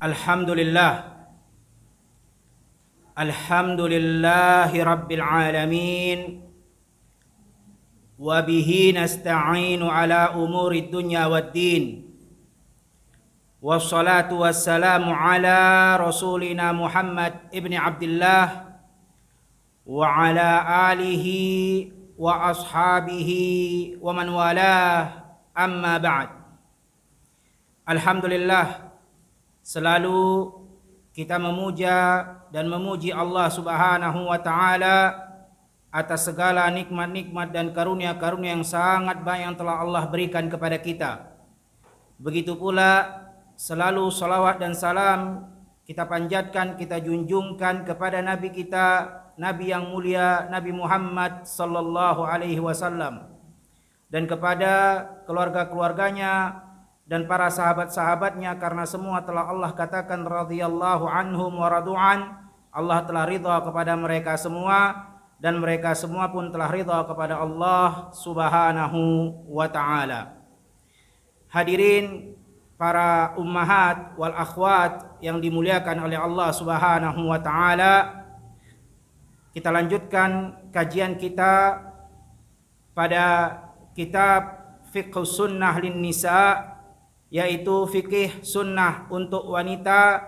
Alhamdulillah. Alhamdulillahi Rabbil Alamin. Wa bihi nasta'inu ala umuri dunya waddin. Wassalatu wassalamu ala rasulina Muhammad ibni Abdullah wa ala alihi wa ashabihi wa man walah, amma ba'd. Alhamdulillah, selalu kita memuja dan memuji Allah Subhanahu wa taala atas segala nikmat-nikmat dan karunia-karunia yang sangat banyak yang telah Allah berikan kepada kita. Begitu pula selalu salawat dan salam kita panjatkan, kita junjungkan kepada Nabi kita, Nabi yang mulia, Nabi Muhammad sallallahu alaihi wasallam, dan kepada keluarga-keluarganya dan para sahabat-sahabatnya, karena semua telah Allah katakan radhiyallahu anhum wa radu'an. Allah telah ridha kepada mereka semua dan mereka semua pun telah ridha kepada Allah Subhanahu wa taala. Hadirin para ummahat wal akhwat yang dimuliakan oleh Allah Subhanahu wa taala, kita lanjutkan kajian kita pada kitab Fiqh Sunnah lin Nisa, yaitu fikih sunnah untuk wanita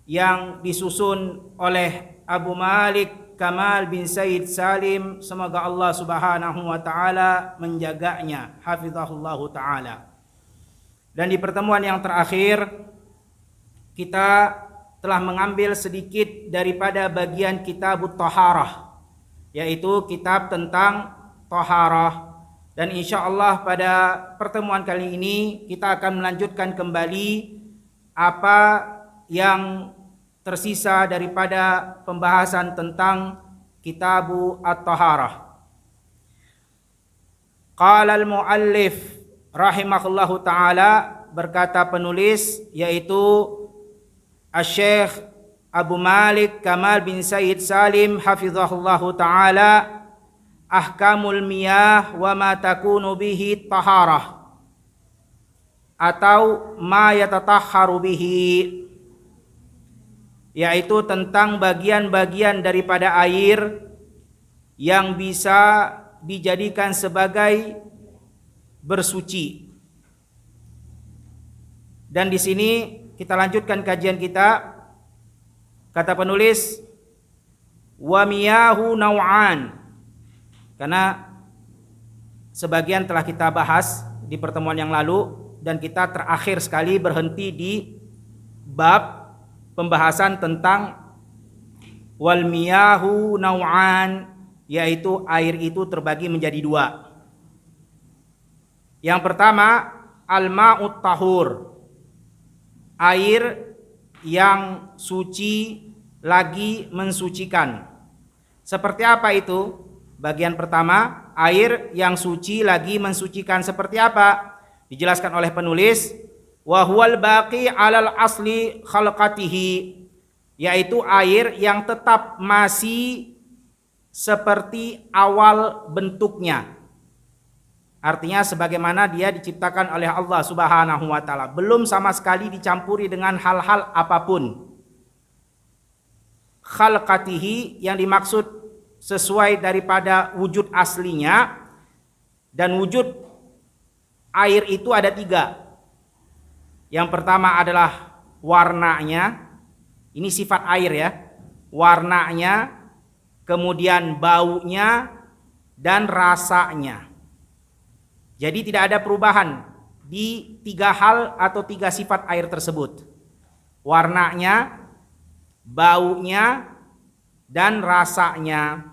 yang disusun oleh Abu Malik Kamal bin Said Salim. Semoga Allah Subhanahu wa taala menjaganya, hafizahullahu taala. Dan di pertemuan yang terakhir kita telah mengambil sedikit daripada bagian kitab Thaharah, yaitu kitab tentang taharah. Dan insya Allah pada pertemuan kali ini kita akan melanjutkan kembali apa yang tersisa daripada pembahasan tentang Kitabu At-Taharah. Qala al-muallif rahimahullahu ta'ala, berkata penulis yaitu Asy-Syaikh Abu Malik Kamal bin Said Salim hafizahullahu ta'ala, ahkamul miyah wa ma takunu bihi taharah, atau ma yatatahharu bihi, yaitu tentang bagian-bagian daripada air yang bisa dijadikan sebagai bersuci. Dan di sini kita lanjutkan kajian kita. Kata penulis, wa miyahu naw'an, karena sebagian telah kita bahas di pertemuan yang lalu dan kita terakhir sekali berhenti di bab pembahasan tentang wal miyahu naw'an, yaitu air itu terbagi menjadi dua. Yang pertama al-ma'ut tahur, air yang suci lagi mensucikan. Seperti apa itu? Bagian pertama, air yang suci lagi mensucikan. Seperti apa? Dijelaskan oleh penulis, wa huwal baqi 'alal asli khalqatihi, yaitu air yang tetap masih seperti awal bentuknya. Artinya sebagaimana dia diciptakan oleh Allah Subhanahu wa taala, belum sama sekali dicampuri dengan hal-hal apapun. Khalqatihi yang dimaksud sesuai daripada wujud aslinya, dan wujud air itu ada tiga. Yang pertama adalah warnanya, ini sifat air ya, warnanya, kemudian baunya, dan rasanya. Jadi tidak ada perubahan di tiga hal atau tiga sifat air tersebut: warnanya, baunya, dan rasanya.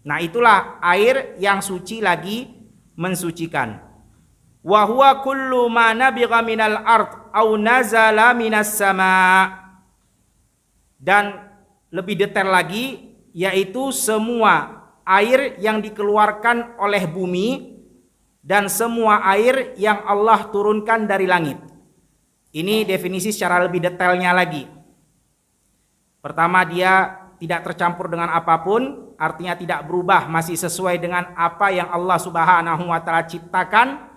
Nah, itulah air yang suci lagi mensucikan. Wa huwa kullu ma nabigha minal ard au nazala minas sama. Dan lebih detail lagi, yaitu semua air yang dikeluarkan oleh bumi dan semua air yang Allah turunkan dari langit. Ini definisi secara lebih detailnya lagi. Pertama, dia tidak tercampur dengan apapun, artinya tidak berubah, masih sesuai dengan apa yang Allah Subhanahu wa taala ciptakan.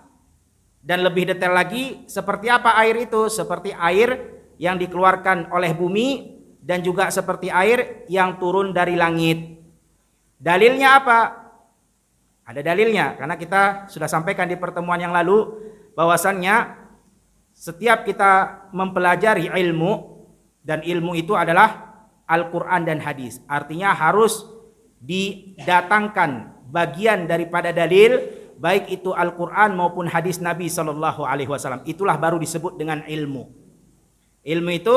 Dan lebih detail lagi, seperti apa air itu? Seperti air yang dikeluarkan oleh bumi dan juga seperti air yang turun dari langit. Dalilnya apa? Ada dalilnya, karena kita sudah sampaikan di pertemuan yang lalu bahwasannya setiap kita mempelajari ilmu, dan ilmu itu adalah Al-Quran dan hadis, artinya harus didatangkan bagian daripada dalil, baik itu Al-Quran maupun hadis Nabi SAW. Itulah baru disebut dengan ilmu. Ilmu itu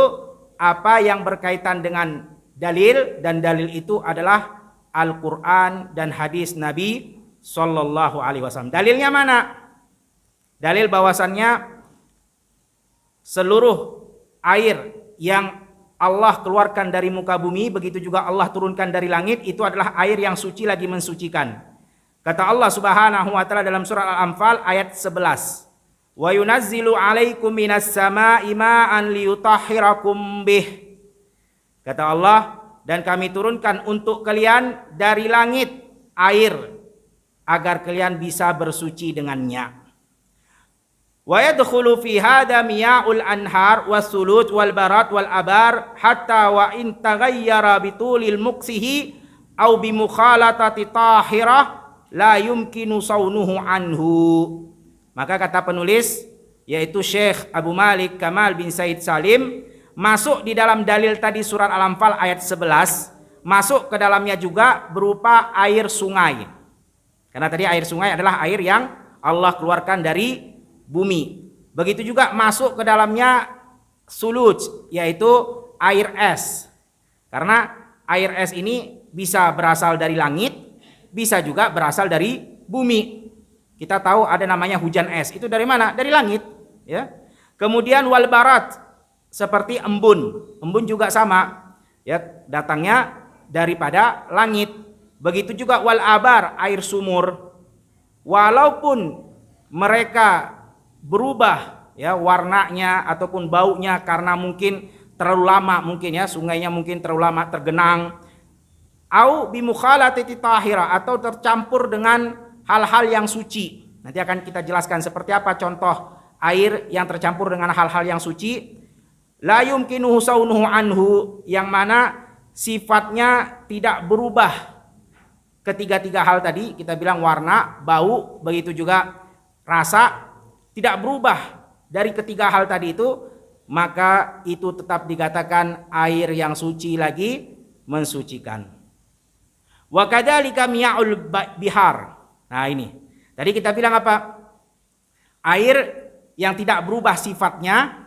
apa yang berkaitan dengan dalil, dan dalil itu adalah Al-Quran dan hadis Nabi SAW. Dalilnya mana? Dalil bahwasannya seluruh air yang Allah keluarkan dari muka bumi, begitu juga Allah turunkan dari langit, itu adalah air yang suci lagi mensucikan. Kata Allah Subhanahu wa taala dalam surah Al-Anfal ayat 11, "Wa yunazzilu 'alaikum minas sama'i ma'an liyutahhirakum bih." Kata Allah, dan kami turunkan untuk kalian dari langit air agar kalian bisa bersuci dengannya. Wa yadkhulu fi hadha miya'ul anhar was-suluj wal barat wal abar hatta wa in taghayyara bitulil muksihi aw bi mukhalatati tahirah la yumkinu saunuhu anhu. Maka kata penulis yaitu Syekh Abu Malik Kamal bin Said Salim, masuk di dalam dalil tadi surat Al-Anfal ayat 11, masuk ke dalamnya juga berupa air sungai. Karena tadi air sungai adalah air yang Allah keluarkan dari bumi. Begitu juga masuk ke dalamnya suluj, yaitu air es. Karena air es ini bisa berasal dari langit, bisa juga berasal dari bumi. Kita tahu ada namanya hujan es. Itu dari mana? Dari langit, ya. Kemudian wal barat, seperti embun. Embun juga sama, ya, datangnya daripada langit. Begitu juga wal abar, air sumur. Walaupun mereka berubah, ya, warnanya ataupun baunya karena mungkin terlalu lama, mungkin ya sungainya mungkin terlalu lama tergenang, au bi mukhalatati tahira, atau tercampur dengan hal-hal yang suci. Nanti akan kita jelaskan seperti apa contoh air yang tercampur dengan hal-hal yang suci. La yumkinuhu saunuhu anhu, yang mana sifatnya tidak berubah. Ketiga-tiga hal tadi kita bilang warna, bau, begitu juga rasa, tidak berubah dari ketiga hal tadi itu, maka itu tetap dikatakan air yang suci lagi mensucikan. Wa kadzalika miya'ul bihar. Nah ini, tadi kita bilang apa? Air yang tidak berubah sifatnya,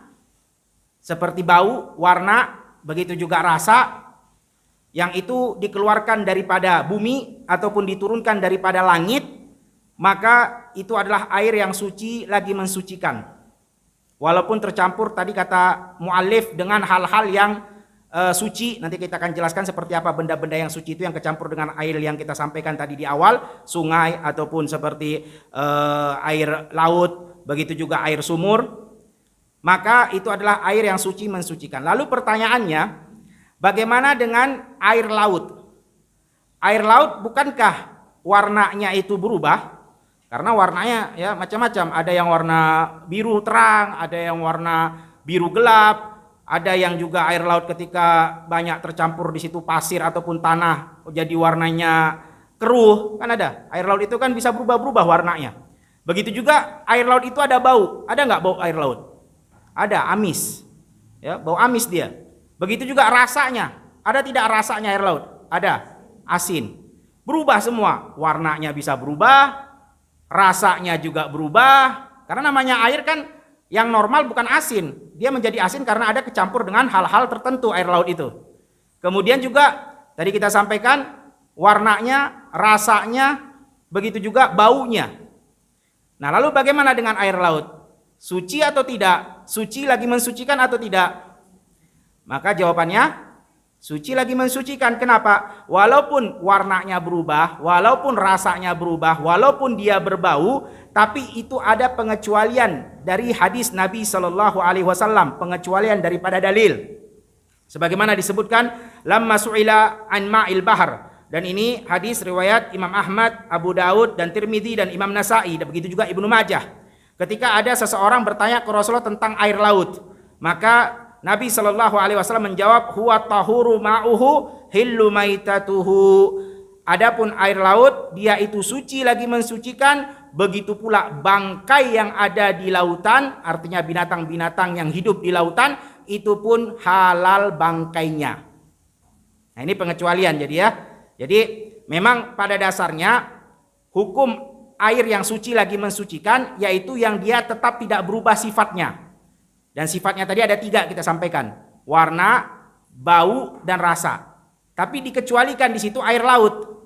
seperti bau, warna, begitu juga rasa, yang itu dikeluarkan daripada bumi ataupun diturunkan daripada langit, maka itu adalah air yang suci lagi mensucikan. Walaupun tercampur tadi kata muallif dengan hal-hal yang suci, nanti kita akan jelaskan seperti apa benda-benda yang suci itu yang kecampur dengan air yang kita sampaikan tadi di awal, sungai ataupun seperti air laut, begitu juga air sumur. Maka itu adalah air yang suci mensucikan. Lalu pertanyaannya, bagaimana dengan air laut? Air laut bukankah warnanya itu berubah? Karena warnanya ya macam-macam, ada yang warna biru terang, ada yang warna biru gelap, ada yang juga air laut ketika banyak tercampur di situ pasir ataupun tanah jadi warnanya keruh, kan ada. Air laut itu kan bisa berubah-berubah warnanya. Begitu juga air laut itu ada bau, ada nggak bau air laut? Ada, amis, ya, bau amis dia. Begitu juga rasanya, ada tidak rasanya air laut? Ada, asin. Berubah semua, warnanya bisa berubah, rasanya juga berubah, karena namanya air kan yang normal bukan asin, dia menjadi asin karena ada kecampur dengan hal-hal tertentu air laut itu. Kemudian juga tadi kita sampaikan warnanya, rasanya, begitu juga baunya. Nah lalu bagaimana dengan air laut? Suci atau tidak? Suci lagi mensucikan atau tidak? Maka jawabannya suci lagi mensucikan. Kenapa? Walaupun warnanya berubah, walaupun rasanya berubah, walaupun dia berbau, tapi itu ada pengecualian dari hadis Nabi SAW, pengecualian daripada dalil. Sebagaimana disebutkan, lamma su'ila an ma'il bahar. Dan ini hadis riwayat Imam Ahmad, Abu Daud, dan Tirmidzi, dan Imam Nasa'i, dan begitu juga Ibnu Majah. Ketika ada seseorang bertanya ke Rasulullah tentang air laut, maka Nabi Shallallahu Alaihi Wasallam menjawab, huwa tahuru ma'uhu hillu maitatuhu. Adapun air laut, dia itu suci lagi mensucikan, begitu pula bangkai yang ada di lautan, artinya binatang-binatang yang hidup di lautan, itu pun halal bangkainya. Nah, ini pengecualian jadi ya. Jadi memang pada dasarnya hukum air yang suci lagi mensucikan, yaitu yang dia tetap tidak berubah sifatnya. Dan sifatnya tadi ada 3 kita sampaikan. Warna, bau, dan rasa. Tapi dikecualikan di situ air laut.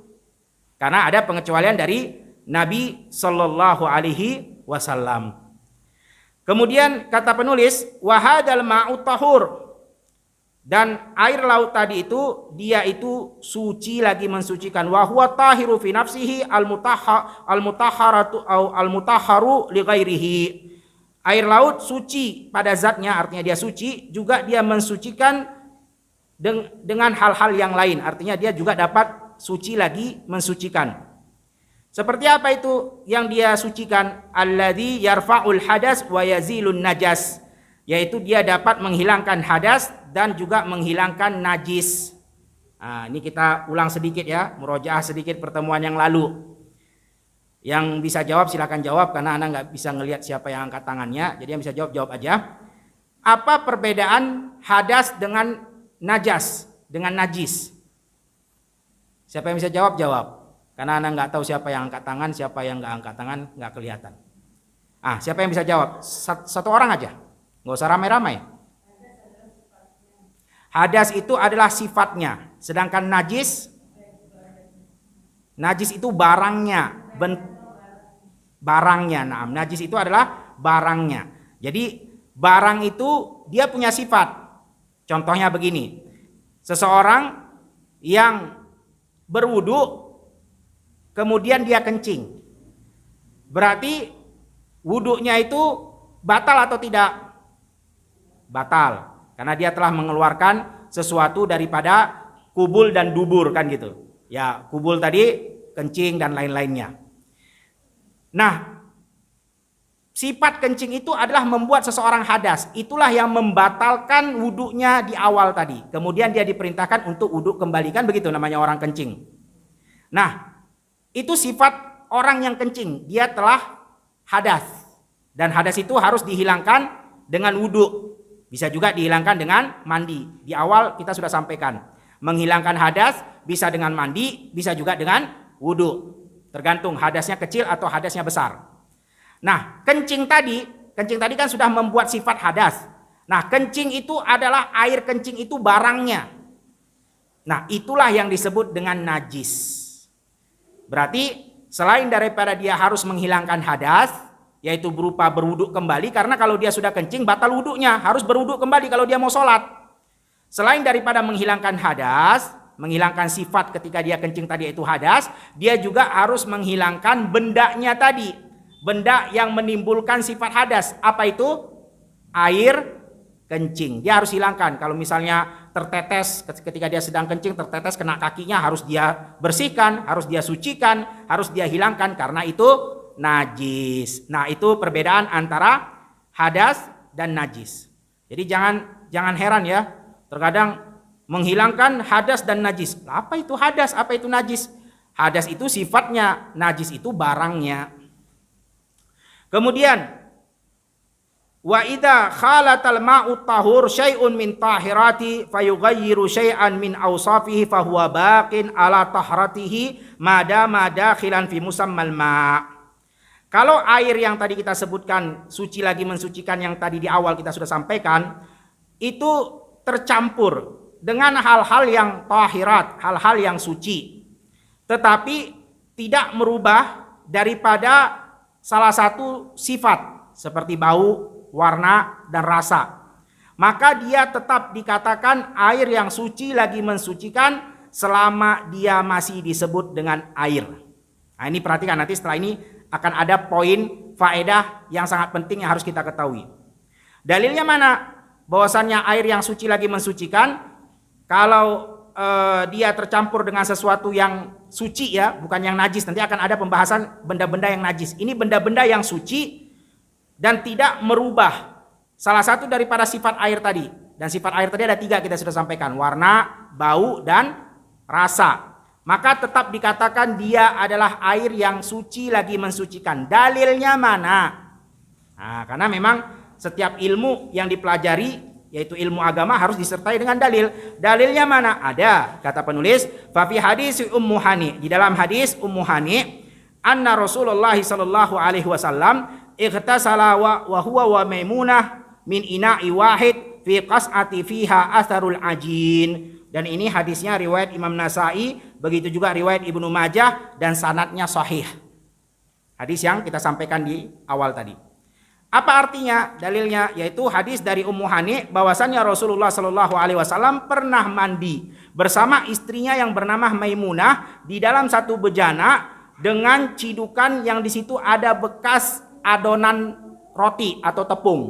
Karena ada pengecualian dari Nabi Sallallahu Alaihi Wasallam. Kemudian kata penulis, wahadal ma'ut tahur. Dan air laut tadi itu, dia itu suci lagi mensucikan. Wa huwa tahiru fi nafsihi al-mutahharatu au al-mutahharu li ghairihi. Air laut suci pada zatnya, artinya dia suci, juga dia mensucikan dengan hal-hal yang lain. Artinya dia juga dapat suci lagi mensucikan. Seperti apa itu yang dia sucikan? Alladzi yarfa'ul hadas wa yazilun najas. Yaitu dia dapat menghilangkan hadas dan juga menghilangkan najis. Nah, ini kita ulang sedikit ya, murojaah sedikit pertemuan yang lalu. Yang bisa jawab silakan jawab, karena Anda nggak bisa ngelihat siapa yang angkat tangannya. Jadi yang bisa jawab aja. Apa perbedaan hadas dengan najas, dengan najis? Siapa yang bisa jawab, jawab. Karena Anda nggak tahu siapa yang angkat tangan, siapa yang nggak angkat tangan, nggak kelihatan. Siapa yang bisa jawab? Satu orang aja, nggak usah ramai-ramai. Hadas itu adalah sifatnya, sedangkan najis itu barangnya, barangnya. Nah, najis itu adalah barangnya. Jadi barang itu dia punya sifat. Contohnya begini, seseorang yang berwudu kemudian dia kencing, berarti wudunya itu batal atau tidak? Batal, karena dia telah mengeluarkan sesuatu daripada kubul dan dubur, kan gitu ya. Kubul tadi kencing dan lain-lainnya. Nah, sifat kencing itu adalah membuat seseorang hadas. Itulah yang membatalkan wudunya di awal tadi. Kemudian dia diperintahkan untuk wudhu kembali, kan begitu namanya orang kencing. Nah, itu sifat orang yang kencing, dia telah hadas. Dan hadas itu harus dihilangkan dengan wudhu. Bisa juga dihilangkan dengan mandi. Di awal kita sudah sampaikan, menghilangkan hadas bisa dengan mandi, bisa juga dengan wudhu. Tergantung hadasnya kecil atau hadasnya besar. Nah, kencing tadi kan sudah membuat sifat hadas. Nah, kencing itu adalah air kencing itu barangnya. Nah, itulah yang disebut dengan najis. Berarti selain daripada dia harus menghilangkan hadas, yaitu berupa berwuduk kembali, karena kalau dia sudah kencing batal wuduknya, harus berwuduk kembali kalau dia mau sholat. Selain daripada menghilangkan hadas, menghilangkan sifat ketika dia kencing tadi itu hadas, dia juga harus menghilangkan bendanya tadi, benda yang menimbulkan sifat hadas. Apa itu? Air kencing. Dia harus hilangkan. Kalau misalnya tertetes ketika dia sedang kencing, tertetes kena kakinya, harus dia bersihkan, harus dia sucikan, harus dia hilangkan, karena itu najis. Nah, itu perbedaan antara hadas dan najis. Jadi jangan heran ya, terkadang menghilangkan hadas dan najis. Apa itu hadas? Apa itu najis? Hadas itu sifatnya, najis itu barangnya. Kemudian wa idza khalatal ma'u tahur syai'un min tahirati fayughayyiru syai'an min awsafihi fahuwa baqin ala tahratihi madama dakhilan fi musammal ma'. Kalau air yang tadi kita sebutkan suci lagi mensucikan, yang tadi di awal kita sudah sampaikan, itu tercampur dengan hal-hal yang tahirat, hal-hal yang suci, tetapi tidak merubah daripada salah satu sifat seperti bau, warna, dan rasa. Maka dia tetap dikatakan air yang suci lagi mensucikan selama dia masih disebut dengan air. Nah, ini perhatikan, nanti setelah ini akan ada poin faedah yang sangat penting yang harus kita ketahui. Dalilnya mana? Bahwasannya air yang suci lagi mensucikan, kalau dia tercampur dengan sesuatu yang suci ya, bukan yang najis. Nanti akan ada pembahasan benda-benda yang najis. Ini benda-benda yang suci dan tidak merubah salah satu daripada sifat air tadi. Dan sifat air tadi ada 3 kita sudah sampaikan. Warna, bau, dan rasa. Maka tetap dikatakan dia adalah air yang suci lagi mensucikan. Dalilnya mana? Nah, karena memang setiap ilmu yang dipelajari, yaitu ilmu agama, harus disertai dengan dalil. Dalilnya mana? Ada, kata penulis, fa fi hadis Ummu Hani. Di dalam hadis Ummu Hani, anna Rasulullah sallallahu alaihi wasallam ightasala wa huwa wa Maimunah min ina'i wahid fi qas'ati fiha atharul ajin. Dan ini hadisnya riwayat Imam Nasai, begitu juga riwayat Ibnu Majah, dan sanadnya sahih. Hadis yang kita sampaikan di awal tadi. Apa artinya? Dalilnya yaitu hadis dari Ummu Hani bahwasannya Rasulullah Shallallahu Alaihi Wasallam pernah mandi bersama istrinya yang bernama Maimunah di dalam satu bejana dengan cidukan yang di situ ada bekas adonan roti atau tepung.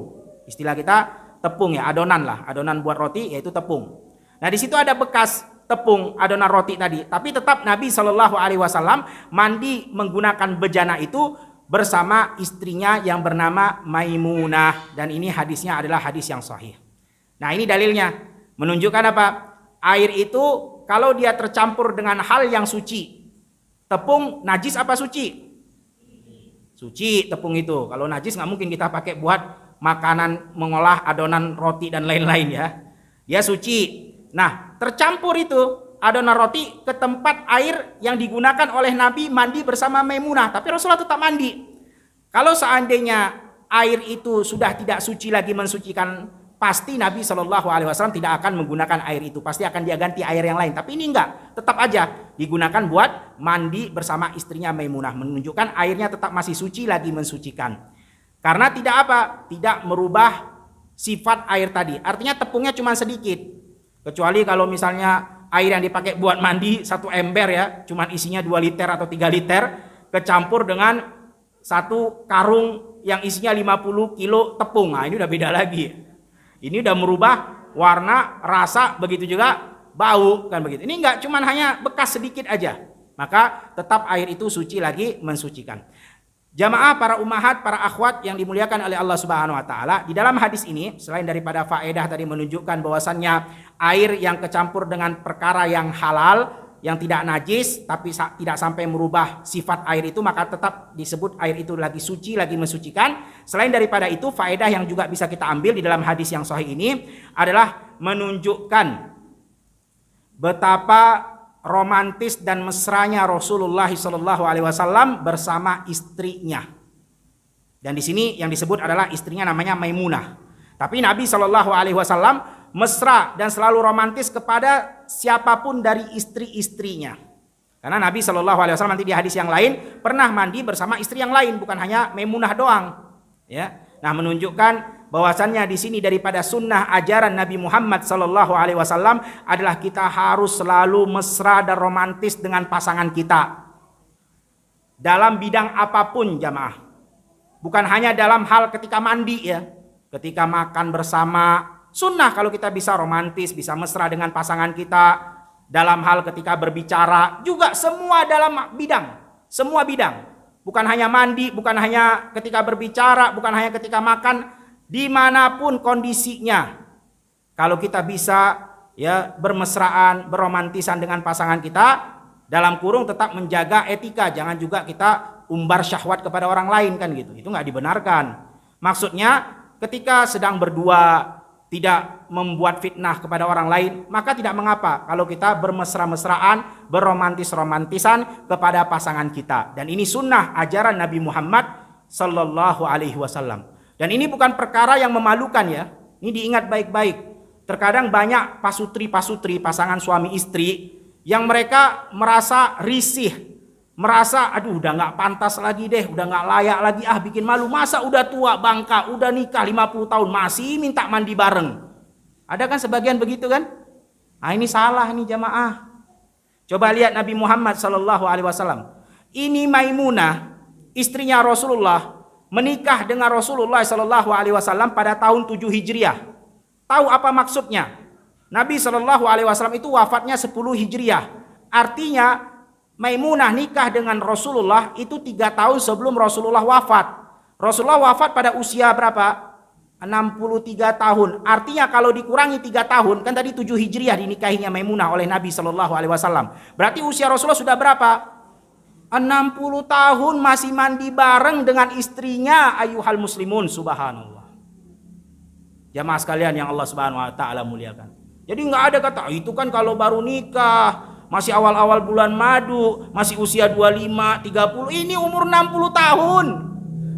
Istilah kita tepung ya, adonan lah, adonan buat roti yaitu tepung. Nah di situ ada bekas tepung adonan roti tadi, tapi tetap Nabi Shallallahu Alaihi Wasallam mandi menggunakan bejana itu bersama istrinya yang bernama Maimunah, dan ini hadisnya adalah hadis yang sahih. Nah ini dalilnya menunjukkan apa? Air itu kalau dia tercampur dengan hal yang suci, tepung najis apa suci? Suci tepung itu. Kalau najis nggak mungkin kita pakai buat makanan, mengolah adonan roti dan lain-lain ya. Dia suci. Nah, tercampur itu adonan roti ke tempat air yang digunakan oleh Nabi mandi bersama Maimunah, tapi Rasulullah tetap mandi. Kalau seandainya air itu sudah tidak suci lagi mensucikan, pasti Nabi Shallallahu Alaihi Wasallam tidak akan menggunakan air itu, pasti akan dia ganti air yang lain. Tapi ini enggak, tetap aja digunakan buat mandi bersama istrinya Maimunah, menunjukkan airnya tetap masih suci lagi mensucikan. Karena tidak apa? Tidak merubah sifat air tadi. Artinya tepungnya cuma sedikit. Kecuali kalau misalnya air yang dipakai buat mandi 1 ember ya, cuman isinya 2 liter atau 3 liter, kecampur dengan 1 karung yang isinya 50 kilo tepung. Nah ini udah beda lagi. Ini udah merubah warna, rasa, begitu juga bau kan begitu. Ini enggak, cuman hanya bekas sedikit aja. Maka tetap air itu suci lagi mensucikan. Jamaah, para ummahat, para akhwat yang dimuliakan oleh Allah Subhanahu wa taala, di dalam hadis ini selain daripada faedah tadi menunjukkan bahwasannya air yang kecampur dengan perkara yang halal, yang tidak najis tapi tidak sampai merubah sifat air itu, maka tetap disebut air itu lagi suci, lagi mensucikan. Selain daripada itu, faedah yang juga bisa kita ambil di dalam hadis yang sahih ini adalah menunjukkan betapa romantis dan mesranya Rasulullah SAW bersama istrinya. Dan di sini yang disebut adalah istrinya namanya Maimunah. Tapi Nabi SAW mesra dan selalu romantis kepada siapapun dari istri-istrinya. Karena Nabi SAW nanti di hadis yang lain pernah mandi bersama istri yang lain, bukan hanya Maimunah doang. Ya, nah menunjukkan bahwasannya di sini daripada sunnah ajaran Nabi Muhammad SAW adalah kita harus selalu mesra dan romantis dengan pasangan kita dalam bidang apapun jamaah. Bukan hanya dalam hal ketika mandi ya, ketika makan bersama, sunnah kalau kita bisa romantis, bisa mesra dengan pasangan kita. Dalam hal ketika berbicara juga, semua dalam bidang, semua bidang. Bukan hanya mandi, bukan hanya ketika berbicara, bukan hanya ketika makan. Dimanapun kondisinya, kalau kita bisa ya bermesraan, berromantisan dengan pasangan kita, dalam kurung tetap menjaga etika, jangan juga kita umbar syahwat kepada orang lain kan gitu, itu nggak dibenarkan. Maksudnya ketika sedang berdua tidak membuat fitnah kepada orang lain, maka tidak mengapa kalau kita bermesra-mesraan, berromantis-romantisan kepada pasangan kita. Dan ini sunnah ajaran Nabi Muhammad Sallallahu Alaihi Wasallam. Dan ini bukan perkara yang memalukan ya. Ini diingat baik-baik. Terkadang banyak pasutri-pasutri, pasangan suami istri, yang mereka merasa risih, merasa aduh udah gak pantas lagi deh, udah gak layak lagi, bikin malu. Masa udah tua bangka, udah nikah 50 tahun masih minta mandi bareng. Ada kan sebagian begitu kan? Nah ini salah ini jamaah. Coba lihat Nabi Muhammad SAW. Ini Maimunah, istrinya Rasulullah, menikah dengan Rasulullah SAW pada tahun 7 Hijriah. Tahu apa maksudnya? Nabi SAW itu wafatnya 10 Hijriah. Artinya Maimunah nikah dengan Rasulullah itu 3 tahun sebelum Rasulullah wafat. Rasulullah wafat pada usia berapa? 63 tahun. Artinya kalau dikurangi 3 tahun, kan tadi 7 Hijriah dinikahinya Maimunah oleh Nabi Shallallahu Alaihi Wasallam. Berarti usia Rasulullah sudah berapa? 60 tahun masih mandi bareng dengan istrinya, ayuhal muslimun, subhanallah. Jamaah sekalian yang Allah Subhanahu wa taala muliakan. Jadi nggak ada kata itu kan kalau baru nikah, masih awal-awal bulan madu, masih usia 25, 30, ini umur 60 tahun.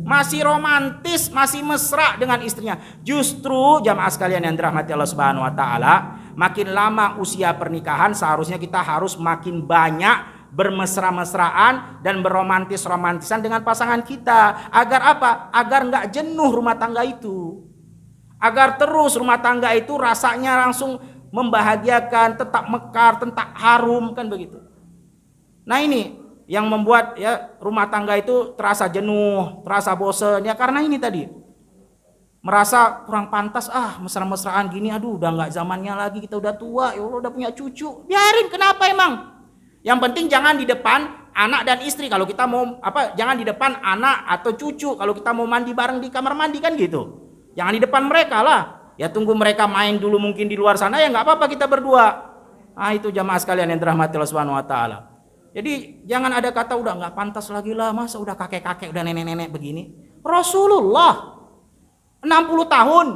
Masih romantis, masih mesra dengan istrinya. Justru jamaah sekalian yang dirahmati Allah Subhanahu wa taala, makin lama usia pernikahan seharusnya kita harus makin banyak bermesra-mesraan dan berromantis-romantisan dengan pasangan kita. Agar apa? Agar nggak jenuh rumah tangga itu. Agar terus rumah tangga itu rasanya langsung membahagiakan, tetap mekar, tetap harum, kan begitu. Nah ini yang membuat ya rumah tangga itu terasa jenuh, terasa bosan ya karena ini tadi. Merasa kurang pantas, mesra-mesraan gini, aduh udah nggak zamannya lagi, kita udah tua, ya Allah udah punya cucu. Biarin, kenapa emang? Yang penting jangan di depan anak dan istri kalau kita mau jangan di depan anak atau cucu kalau kita mau mandi bareng di kamar mandi kan gitu. Jangan di depan mereka lah. Ya tunggu mereka main dulu mungkin di luar sana ya nggak apa-apa kita berdua. Itu jamaah sekalian yang dirahmati Allah Subhanahu wa taala. Jadi jangan ada kata udah nggak pantas lagi lah, masa udah kakek-kakek udah nenek-nenek begini. Rasulullah 60 tahun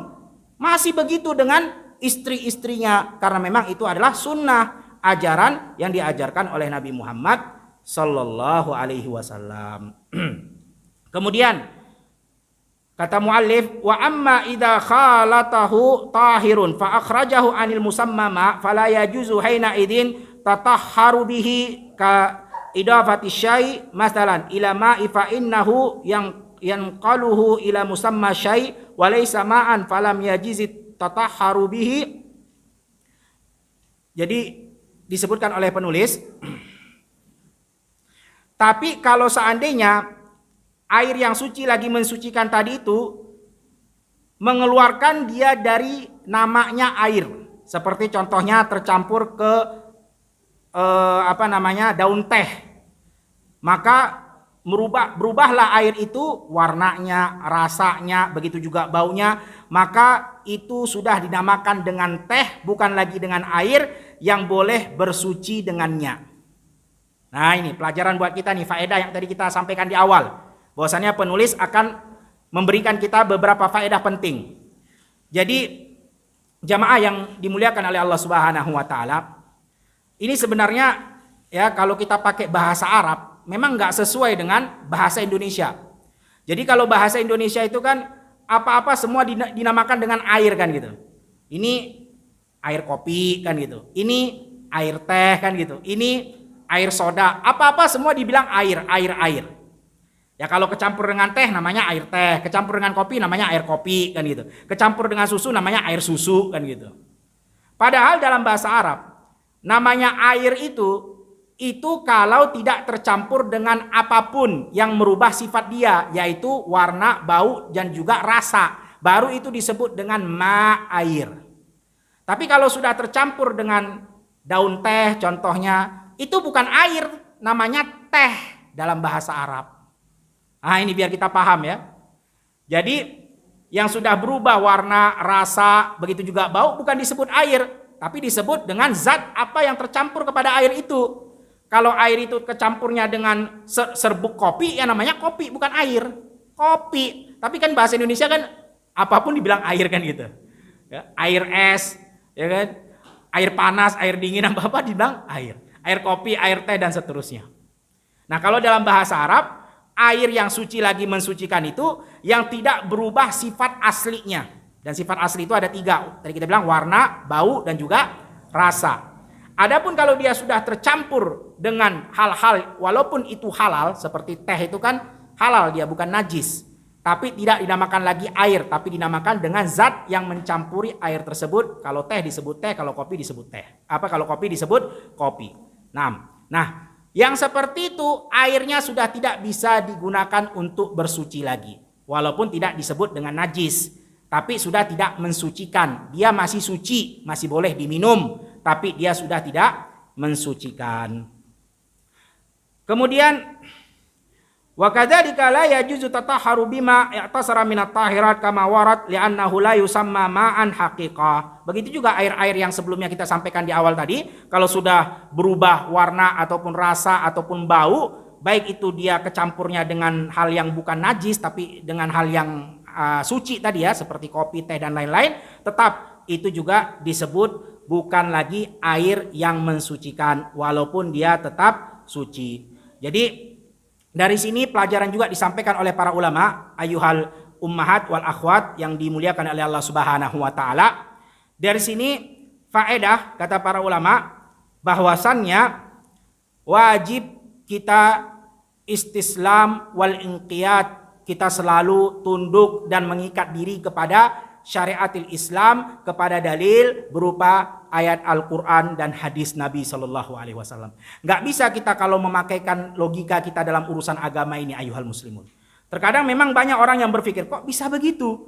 masih begitu dengan istri-istrinya karena memang itu adalah sunnah ajaran yang diajarkan oleh Nabi Muhammad sallallahu alaihi wasallam. Kemudian kata muallif, wa amma idza khalatahu tahirun fa akhrajahu anil musammama fala yajuzu haina idin tatahharu bihi ka idafati syai masalan ila ma'i fa innahu yang yanqaluhu ila musamma syai wa laysa ma'an falam yajiz tatahharu bihi. Jadi disebutkan oleh penulis, tapi kalau seandainya air yang suci lagi mensucikan tadi itu mengeluarkan dia dari namanya air, seperti contohnya tercampur ke daun teh, maka berubahlah air itu warnanya, rasanya, begitu juga baunya, maka itu sudah dinamakan dengan teh, bukan lagi dengan air yang boleh bersuci dengannya. Nah ini pelajaran buat kita nih, faedah yang tadi kita sampaikan di awal. Bahwasanya penulis akan memberikan kita beberapa faedah penting. Jadi jamaah yang dimuliakan oleh Allah Subhanahu wa taala, ini sebenarnya ya kalau kita pakai bahasa Arab memang nggak sesuai dengan bahasa Indonesia. Jadi kalau bahasa Indonesia itu kan apa-apa semua dinamakan dengan air kan gitu. Ini air kopi kan gitu. Ini air teh kan gitu. Ini air soda. Apa-apa semua dibilang air. Ya kalau kecampur dengan teh namanya air teh, kecampur dengan kopi namanya air kopi kan gitu. Kecampur dengan susu namanya air susu kan gitu. Padahal dalam bahasa Arab namanya air itu kalau tidak tercampur dengan apapun yang merubah sifat dia, yaitu warna, bau dan juga rasa, baru itu disebut dengan air. Tapi kalau sudah tercampur dengan daun teh contohnya, itu bukan air, namanya teh dalam bahasa Arab. Nah ini biar kita paham ya. Jadi yang sudah berubah warna, rasa, begitu juga bau bukan disebut air, tapi disebut dengan zat apa yang tercampur kepada air itu. Kalau air itu kecampurnya dengan serbuk kopi ya namanya kopi, bukan air. Kopi. Tapi kan bahasa Indonesia kan apapun dibilang air kan gitu. Ya, air es, ya kan? Air panas, air dingin, apa-apa dibilang air. Air kopi, air teh dan seterusnya. Nah, kalau dalam bahasa Arab air yang suci lagi mensucikan itu yang tidak berubah sifat aslinya. Dan sifat asli itu ada 3. Tadi kita bilang warna, bau, dan juga rasa. Adapun kalau dia sudah tercampur dengan hal-hal walaupun itu halal, seperti teh itu kan halal, dia bukan najis. Tapi tidak dinamakan lagi air, tapi dinamakan dengan zat yang mencampuri air tersebut. Kalau teh disebut teh, kalau kopi disebut teh. Kalau kopi disebut kopi. Nah, yang seperti itu airnya sudah tidak bisa digunakan untuk bersuci lagi. Walaupun tidak disebut dengan najis, tapi sudah tidak mensucikan. Dia masih suci, masih boleh diminum, tapi dia sudah tidak mensucikan. Kemudian Wa kadzalika la yajuzu tatahharu bima i'tasara minat tahirat kama warat li'annahu la yusamma ma'an haqiqah. Begitu juga air-air yang sebelumnya kita sampaikan di awal tadi, kalau sudah berubah warna ataupun rasa ataupun bau, baik itu dia kecampurnya dengan hal yang bukan najis tapi dengan hal yang suci tadi ya, seperti kopi, teh dan lain-lain, tetap itu juga disebut bukan lagi air yang mensucikan walaupun dia tetap suci. Jadi dari sini pelajaran juga disampaikan oleh para ulama, ayyuhal ummahat wal akhwat yang dimuliakan oleh Allah Subhanahu wa taala. Dari sini faedah kata para ulama bahwasannya wajib kita istislam wal inqiyad, kita selalu tunduk dan mengikat diri kepada syariatil Islam, kepada dalil berupa ayat Al-Quran dan hadis Nabi Sallallahu Alaihi Wasallam. Nggak bisa kita kalau memakaikan logika kita dalam urusan agama ini, ayuhal muslimun. Terkadang memang banyak orang yang berpikir, kok bisa begitu?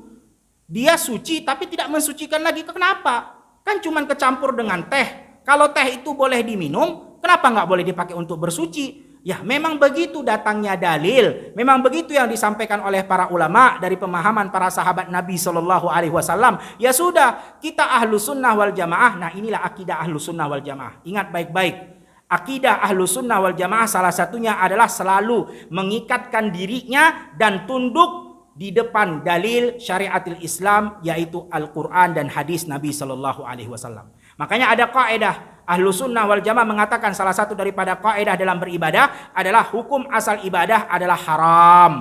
Dia suci tapi tidak mensucikan lagi. Kenapa? Kan cuman kecampur dengan teh. Kalau teh itu boleh diminum, kenapa nggak boleh dipakai untuk bersuci? Ya memang begitu datangnya dalil. Memang begitu yang disampaikan oleh para ulama dari pemahaman para sahabat Nabi Sallallahu Alaihi Wasallam. Ya sudah, kita ahlu sunnah wal jamaah. Nah inilah akidah ahlu sunnah wal jamaah. Ingat baik-baik. Akidah ahlu sunnah wal jamaah salah satunya adalah selalu mengikatkan dirinya dan tunduk di depan dalil syariatil Islam, yaitu Al-Quran dan hadis Nabi Sallallahu Alaihi Wasallam. Makanya ada kaidah ahlu sunnah wal jamaah mengatakan salah satu daripada kaidah dalam beribadah adalah hukum asal ibadah adalah haram.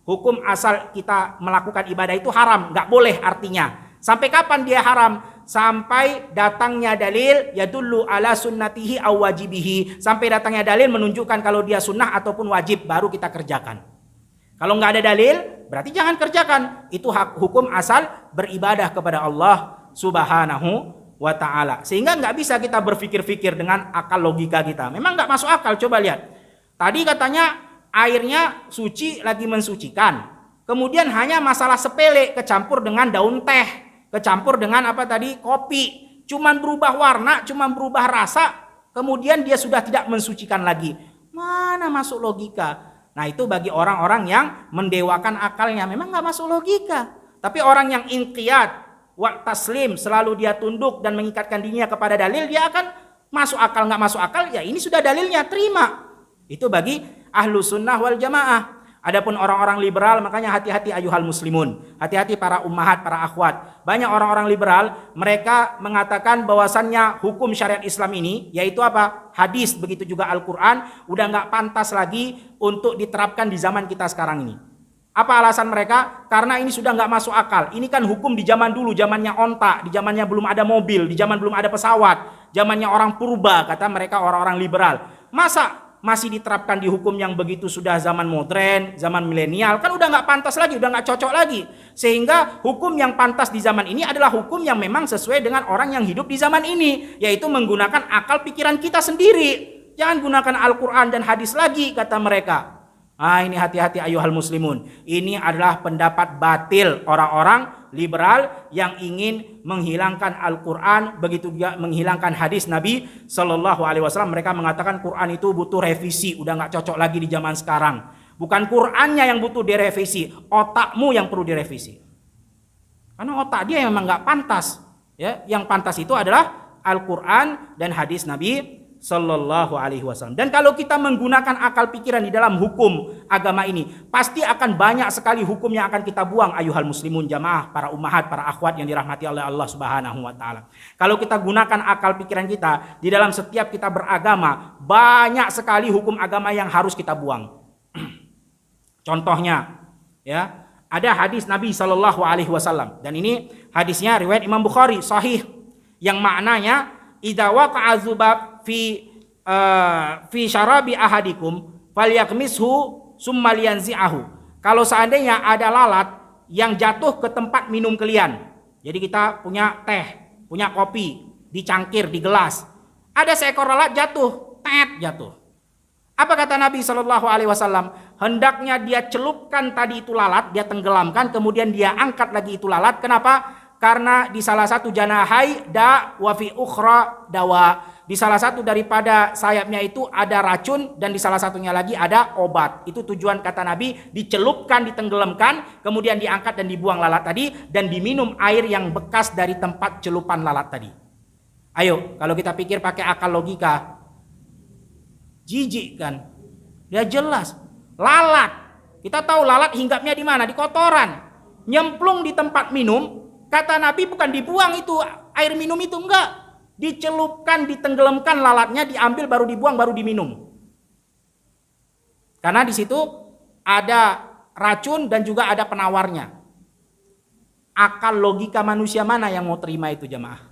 Hukum asal kita melakukan ibadah itu haram, nggak boleh artinya. Sampai kapan dia haram? Sampai datangnya dalil yadullu ala sunnatihi aw wajibihi. Sampai datangnya dalil menunjukkan kalau dia sunnah ataupun wajib, baru kita kerjakan. Kalau nggak ada dalil, berarti jangan kerjakan. Itu hukum asal beribadah kepada Allah Subhanahu wa ta'ala. Sehingga nggak bisa kita berpikir-pikir dengan akal logika kita. Memang nggak masuk akal. Coba lihat. Tadi katanya airnya suci lagi mensucikan. Kemudian hanya masalah sepele kecampur dengan daun teh, kecampur dengan apa tadi kopi. Cuman berubah warna, cuman berubah rasa. Kemudian dia sudah tidak mensucikan lagi. Mana masuk logika? Nah itu bagi orang-orang yang mendewakan akalnya. Memang nggak masuk logika. Tapi orang yang inqiyad wa taslim, selalu dia tunduk dan mengikatkan dirinya kepada dalil, dia akan masuk akal nggak masuk akal, ya ini sudah dalilnya, terima. Itu bagi ahlu sunnah wal jamaah. Adapun orang-orang liberal, makanya hati-hati ayuhal muslimun, hati-hati para ummahat, para akhwat. Banyak orang-orang liberal, mereka mengatakan bahwasannya hukum syariat Islam ini, yaitu apa? Hadis, begitu juga Al-Quran, udah nggak pantas lagi untuk diterapkan di zaman kita sekarang ini. Apa alasan mereka? Karena ini sudah nggak masuk akal. Ini kan hukum di zaman dulu, zamannya onta, di zamannya belum ada mobil, di zaman belum ada pesawat, zamannya orang purba, kata mereka orang-orang liberal. Masa masih diterapkan di hukum yang begitu sudah zaman modern, zaman milenial? Kan udah nggak pantas lagi, udah nggak cocok lagi. Sehingga hukum yang pantas di zaman ini adalah hukum yang memang sesuai dengan orang yang hidup di zaman ini, yaitu menggunakan akal pikiran kita sendiri. Jangan gunakan Al-Quran dan hadis lagi, kata mereka. Ini hati-hati ayuhal muslimun. Ini adalah pendapat batil orang-orang liberal yang ingin menghilangkan Al-Quran, begitu juga menghilangkan hadis Nabi Sallallahu Alaihi Wasallam. Mereka mengatakan Quran itu butuh revisi, udah nggak cocok lagi di zaman sekarang. Bukan Qurannya yang butuh direvisi, otakmu yang perlu direvisi. Karena otak dia memang nggak pantas. Ya, yang pantas itu adalah Al-Quran dan hadis Nabi Sallallahu Alaihi Wasallam. Dan kalau kita menggunakan akal pikiran di dalam hukum agama ini, pasti akan banyak sekali hukum yang akan kita buang ayuhal muslimun jamaah, para ummahat, para akhwat yang dirahmati oleh Allah Subhanahu wa taala. Kalau kita gunakan akal pikiran kita di dalam setiap kita beragama, banyak sekali hukum agama yang harus kita buang. Contohnya, ya, ada hadis Nabi Sallallahu Alaihi Wasallam, dan ini hadisnya riwayat Imam Bukhari sahih, yang maknanya idza waqa'a dzubab fi syarabi ahadikum falyakmishu summa liyanzi'ahu. Kalau seandainya ada lalat yang jatuh ke tempat minum kalian. Jadi kita punya teh, punya kopi di cangkir, di gelas. Ada seekor lalat jatuh, jatuh. Apa kata Nabi Shallallahu Alaihi Wasallam? Hendaknya dia celupkan tadi itu lalat, dia tenggelamkan, kemudian dia angkat lagi itu lalat. Kenapa? Karena di salah satu janahai da wa fi ukhra dawa. di salah satu daripada sayapnya itu ada racun dan di salah satunya lagi ada obat. Itu tujuan kata Nabi, dicelupkan, ditenggelamkan, kemudian diangkat dan dibuang lalat tadi dan diminum air yang bekas dari tempat celupan lalat tadi. Ayo, kalau kita pikir pakai akal logika, jijik kan? Ya jelas, lalat. Kita tahu lalat hinggapnya di mana? Di kotoran. Nyemplung di tempat minum, kata Nabi bukan dibuang itu air minum itu, enggak. Dicelupkan, ditenggelamkan lalatnya, diambil baru dibuang, baru diminum. Karena di situ ada racun dan juga ada penawarnya. Akal logika manusia mana yang mau terima itu jamaah?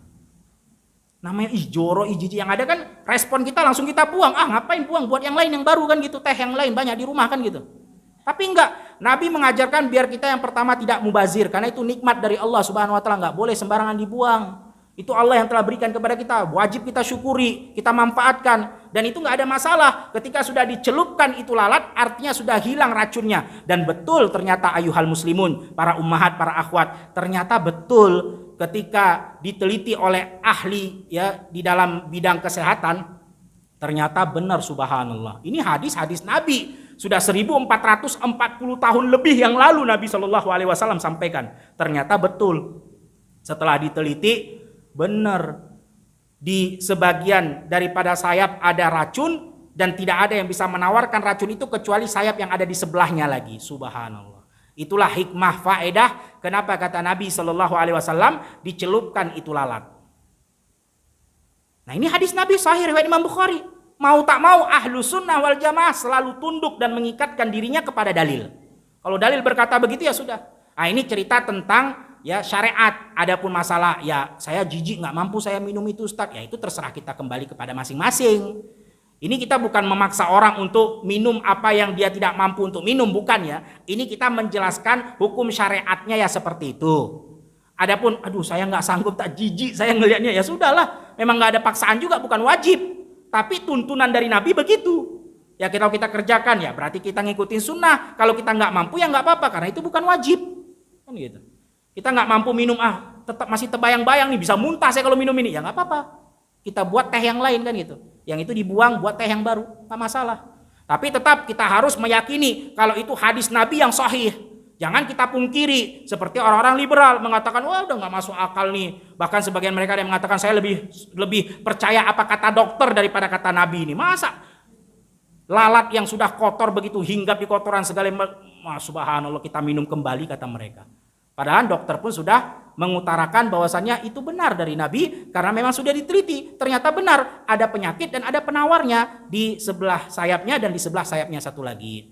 Namanya joro, jijik, yang ada kan respon kita langsung kita buang. Ah ngapain buang, buat yang lain yang baru kan gitu. Teh yang lain banyak di rumah kan gitu. Tapi enggak, Nabi mengajarkan biar kita yang pertama tidak mubazir. Karena itu nikmat dari Allah subhanahu wa ta'ala, enggak boleh sembarangan dibuang. Itu Allah yang telah berikan kepada kita, wajib kita syukuri, kita manfaatkan. Dan itu enggak ada masalah, ketika sudah dicelupkan itu lalat, artinya sudah hilang racunnya. Dan betul ternyata ayuhal muslimun, para ummahat, para akhwat, ternyata betul ketika diteliti oleh ahli ya di dalam bidang kesehatan, ternyata benar subhanallah. Ini hadis-hadis Nabi sudah 1440 tahun lebih yang lalu Nabi Shallallahu Alaihi Wasallam sampaikan. Ternyata betul setelah diteliti benar di sebagian daripada sayap ada racun dan tidak ada yang bisa menawarkan racun itu kecuali sayap yang ada di sebelahnya lagi. Subhanallah. Itulah hikmah faedah kenapa kata Nabi Shallallahu Alaihi Wasallam dicelupkan itu lalat. Nah ini hadis Nabi sahih riwayat Imam Bukhari. Mau tak mau ahlu sunnah wal jamaah selalu tunduk dan mengikatkan dirinya kepada dalil. Kalau dalil berkata begitu ya sudah. Nah ini cerita tentang ya syariat. Adapun masalah ya saya jijik nggak mampu saya minum itu Ustaz. Ya itu terserah kita kembali kepada masing-masing. Ini kita bukan memaksa orang untuk minum apa yang dia tidak mampu untuk minum, bukan ya. Ini kita menjelaskan hukum syariatnya ya seperti itu. Adapun, aduh saya nggak sanggup, tak jijik saya ngelihatnya, ya sudahlah. Memang nggak ada paksaan juga, bukan wajib. Tapi tuntunan dari Nabi begitu. Ya kalau kita kerjakan ya berarti kita ngikutin sunnah. Kalau kita nggak mampu ya nggak apa-apa, karena itu bukan wajib. Kan gitu. Kita nggak mampu minum, tetap masih terbayang-bayang nih bisa muntah saya kalau minum ini, ya nggak apa-apa. Kita buat teh yang lain kan gitu. Yang itu dibuang buat teh yang baru, tak masalah. Tapi tetap kita harus meyakini kalau itu hadis Nabi yang sahih. Jangan kita pungkiri seperti orang-orang liberal mengatakan wah udah nggak masuk akal nih. Bahkan sebagian mereka yang mengatakan saya lebih percaya apa kata dokter daripada kata Nabi ini. Masa lalat yang sudah kotor begitu hinggap di kotoran segala, subhanallah kita minum kembali kata mereka. Padahal dokter pun sudah mengutarakan bahwasannya itu benar dari Nabi karena memang sudah diteliti. Ternyata benar ada penyakit dan ada penawarnya di sebelah sayapnya dan di sebelah sayapnya satu lagi.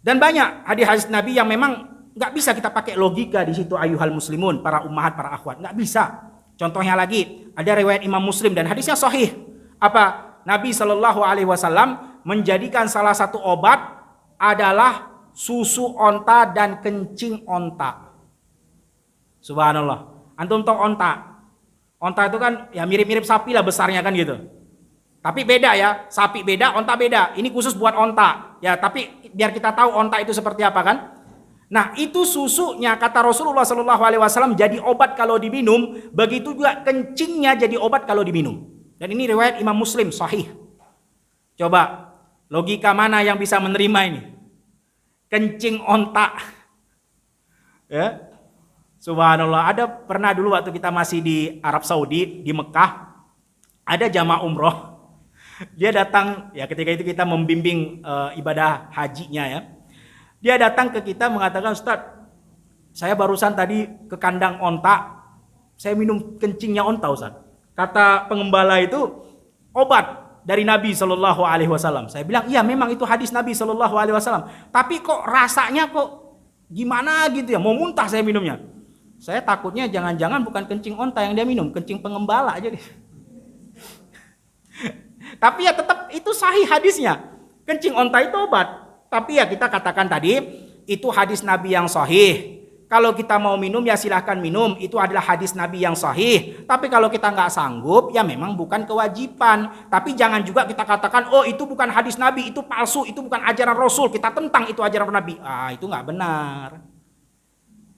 Dan banyak hadis-hadis Nabi yang memang nggak bisa kita pakai logika di situ ayuhal muslimun, para ummahat, para akhwat, nggak bisa. Contohnya lagi ada riwayat Imam Muslim dan hadisnya sahih. Apa Nabi Shallallahu Alaihi Wasallam menjadikan salah satu obat adalah susu onta dan kencing onta. Subhanallah. Antum tahu onta? Onta itu kan ya mirip-mirip sapi lah besarnya kan gitu. Tapi beda ya, sapi beda, onta beda. Ini khusus buat onta. Ya, tapi biar kita tahu onta itu seperti apa kan? Nah, itu susunya kata Rasulullah Shallallahu Alaihi Wasallam jadi obat kalau diminum, begitu juga kencingnya jadi obat kalau diminum. Dan ini riwayat Imam Muslim sahih. Coba logika mana yang bisa menerima ini? Kencing onta. Ya. Subhanallah, ada pernah dulu waktu kita masih di Arab Saudi, di Mekah, ada jamaah umroh. Dia datang, ya ketika itu kita membimbing ibadah hajinya ya. Dia datang ke kita mengatakan, Ustaz, saya barusan tadi ke kandang onta, saya minum kencingnya onta Ustaz. Kata pengembala itu, obat dari Nabi Shallallahu Alaihi Wasallam. Saya bilang iya memang itu hadis Nabi Shallallahu Alaihi Wasallam. Tapi kok rasanya kok gimana gitu ya, mau muntah saya minumnya. Saya takutnya jangan-jangan bukan kencing onta yang dia minum, kencing pengembala aja deh. Tapi ya tetap itu sahih hadisnya. Kencing onta itu obat. Tapi ya kita katakan tadi itu hadis Nabi yang sahih. Kalau kita mau minum ya silahkan minum, itu adalah hadis Nabi yang sahih. Tapi kalau kita nggak sanggup ya memang bukan kewajiban. Tapi jangan juga kita katakan oh itu bukan hadis Nabi, itu palsu, itu bukan ajaran Rasul, kita tentang itu ajaran Nabi. Itu nggak benar.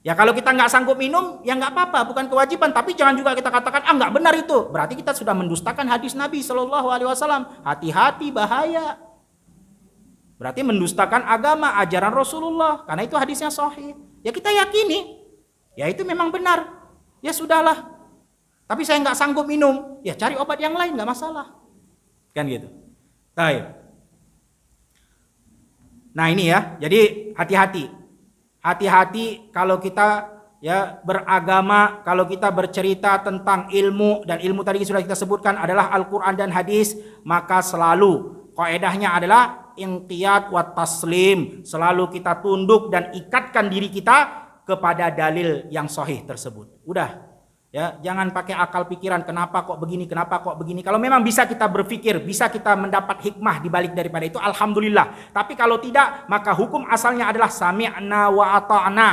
Ya kalau kita nggak sanggup minum, ya nggak apa-apa, bukan kewajiban. Tapi jangan juga kita katakan, nggak benar itu. Berarti kita sudah mendustakan hadis Nabi Shallallahu Alaihi Wasallam. Hati-hati, bahaya. Berarti mendustakan agama, ajaran Rasulullah. Karena itu hadisnya sahih. Ya kita yakini, ya itu memang benar. Ya sudahlah. Tapi saya nggak sanggup minum, ya cari obat yang lain, nggak masalah. Kan gitu. Baik. Nah ini ya, jadi hati-hati. Hati-hati kalau kita ya beragama, kalau kita bercerita tentang ilmu, dan ilmu tadi sudah kita sebutkan adalah Al-Quran dan hadis, maka selalu kaidahnya adalah inqiyad wa taslim, selalu kita tunduk dan ikatkan diri kita kepada dalil yang sahih tersebut. Udah ya, jangan pakai akal pikiran kenapa kok begini, kenapa kok begini. Kalau memang bisa kita berpikir, bisa kita mendapat hikmah di balik daripada itu, alhamdulillah. Tapi kalau tidak, maka hukum asalnya adalah sami'na wa ata'na,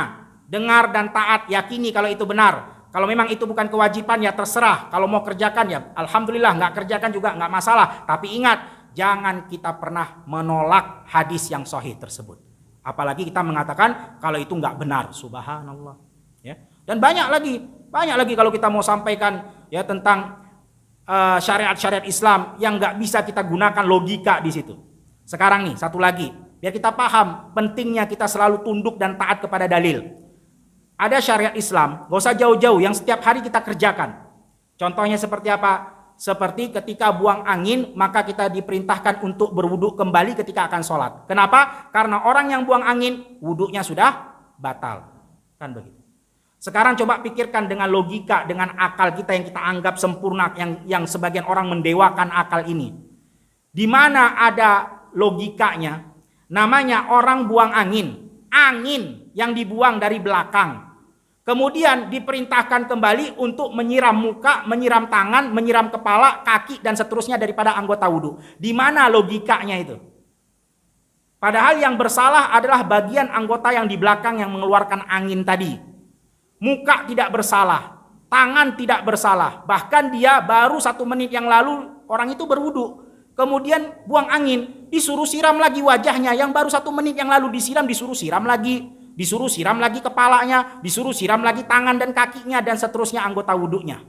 dengar dan taat, yakini kalau itu benar. Kalau memang itu bukan kewajiban, ya terserah. Kalau mau kerjakan ya alhamdulillah, nggak kerjakan juga nggak masalah. Tapi ingat, jangan kita pernah menolak hadis yang sahih tersebut. Apalagi kita mengatakan kalau itu nggak benar, subhanallah. Ya. Dan banyak lagi kalau kita mau sampaikan ya tentang syariat-syariat Islam yang nggak bisa kita gunakan logika di situ. Sekarang nih satu lagi, biar kita paham pentingnya kita selalu tunduk dan taat kepada dalil. Ada syariat Islam, gak usah jauh-jauh, yang setiap hari kita kerjakan. Contohnya seperti apa? Seperti ketika buang angin, maka kita diperintahkan untuk berwudu kembali ketika akan sholat. Kenapa? Karena orang yang buang angin, wudunya sudah batal. Kan begitu. Sekarang coba pikirkan dengan logika, dengan akal kita yang kita anggap sempurna, yang sebagian orang mendewakan akal ini. Di mana ada logikanya? Namanya orang buang angin yang dibuang dari belakang. Kemudian diperintahkan kembali untuk menyiram muka, menyiram tangan, menyiram kepala, kaki dan seterusnya daripada anggota wudhu. Di mana logikanya itu? Padahal yang bersalah adalah bagian anggota yang di belakang yang mengeluarkan angin tadi. Muka tidak bersalah, tangan tidak bersalah. Bahkan dia baru 1 menit yang lalu orang itu berwudu. Kemudian buang angin, disuruh siram lagi wajahnya. Yang baru 1 menit yang lalu disiram, disuruh siram lagi. Disuruh siram lagi kepalanya, disuruh siram lagi tangan dan kakinya dan seterusnya anggota wudunya.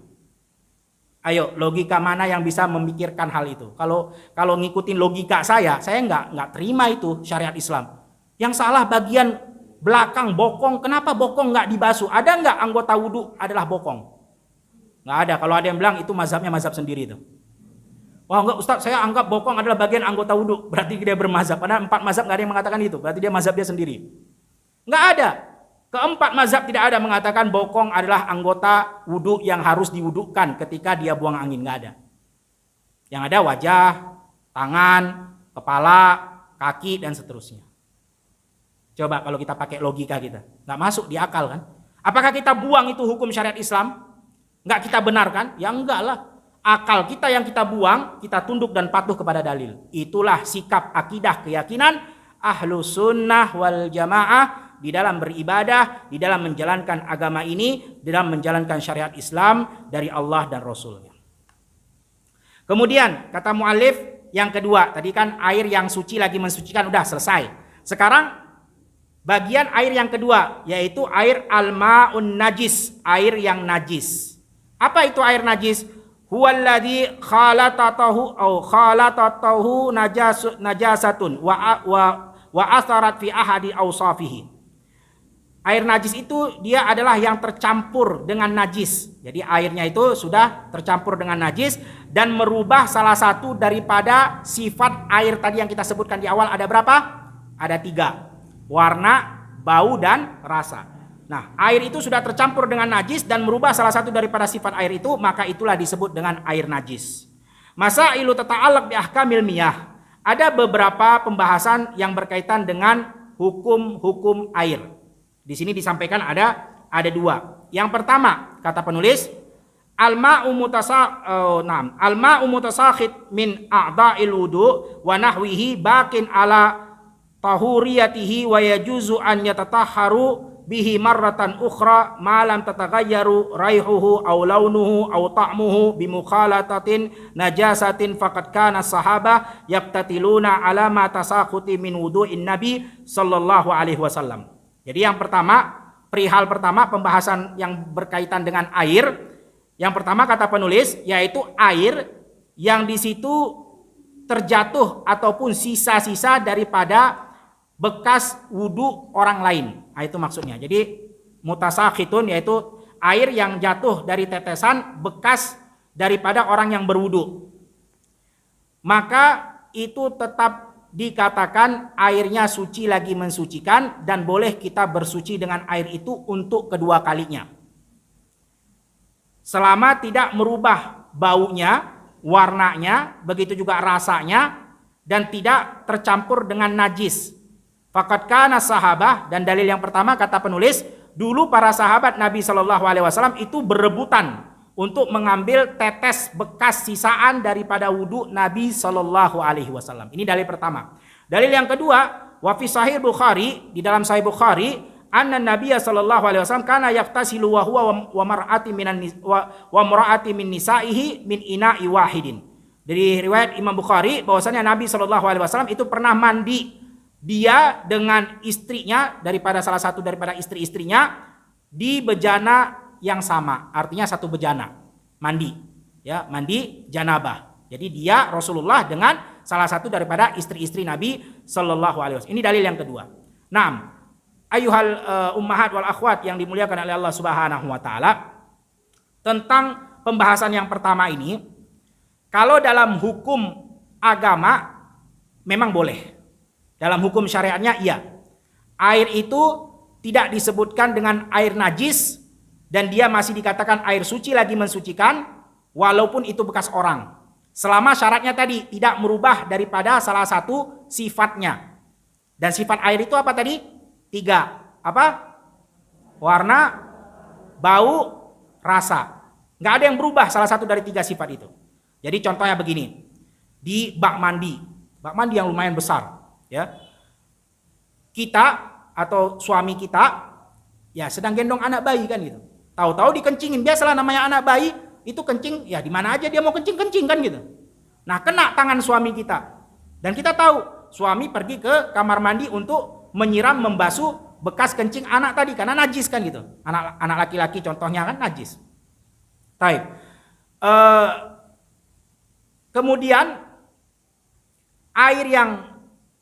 Ayo, logika mana yang bisa memikirkan hal itu? Kalau ngikutin logika saya nggak terima itu syariat Islam. Yang salah bagian belakang bokong, kenapa bokong nggak dibasuh? Ada nggak anggota wudhu adalah bokong? Nggak ada. Kalau ada yang bilang itu mazhabnya mazhab sendiri itu. Wah enggak Ustaz, saya anggap bokong adalah bagian anggota wudhu. Berarti dia bermazhab. Padahal 4 mazhab nggak ada yang mengatakan itu. Berarti dia mazhab dia sendiri. Nggak ada. Keempat mazhab tidak ada mengatakan bokong adalah anggota wudhu yang harus diwudhukan ketika dia buang angin. Nggak ada. Yang ada wajah, tangan, kepala, kaki dan seterusnya. Coba kalau kita pakai logika kita, nggak masuk di akal kan? Apakah kita buang itu hukum syariat Islam? Nggak kita benarkan? Ya enggak lah. Akal kita yang kita buang, kita tunduk dan patuh kepada dalil. Itulah sikap akidah keyakinan ahlu sunnah wal jamaah di dalam beribadah, di dalam menjalankan agama ini, di dalam menjalankan syariat Islam dari Allah dan Rasulnya. Kemudian kata mu'alif yang kedua, tadi kan air yang suci lagi mensucikan, udah selesai. Sekarang bagian air yang kedua, yaitu air al-ma'un najis, air yang najis. Apa itu air najis? Huwallazi khalatatahu najasatun wa asarat fi ahadi awsafihi. Air najis itu dia adalah yang tercampur dengan najis. Jadi airnya itu sudah tercampur dengan najis dan merubah salah satu daripada sifat air tadi yang kita sebutkan di awal. Ada berapa? Ada 3. Warna, bau, dan rasa. Nah, air itu sudah tercampur dengan najis dan merubah salah satu daripada sifat air itu, maka itulah disebut dengan air najis. Masailu tata'allaq bi ahkamil miyah. Ada beberapa pembahasan yang berkaitan dengan hukum-hukum air. Di sini disampaikan ada 2. Yang pertama, kata penulis, al-ma'u mutasakhit min a'dha'il wudu wa nahwihi baqin ala tahuriyatihi wa yajuzu an yatatahharu bihi marratan ukhra ma lam tatagayyaru raihuhu aw launuhu aw ta'muhu bi mukhalatatin najasatin faqad kana sahabah yaqtatiluna ala ma tasakhuti min wudu'in nabi sallallahu alaihi wasallam. Jadi yang pertama, perihal pertama pembahasan yang berkaitan dengan air. Yang pertama kata penulis yaitu air yang di situ terjatuh ataupun sisa-sisa daripada bekas wudhu orang lain. Nah, itu maksudnya. Jadi mutasakhitun yaitu air yang jatuh dari tetesan bekas daripada orang yang berwudhu. Maka itu tetap dikatakan airnya suci lagi mensucikan dan boleh kita bersuci dengan air itu untuk kedua kalinya. Selama tidak merubah baunya, warnanya, begitu juga rasanya dan tidak tercampur dengan najis. Faqad kana sahabah, dan dalil yang pertama kata penulis, dulu para sahabat Nabi Shallallahu Alaihi Wasallam itu berebutan untuk mengambil tetes bekas sisaan daripada wudhu Nabi Shallallahu Alaihi Wasallam. Ini dalil pertama. Dalil yang kedua, wa fi Sahih Bukhari, di dalam Sahih Bukhari, anna Nabiya Shallallahu Alaihi Wasallam kana yaftasilu wa huwa wa mar'ati minan wa mar'ati min nisaihi min ina'i wahidin. Dari riwayat Imam Bukhari bahwasanya Nabi Shallallahu Alaihi Wasallam itu pernah mandi dia dengan istrinya daripada salah satu daripada istri-istrinya di bejana yang sama, artinya satu bejana mandi, ya mandi janabah. Jadi dia Rasulullah dengan salah satu daripada istri-istri Nabi Shallallahu Alaihi Wasallam. Ini dalil yang kedua. Naam, ayuhal ummahat wal akhwat yang dimuliakan oleh Allah Subhanahu Wa Taala, tentang pembahasan yang pertama ini, kalau dalam hukum agama memang boleh. Dalam hukum syariatnya iya. Air itu tidak disebutkan dengan air najis dan dia masih dikatakan air suci lagi mensucikan walaupun itu bekas orang. Selama syaratnya tadi tidak merubah daripada salah satu sifatnya. Dan sifat air itu apa tadi? 3. Apa? Warna, bau, rasa. Nggak ada yang berubah salah satu dari 3 sifat itu. Jadi contohnya begini. Di bak mandi yang lumayan besar. Ya, kita atau suami kita ya sedang gendong anak bayi kan gitu. Tahu-tahu dikencingin, biasalah namanya anak bayi itu kencing ya di mana aja dia mau kencing kan gitu. Nah, kena tangan suami kita. Dan kita tahu suami pergi ke kamar mandi untuk menyiram membasuh bekas kencing anak tadi karena najis kan gitu. Anak laki-laki contohnya kan najis. Baik. Kemudian air yang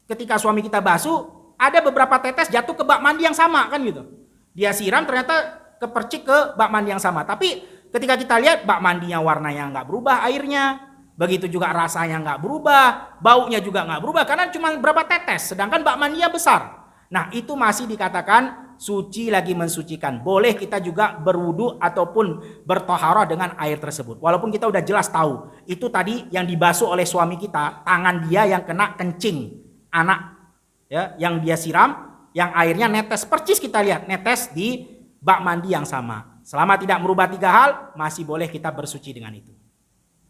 ketika suami kita basuh, ada beberapa tetes jatuh ke bak mandi yang sama kan gitu. Dia siram ternyata kepercik ke bak mandi yang sama. Tapi ketika kita lihat bak mandinya warnanya nggak berubah airnya, begitu juga rasanya nggak berubah, baunya juga nggak berubah karena cuma berapa tetes. Sedangkan bak mandinya besar. Nah itu masih dikatakan suci lagi mensucikan. Boleh kita juga berwudu ataupun bertoharoh dengan air tersebut. Walaupun kita udah jelas tahu itu tadi yang dibasuh oleh suami kita, tangan dia yang kena kencing anak ya yang dia siram, yang airnya netes percis kita lihat netes di bak mandi yang sama. Selama tidak merubah 3 hal masih boleh kita bersuci dengan itu.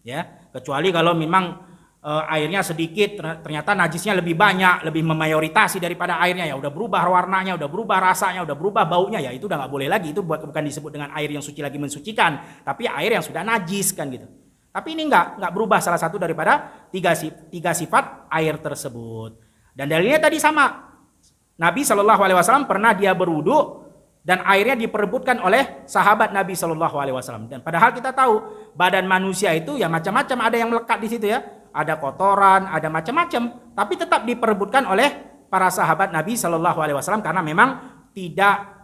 Ya, kecuali kalau memang airnya sedikit ternyata najisnya lebih banyak, lebih memayoritas daripada airnya ya udah berubah warnanya, udah berubah rasanya, udah berubah baunya ya itu udah nggak boleh lagi. Itu bukan disebut dengan air yang suci lagi mensucikan, tapi air yang sudah najis kan gitu. Tapi ini nggak berubah salah satu daripada 3 sifat air tersebut. Dan dalilnya tadi sama. Nabi Shallallahu Alaihi Wasallam pernah dia berwudu dan airnya diperebutkan oleh sahabat Nabi Shallallahu Alaihi Wasallam. Dan padahal kita tahu badan manusia itu ya macam-macam, ada yang melekat di situ ya, ada kotoran, ada macam-macam. Tapi tetap diperebutkan oleh para sahabat Nabi Shallallahu Alaihi Wasallam karena memang tidak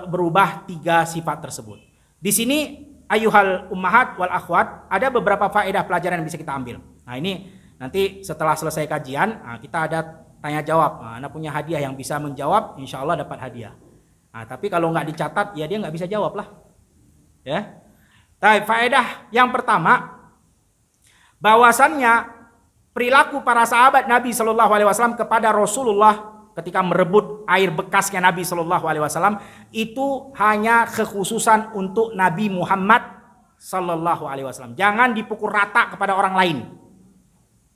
berubah 3 sifat tersebut. Di sini ayuhal ummahat wal akhwat ada beberapa faedah pelajaran yang bisa kita ambil. Nah ini nanti setelah selesai kajian kita ada tanya jawab. Anda punya hadiah yang bisa menjawab, insya Allah dapat hadiah. Nah, tapi kalau nggak dicatat, ya dia nggak bisa jawab lah. Ya. Tapi faedah yang pertama, bahwasannya perilaku para sahabat Nabi Shallallahu Alaihi Wasallam kepada Rasulullah ketika merebut air bekasnya Nabi Shallallahu Alaihi Wasallam itu hanya kekhususan untuk Nabi Muhammad Shallallahu Alaihi Wasallam. Jangan dipukul rata kepada orang lain.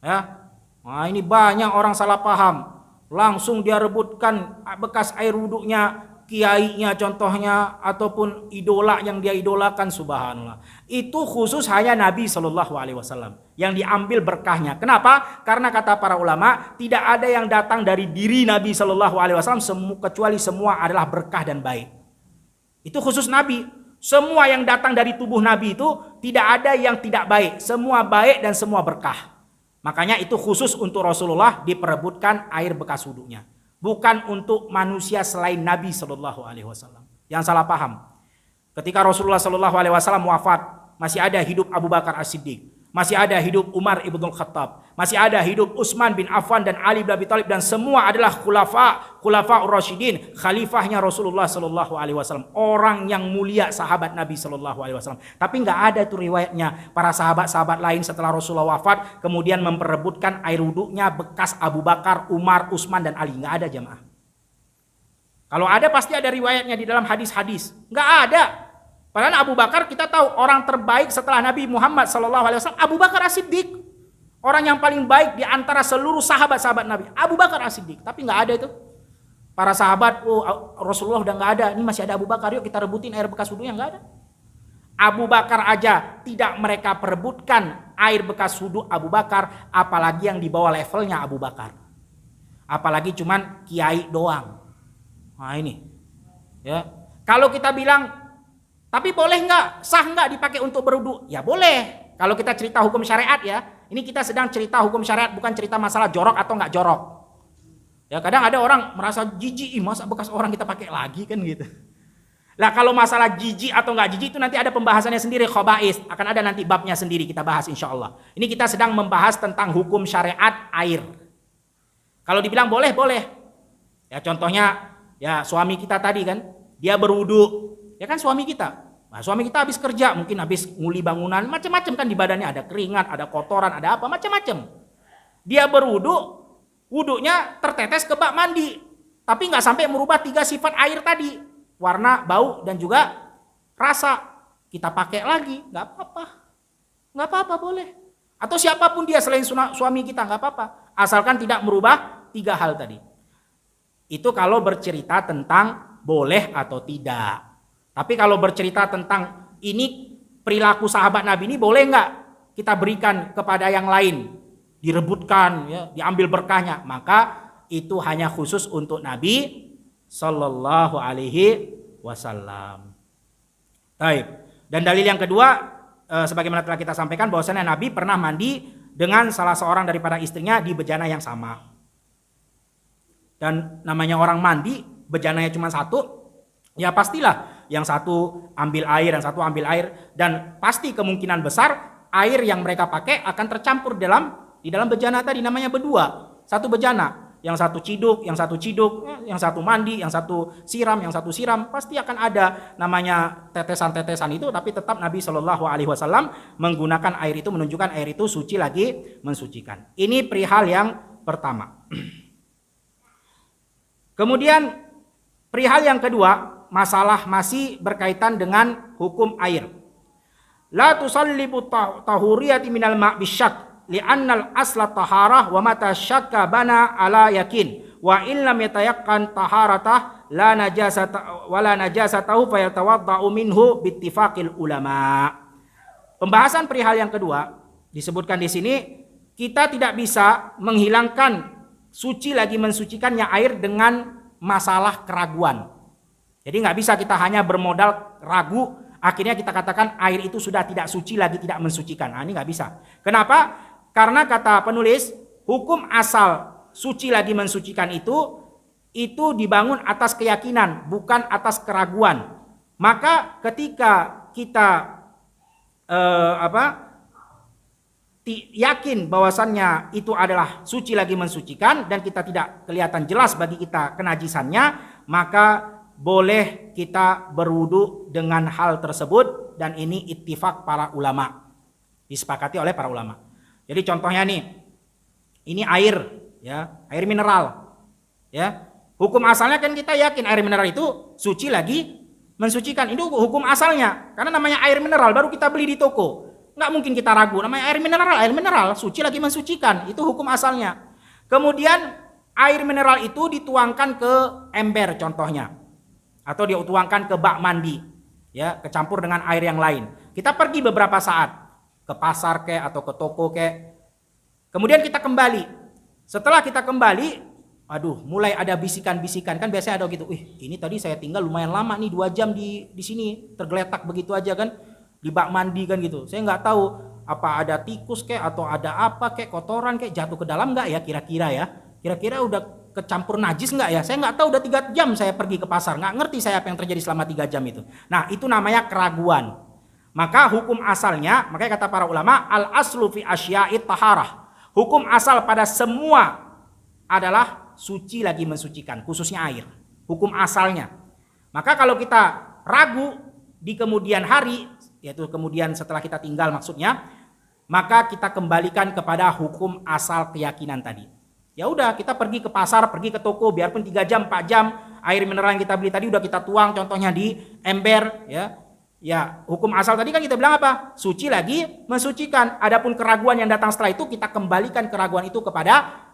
Ya. Nah ini banyak orang salah paham. Langsung dia rebutkan bekas air wuduknya kiainya contohnya ataupun idola yang dia idolakan, subhanallah. Itu khusus hanya Nabi Shallallahu Alaihi Wasallam yang diambil berkahnya. Kenapa? Karena kata para ulama tidak ada yang datang dari diri Nabi Shallallahu Alaihi Wasallam kecuali semua adalah berkah dan baik. Itu khusus Nabi. Semua yang datang dari tubuh Nabi itu tidak ada yang tidak baik. Semua baik dan semua berkah. Makanya itu khusus untuk Rasulullah diperebutkan air bekas wudunya. Bukan untuk manusia selain Nabi Shallallahu Alaihi Wasallam. Yang salah paham. Ketika Rasulullah Shallallahu Alaihi Wasallam wafat, masih ada hidup Abu Bakar As-Siddiq. Masih ada hidup Umar ibnul Khattab, masih ada hidup Utsman bin Affan dan Ali bin Abi Thalib, dan semua adalah khulafa Rasyidin, khalifahnya Rasulullah Shallallahu Alaihi Wasallam, orang yang mulia sahabat Nabi Shallallahu Alaihi Wasallam. Tapi nggak ada itu riwayatnya para sahabat-sahabat lain setelah Rasulullah wafat kemudian memperebutkan air wudhunya bekas Abu Bakar, Umar, Utsman dan Ali. Nggak ada jamaah. Kalau ada pasti ada riwayatnya di dalam hadis-hadis. Nggak ada. Padahal Abu Bakar kita tahu orang terbaik setelah Nabi Muhammad SAW, Abu Bakar As-Siddiq. Orang yang paling baik di antara seluruh sahabat-sahabat Nabi, Abu Bakar As-Siddiq. Tapi nggak ada itu. Para sahabat, Rasulullah udah nggak ada, ini masih ada Abu Bakar, yuk kita rebutin air bekas wudhu, yang nggak ada. Abu Bakar aja tidak mereka perebutkan air bekas wudhu Abu Bakar, apalagi yang di bawah levelnya Abu Bakar. Apalagi cuman kiai doang. Nah ini, ya. Kalau kita bilang tapi boleh nggak, sah nggak dipakai untuk berwudu? Ya boleh. Kalau kita cerita hukum syariat ya, ini kita sedang cerita hukum syariat, bukan cerita masalah jorok atau nggak jorok. Ya kadang ada orang merasa jijik, masa bekas orang kita pakai lagi kan gitu. Lah kalau masalah jijik atau nggak jijik itu nanti ada pembahasannya sendiri, khobais, akan ada nanti babnya sendiri kita bahas insya Allah. Ini kita sedang membahas tentang hukum syariat air. Kalau dibilang boleh, boleh. Ya contohnya ya suami kita tadi kan, dia berwudu. Ya kan suami kita. Nah, suami kita habis kerja, mungkin habis nguli bangunan, macam-macam kan di badannya, ada keringat, ada kotoran, ada apa, macam-macam. Dia berwudu, wudunya tertetes ke bak mandi. Tapi nggak sampai merubah 3 sifat air tadi. Warna, bau, dan juga rasa. Kita pakai lagi, nggak apa-apa. Nggak apa-apa, boleh. Atau siapapun dia selain suami kita, nggak apa-apa. Asalkan tidak merubah 3 hal tadi. Itu kalau bercerita tentang boleh atau tidak. Tapi kalau bercerita tentang ini perilaku sahabat Nabi ini boleh nggak kita berikan kepada yang lain, direbutkan, ya, diambil berkahnya, maka itu hanya khusus untuk Nabi Sallallahu Alaihi Wasallam. Baik. Dan dalil yang kedua, sebagaimana telah kita sampaikan, bahwasanya Nabi pernah mandi dengan salah seorang daripada istrinya di bejana yang sama. Dan namanya orang mandi, bejananya cuma satu. Ya pastilah yang satu ambil air, yang satu ambil air, dan pasti kemungkinan besar air yang mereka pakai akan tercampur di dalam bejana tadi, namanya berdua, satu bejana, yang satu ciduk, yang satu mandi, yang satu siram, pasti akan ada namanya tetesan-tetesan itu, tapi tetap Nabi Shallallahu Alaihi Wasallam menggunakan air itu, menunjukkan air itu suci lagi mensucikan. Ini perihal yang pertama. Kemudian perihal yang kedua, masalah masih berkaitan dengan hukum air. La tusallibu tahuriyati minal ma' bisyak li'annal asla taharah wa mata syakka bana ala yakin wa illam yatayaqqan taharatah la najasata wala najasatahu fayatawadda'u minhu bittifaqil ulama. Pembahasan perihal yang kedua disebutkan di sini, kita tidak bisa menghilangkan suci lagi mensucikannya air dengan masalah keraguan. Jadi nggak bisa kita hanya bermodal ragu, akhirnya kita katakan air itu sudah tidak suci lagi, tidak mensucikan. Nah, ini nggak bisa. Kenapa? Karena kata penulis, hukum asal suci lagi mensucikan itu dibangun atas keyakinan, bukan atas keraguan. Maka ketika kita yakin bahwasannya itu adalah suci lagi mensucikan dan kita tidak kelihatan jelas bagi kita kenajisannya, maka boleh kita berwudu dengan hal tersebut, dan ini ittifaq para ulama, disepakati oleh para ulama. Jadi contohnya nih, ini air, ya, air mineral, ya. Hukum asalnya kan kita yakin air mineral itu suci lagi mensucikan. Itu hukum asalnya, karena namanya air mineral baru kita beli di toko. Nggak mungkin kita ragu, namanya air mineral suci lagi mensucikan, itu hukum asalnya. Kemudian air mineral itu dituangkan ke ember contohnya, atau dituangkan ke bak mandi, ya, kecampur dengan air yang lain. Kita pergi beberapa saat ke pasar atau ke toko kemudian kita kembali. Setelah kita kembali, aduh, mulai ada bisikan-bisikan, kan biasanya ada gitu, ini tadi saya tinggal lumayan lama nih, 2 jam di sini, tergeletak begitu aja kan, di bak mandi kan gitu. Saya nggak tahu apa ada tikus kek atau ada apa kek, kotoran kek jatuh ke dalam nggak ya kira-kira ya. Kira-kira udah kecampur najis nggak ya? Saya nggak tahu, udah 3 jam saya pergi ke pasar, nggak ngerti saya apa yang terjadi selama 3 jam itu. Nah, itu namanya keraguan. Maka hukum asalnya, makanya kata para ulama, al aslu fi asya'i taharah. Hukum asal pada semua adalah suci lagi mensucikan, khususnya air. Hukum asalnya. Maka kalau kita ragu di kemudian hari, yaitu kemudian setelah kita tinggal maksudnya, maka kita kembalikan kepada hukum asal keyakinan tadi. Ya udah, kita pergi ke pasar, pergi ke toko, biarpun 3 jam, 4 jam, air mineral yang kita beli tadi udah kita tuang contohnya di ember, ya. Ya, hukum asal tadi kan kita bilang apa? Suci lagi mensucikan. Adapun keraguan yang datang setelah itu, kita kembalikan keraguan itu kepada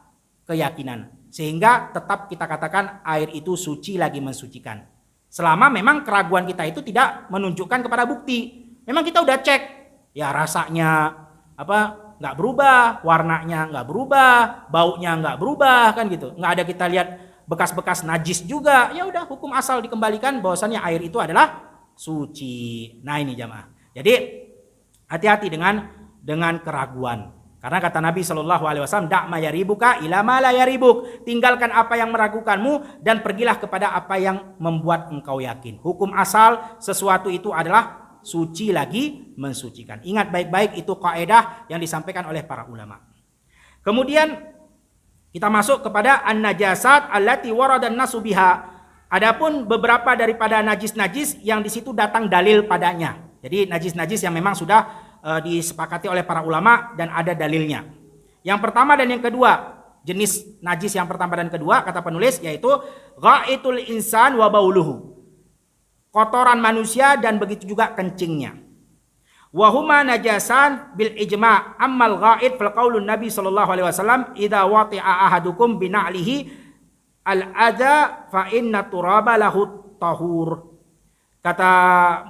keyakinan. Sehingga tetap kita katakan air itu suci lagi mensucikan. Selama memang keraguan kita itu tidak menunjukkan kepada bukti. Memang kita udah cek, ya rasanya apa nggak berubah, warnanya nggak berubah, baunya nggak berubah kan gitu. Nggak ada kita lihat bekas-bekas najis juga. Ya udah, hukum asal dikembalikan bahwasannya air itu adalah suci. Nah ini jamaah. Jadi hati-hati dengan keraguan. Karena kata Nabi SAW, dak ma yaribuka ila ma la yaribuk. Tinggalkan apa yang meragukanmu dan pergilah kepada apa yang membuat engkau yakin. Hukum asal sesuatu itu adalah suci lagi mensucikan. Ingat baik-baik, itu kaidah yang disampaikan oleh para ulama. Kemudian kita masuk kepada an-najasat allati waradan nasu biha. Adapun beberapa daripada najis-najis yang di situ datang dalil padanya. Jadi najis-najis yang memang sudah disepakati oleh para ulama dan ada dalilnya. Yang pertama dan yang kedua, jenis najis yang pertama dan kedua kata penulis yaitu ghaitul insan wa bauluhu. Kotoran manusia dan begitu juga kencingnya. Wa huma najasan bil ijma'. Ammal ghaid fal qaulun Nabi sallallahu alaihi wasallam idza wati'a ahadukum bina'lihi al-adha fa inna turaba lahu tahur. Kata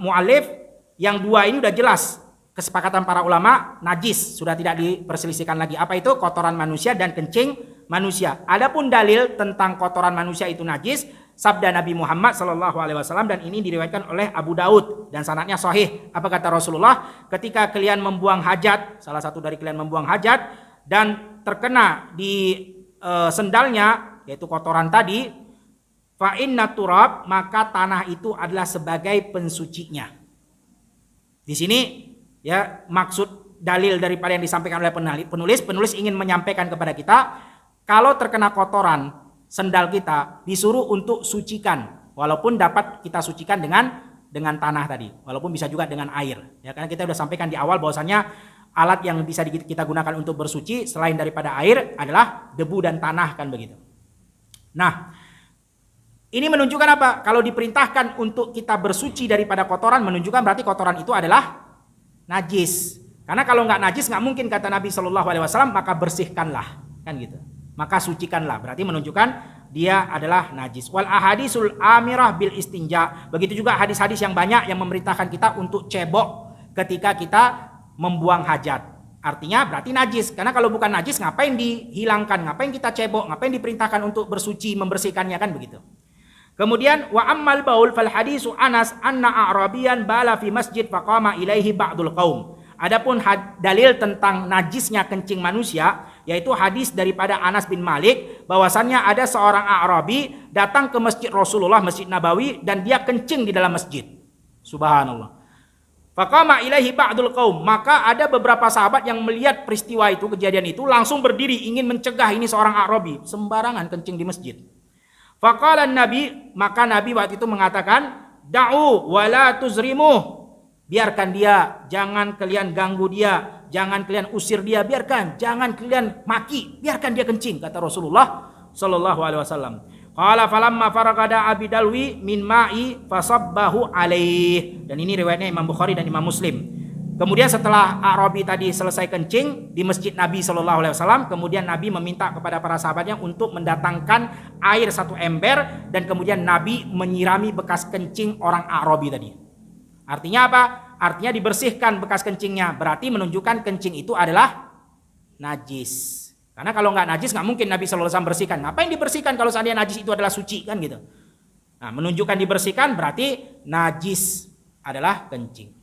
muallif, yang dua ini udah jelas kesepakatan para ulama, najis, sudah tidak diperselisihkan lagi. Apa itu? Kotoran manusia dan kencing manusia. Adapun dalil tentang kotoran manusia itu najis, sabda Nabi Muhammad SAW, dan ini diriwayatkan oleh Abu Daud dan sanadnya sahih. Apa kata Rasulullah? Ketika kalian membuang hajat, salah satu dari kalian membuang hajat dan terkena di sendalnya, yaitu kotoran tadi, fa inna turab, maka tanah itu adalah sebagai pensucinya. Di sini ya maksud dalil daripada yang disampaikan oleh penulis ingin menyampaikan kepada kita, kalau terkena kotoran sendal kita disuruh untuk sucikan, walaupun dapat kita sucikan dengan tanah tadi, walaupun bisa juga dengan air. Ya, karena kita sudah sampaikan di awal bahwasannya alat yang bisa kita gunakan untuk bersuci selain daripada air adalah debu dan tanah, kan begitu. Nah, ini menunjukkan apa? Kalau diperintahkan untuk kita bersuci daripada kotoran, menunjukkan berarti kotoran itu adalah najis. Karena kalau nggak najis nggak mungkin kata Nabi SAW, maka bersihkanlah, kan gitu. Maka sucikanlah, berarti menunjukkan dia adalah najis. Wal ahadisul amirah bil istinja. Begitu juga hadis-hadis yang banyak yang memerintahkan kita untuk cebok ketika kita membuang hajat. Artinya berarti najis. Karena kalau bukan najis ngapain dihilangkan, ngapain kita cebok, ngapain diperintahkan untuk bersuci, membersihkannya, kan begitu. Kemudian wa ammal baul fal hadisu Anas anna a'rabiyan bala fi masjid faqama ilaihi ba'dul qaum. Adapun dalil tentang najisnya kencing manusia yaitu hadis daripada Anas bin Malik bahwasannya ada seorang A'rabi datang ke masjid Rasulullah, Masjid Nabawi, dan dia kencing di dalam masjid. Subhanallah. Faqama ilaihi ba'dul qaum, maka ada beberapa sahabat yang melihat peristiwa itu, kejadian itu, langsung berdiri ingin mencegah ini seorang A'rabi sembarangan kencing di masjid. Faqala Nabi, maka Nabi waktu itu mengatakan, da'u wala tuzrimuh, biarkan dia, jangan kalian ganggu dia, jangan kalian usir dia, biarkan, jangan kalian maki, biarkan dia kencing, kata Rasulullah sallallahu alaihi wasallam. Qala falamma faraqada abidalwi min ma'i fasabbahu alaih. Dan ini riwayatnya Imam Bukhari dan Imam Muslim. Kemudian setelah A'rabi tadi selesai kencing di masjid Nabi SAW, kemudian Nabi meminta kepada para sahabatnya untuk mendatangkan air 1 ember, dan kemudian Nabi menyirami bekas kencing orang A'rabi tadi. Artinya apa? Artinya dibersihkan bekas kencingnya. Berarti menunjukkan kencing itu adalah najis. Karena kalau nggak najis nggak mungkin Nabi sallallahu alaihi wasallam bersihkan. Ngapain dibersihkan kalau seandainya najis itu adalah suci kan gitu. Nah, menunjukkan dibersihkan berarti najis adalah kencing.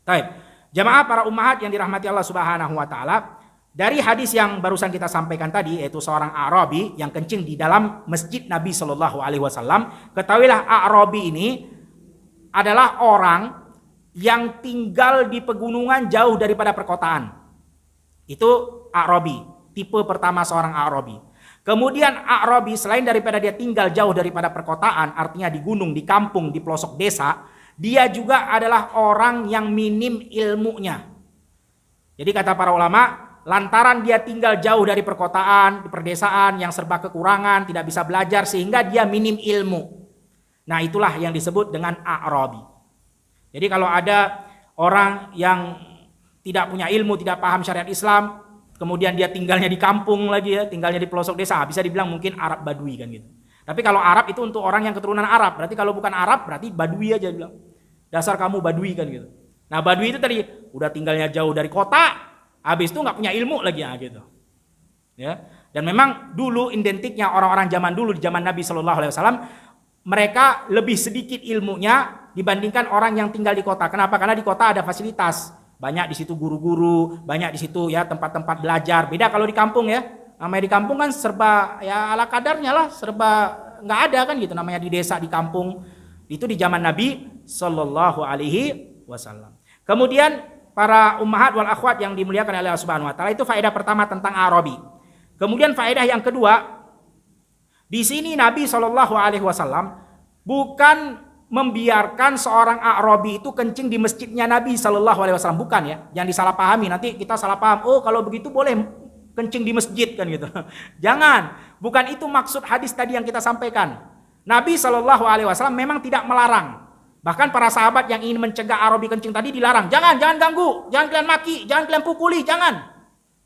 Baik. Jamaah para ummahat yang dirahmati Allah Subhanahu wa taala, dari hadis yang barusan kita sampaikan tadi, yaitu seorang A'rabi yang kencing di dalam masjid Nabi sallallahu alaihi wasallam, ketahuilah A'rabi ini adalah orang yang tinggal di pegunungan jauh daripada perkotaan. Itu A'rabi, tipe pertama seorang A'rabi. Kemudian A'rabi selain daripada dia tinggal jauh daripada perkotaan, artinya di gunung, di kampung, di pelosok desa, dia juga adalah orang yang minim ilmunya. Jadi kata para ulama, lantaran dia tinggal jauh dari perkotaan, di perdesaan yang serba kekurangan, tidak bisa belajar sehingga dia minim ilmu. Nah, itulah yang disebut dengan A'rabi. Jadi kalau ada orang yang tidak punya ilmu, tidak paham syariat Islam, kemudian dia tinggalnya di kampung lagi ya, tinggalnya di pelosok desa, bisa dibilang mungkin Arab Badui kan gitu. Tapi kalau Arab itu untuk orang yang keturunan Arab, berarti kalau bukan Arab berarti Badui aja bilang. Dasar kamu Badui kan gitu. Nah, Badui itu tadi udah tinggalnya jauh dari kota, habis itu nggak punya ilmu lagi ya gitu. Ya. Dan memang dulu identiknya orang-orang zaman dulu di zaman Nabi Shallallahu alaihi wasallam, mereka lebih sedikit ilmunya dibandingkan orang yang tinggal di kota. Kenapa? Karena di kota ada fasilitas. Banyak di situ guru-guru, banyak di situ ya tempat-tempat belajar. Beda kalau di kampung ya. Namanya di kampung kan serba ya ala kadarnya lah, serba nggak ada kan gitu. Namanya di desa, di kampung. Itu di zaman Nabi Sallallahu Alaihi Wasallam. Kemudian para ummahat wal akhwat yang dimuliakan oleh Allah Subhanahu Wa Taala, itu faedah pertama tentang A'rabi. Kemudian faedah yang kedua, di sini Nabi Sallallahu Alaihi Wasallam bukan membiarkan seorang A'rabi itu kencing di masjidnya Nabi Sallallahu Alaihi Wasallam, bukan ya. Yang disalahpahami, nanti kita salah paham. Oh, kalau begitu boleh kencing di masjid kan gitu. Jangan, bukan itu maksud hadis tadi yang kita sampaikan. Nabi Shallallahu Alaihi Wasallam memang tidak melarang. Bahkan para sahabat yang ingin mencegah A'rabi kencing tadi dilarang. Jangan ganggu, jangan kalian maki, jangan kalian pukuli, jangan.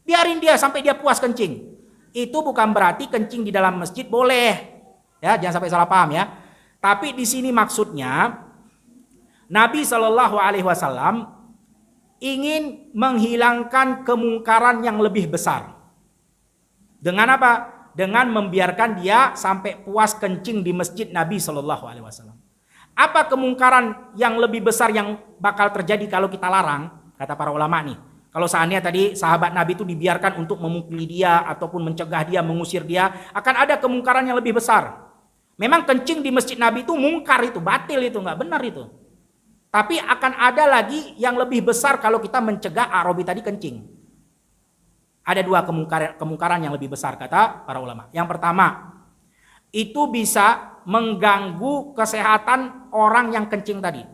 Biarin dia sampai dia puas kencing. Itu bukan berarti kencing di dalam masjid boleh. Ya, jangan sampai salah paham ya. Tapi di sini maksudnya Nabi Shallallahu Alaihi Wasallam ingin menghilangkan kemungkaran yang lebih besar. Dengan apa? Dengan membiarkan dia sampai puas kencing di masjid Nabi Shallallahu Alaihi Wasallam. Apa kemungkaran yang lebih besar yang bakal terjadi kalau kita larang? Kata para ulama nih. Kalau seandainya tadi sahabat Nabi itu dibiarkan untuk memukuli dia ataupun mencegah dia, mengusir dia, akan ada kemungkaran yang lebih besar. Memang kencing di masjid Nabi itu mungkar, itu batil, itu nggak benar itu. Tapi akan ada lagi yang lebih besar kalau kita mencegah A'rabi tadi kencing. Ada dua kemungkaran yang lebih besar kata para ulama. Yang pertama, itu bisa mengganggu kesehatan orang yang kencing tadi.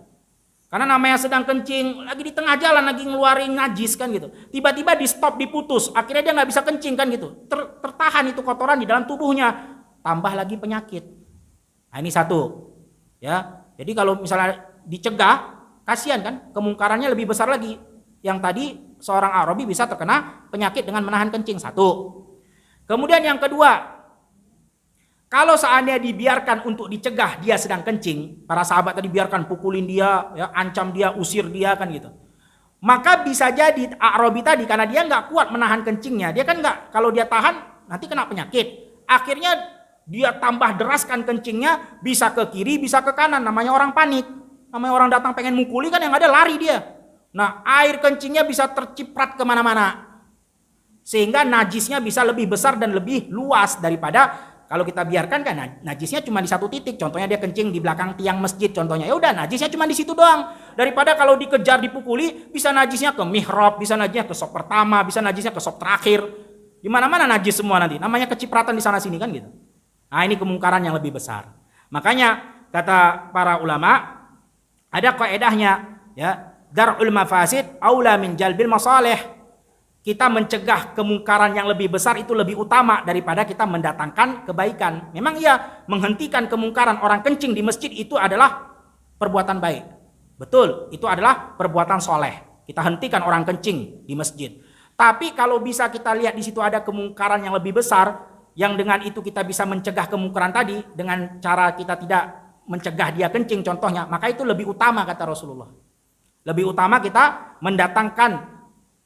Karena namanya sedang kencing, lagi di tengah jalan, lagi ngeluarin najis kan gitu. Tiba-tiba di stop, diputus, akhirnya dia nggak bisa kencing kan gitu. Tertahan itu kotoran di dalam tubuhnya, tambah lagi penyakit. Nah ini satu. Ya, jadi kalau misalnya dicegah, kasihan kan, kemungkarannya lebih besar lagi. Yang tadi seorang A'rabi bisa terkena penyakit dengan menahan kencing, satu. Kemudian yang kedua, kalau seandainya dibiarkan untuk dicegah dia sedang kencing, para sahabat tadi biarkan pukulin dia, ya, ancam dia, usir dia kan gitu. Maka bisa jadi A'rabi tadi karena dia nggak kuat menahan kencingnya, dia kan nggak, kalau dia tahan nanti kena penyakit. Akhirnya dia tambah deraskan kencingnya, bisa ke kiri, bisa ke kanan, namanya orang panik. Namanya orang datang pengen mukuli kan yang ada lari dia. Nah air kencingnya bisa terciprat kemana-mana. Sehingga najisnya bisa lebih besar dan lebih luas daripada kalau kita biarkan kan najisnya cuma di satu titik. Contohnya dia kencing di belakang tiang masjid contohnya. Ya udah najisnya cuma di situ doang. Daripada kalau dikejar dipukuli bisa najisnya ke mihrab, bisa najisnya ke sop pertama, bisa najisnya ke sop terakhir. Di mana-mana najis semua nanti. Namanya kecipratan di sana sini kan gitu. Nah ini kemungkaran yang lebih besar. Makanya kata para ulama ada kaidahnya ya, dar'ul mafasid aula min jalbil masalih. Kita mencegah kemungkaran yang lebih besar itu lebih utama daripada kita mendatangkan kebaikan. Memang iya, menghentikan kemungkaran orang kencing di masjid itu adalah perbuatan baik. Betul, itu adalah perbuatan soleh. Kita hentikan orang kencing di masjid. Tapi kalau bisa kita lihat di situ ada kemungkaran yang lebih besar, yang dengan itu kita bisa mencegah kemungkaran tadi dengan cara kita tidak mencegah dia kencing contohnya, maka itu lebih utama kata Rasulullah. Lebih utama kita mendatangkan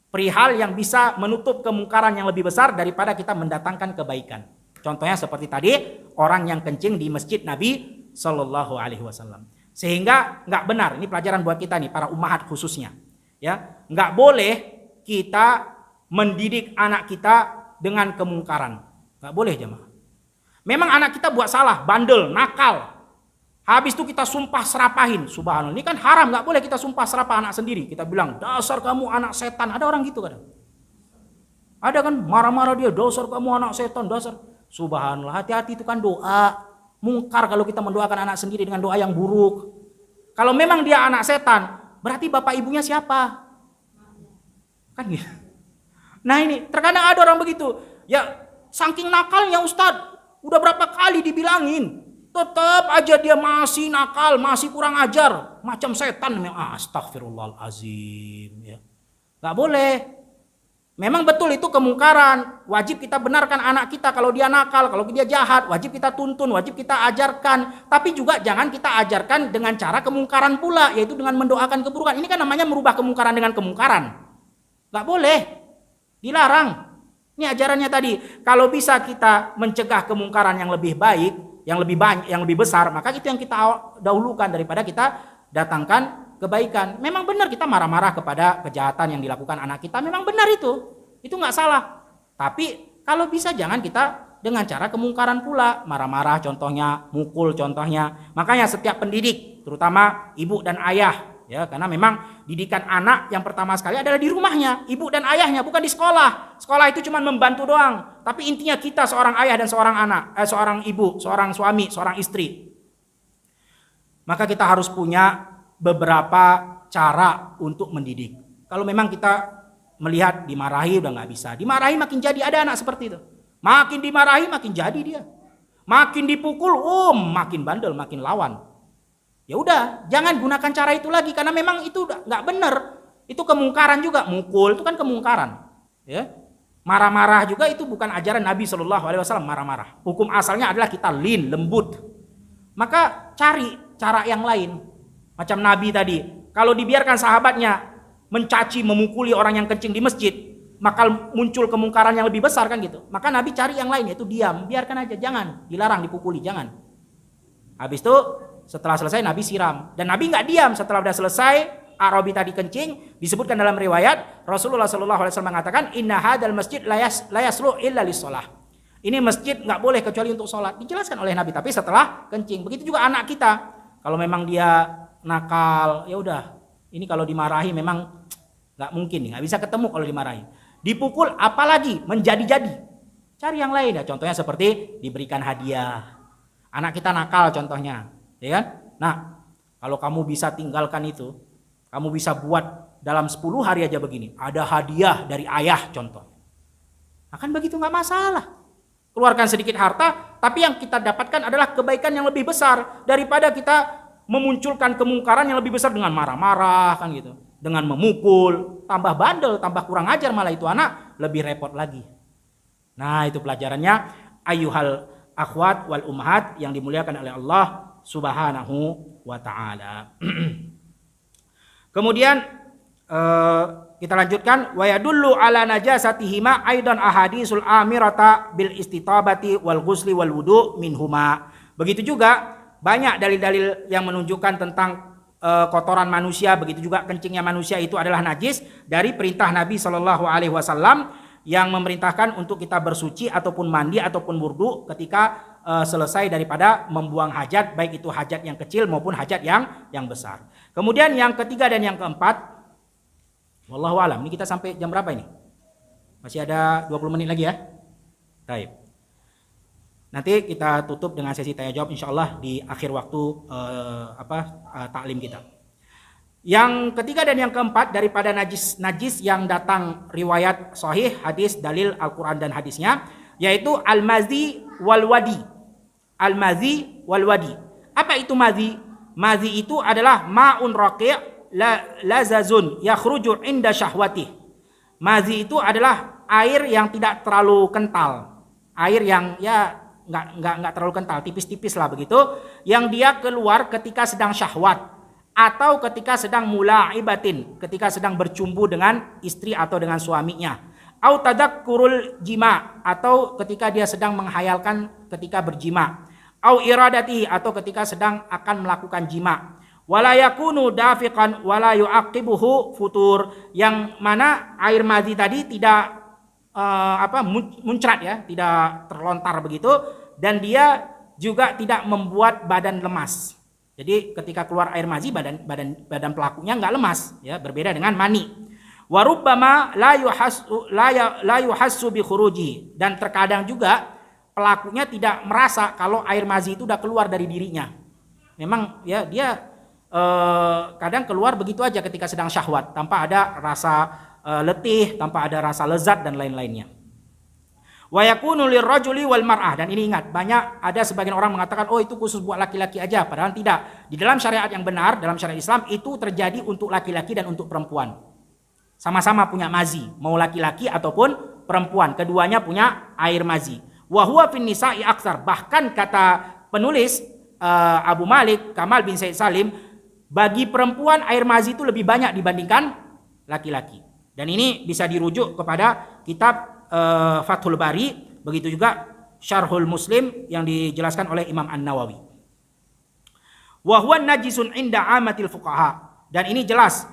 perihal yang bisa menutup kemungkaran yang lebih besar daripada kita mendatangkan kebaikan. Contohnya seperti tadi, orang yang kencing di masjid Nabi Shallallahu Alaihi Wasallam. Sehingga nggak benar, ini pelajaran buat kita nih, para ummahat khususnya. Ya, nggak boleh kita mendidik anak kita dengan kemungkaran. Nggak boleh jemaah. Memang anak kita buat salah, bandel, nakal. Habis itu kita sumpah serapahin, subhanallah. Ini kan haram, nggak boleh kita sumpah serapah anak sendiri. Kita bilang, dasar kamu anak setan. Ada orang gitu kadang. Ada kan marah-marah dia, dasar kamu anak setan, dasar. Subhanallah, hati-hati itu kan doa. Mungkar kalau kita mendoakan anak sendiri dengan doa yang buruk. Kalau memang dia anak setan, berarti bapak ibunya siapa? Kan gitu. Nah ini, terkadang ada orang begitu. Ya, saking nakalnya Ustadz, udah berapa kali dibilangin. Tetap aja dia masih nakal, masih kurang ajar, macam setan. Astagfirullahalazim. Ya. Gak boleh. Memang betul itu kemungkaran. Wajib kita benarkan anak kita kalau dia nakal, kalau dia jahat. Wajib kita tuntun, wajib kita ajarkan. Tapi juga jangan kita ajarkan dengan cara kemungkaran pula, yaitu dengan mendoakan keburukan. Ini kan namanya merubah kemungkaran dengan kemungkaran. Gak boleh. Dilarang. Ini ajarannya tadi. Kalau bisa kita mencegah kemungkaran yang lebih baik, yang lebih banyak, yang lebih besar, maka itu yang kita dahulukan daripada kita datangkan kebaikan. Memang benar kita marah-marah kepada kejahatan yang dilakukan anak kita, memang benar itu nggak salah. Tapi kalau bisa jangan kita dengan cara kemungkaran pula, marah-marah contohnya, mukul contohnya. Makanya setiap pendidik, terutama ibu dan ayah, ya, karena memang didikan anak yang pertama sekali adalah di rumahnya, ibu dan ayahnya, bukan di sekolah. Sekolah itu cuma membantu doang. Tapi intinya kita seorang ayah dan seorang anak, seorang ibu, seorang suami, seorang istri. Maka kita harus punya beberapa cara untuk mendidik. Kalau memang kita melihat dimarahi udah nggak bisa, dimarahi makin jadi, ada anak seperti itu. Makin dimarahi makin jadi dia. Makin dipukul, makin bandel, makin lawan. Ya udah, jangan gunakan cara itu lagi karena memang itu nggak benar. Itu kemungkaran juga, mukul itu kan kemungkaran. Ya, marah-marah juga itu bukan ajaran Nabi Shallallahu Alaihi Wasallam. Marah-marah, hukum asalnya adalah kita lembut. Maka cari cara yang lain, macam Nabi tadi. Kalau dibiarkan sahabatnya mencaci, memukuli orang yang kencing di masjid, maka muncul kemungkaran yang lebih besar kan gitu. Maka Nabi cari yang lain, yaitu diam, biarkan aja, jangan dilarang, dipukuli, jangan. Habis itu setelah selesai Nabi siram, dan Nabi nggak diam. Setelah sudah selesai Arabi tadi kencing, disebutkan dalam riwayat Rasulullah Shallallahu Alaihi Wasallam mengatakan, Inna hadal masjid layaslu illa lis-shalah. Ini masjid nggak boleh kecuali untuk sholat. Dijelaskan oleh Nabi. Tapi setelah kencing, begitu juga anak kita. Kalau memang dia nakal, ya udah. Ini kalau dimarahi memang nggak mungkin, nggak bisa ketemu kalau dimarahi. Dipukul apalagi menjadi-jadi. Cari yang lain ya. Contohnya seperti diberikan hadiah. Anak kita nakal contohnya. Ya kan? Nah, kalau kamu bisa tinggalkan itu, kamu bisa buat dalam 10 hari aja begini, ada hadiah dari ayah contoh. Akan begitu nggak masalah. Keluarkan sedikit harta, tapi yang kita dapatkan adalah kebaikan yang lebih besar daripada kita memunculkan kemungkaran yang lebih besar dengan marah-marah kan gitu, dengan memukul, tambah bandel, tambah kurang ajar, malah itu anak lebih repot lagi. Nah, itu pelajarannya ayyuhal akhwat wal ummahat yang dimuliakan oleh Allah Subhanahu wa ta'ala. Kemudian kita lanjutkan, wa yadullu ala najasatihima aidan ahadisul amirata bil istitabati wal ghusli wal wudu minhuma. Begitu juga banyak dalil-dalil yang menunjukkan tentang kotoran manusia, begitu juga kencingnya manusia itu adalah najis dari perintah Nabi Shallallahu Alaihi Wasallam yang memerintahkan untuk kita bersuci ataupun mandi ataupun wudhu ketika selesai daripada membuang hajat, baik itu hajat yang kecil maupun hajat yang besar. Kemudian yang ketiga dan yang keempat, wallahu alam. Ini kita sampai jam berapa ini? Masih ada 20 menit lagi ya. Baik. Nanti kita tutup dengan sesi tanya jawab insyaallah di akhir waktu taklim kita. Yang ketiga dan yang keempat daripada najis yang datang riwayat sahih, hadis, dalil Al-Qur'an dan hadisnya, yaitu al-mazi wal wadi. Al-mazi wal wadi. Apa itu mazi? Mazi itu adalah ma'un raqi' lazazun yakhruju inda syahwatih. Mazi itu adalah air yang tidak terlalu kental. Air yang ya nggak terlalu kental, tipis-tipis lah begitu, yang dia keluar ketika sedang syahwat. atau ketika sedang mulaibatin, ketika sedang bercumbu dengan istri atau dengan suaminya, au tadakkurul jima, atau ketika dia sedang menghayalkan ketika berjima, au iradati, atau ketika sedang akan melakukan jima, wala yakunu dafiqan wala yuaqibuhu futur, yang mana air madhi tadi tidak muncrat ya, tidak terlontar begitu, dan dia juga tidak membuat badan lemas. Jadi ketika keluar air madhi badan pelakunya nggak lemas ya, berbeda dengan mani. Wa rubbama la yuhassu bi khuruji, dan terkadang juga pelakunya tidak merasa kalau air madhi itu udah keluar dari dirinya. Memang ya dia kadang keluar begitu aja ketika sedang syahwat tanpa ada rasa letih, tanpa ada rasa lezat dan lain-lainnya. Wa yakunu lirrajuli wal mar'ah, dan ini ingat, banyak ada sebagian orang mengatakan oh itu khusus buat laki-laki aja, padahal tidak. Di dalam syariat yang benar, dalam syariat Islam itu terjadi untuk laki-laki dan untuk perempuan. Sama-sama punya mazi, mau laki-laki ataupun perempuan, keduanya punya air mazi. Wa huwa fin nisa'i aktsar, bahkan kata penulis Abu Malik Kamal bin Said Salim, bagi perempuan air mazi itu lebih banyak dibandingkan laki-laki. Dan ini bisa dirujuk kepada kitab Fathul Bari, begitu juga Syarhul Muslim yang dijelaskan oleh Imam An-Nawawi. Wa huwa najisun inda amatil fuqaha, dan ini jelas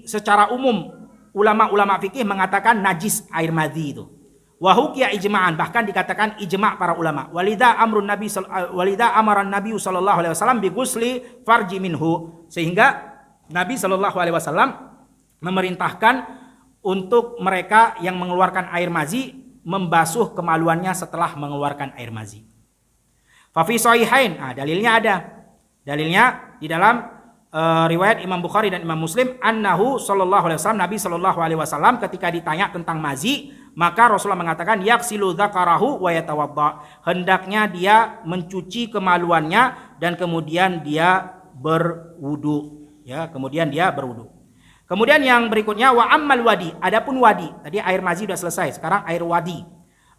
secara umum ulama-ulama fikih mengatakan najis air madhi itu. Wa hukiya ijma'an, bahkan dikatakan ijma' para ulama. Walidha amaran Nabi sallallahu alaihi wasallam bi ghusli farji minhu, sehingga Nabi sallallahu alaihi wasallam memerintahkan untuk mereka yang mengeluarkan air mazi membasuh kemaluannya setelah mengeluarkan air mazi. Fa fi sahihain, dalilnya ada. Dalilnya di dalam riwayat Imam Bukhari dan Imam Muslim, annahu sallallahu alaihi wasallam, Nabi sallallahu alaihi wasallam ketika ditanya tentang mazi, maka Rasulullah mengatakan yaksilu dzakarahu wa yatawadda, hendaknya dia mencuci kemaluannya dan kemudian dia berwudu ya, kemudian dia berwudu. Kemudian yang berikutnya wa ammal wadi, adapun wadi, tadi air mazi sudah selesai, sekarang air wadi.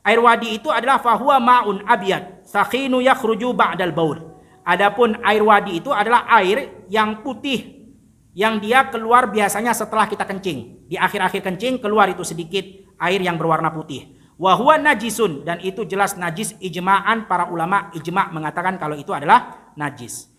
Air wadi itu adalah fahuwa ma'un abyad sakhinu yakhruju ba'dal baul. Adapun air wadi itu adalah air yang putih yang dia keluar biasanya setelah kita kencing. Di akhir-akhir kencing keluar itu sedikit air yang berwarna putih. Wa huwa najisun, dan itu jelas najis, ijma'an para ulama ijma' mengatakan kalau itu adalah najis.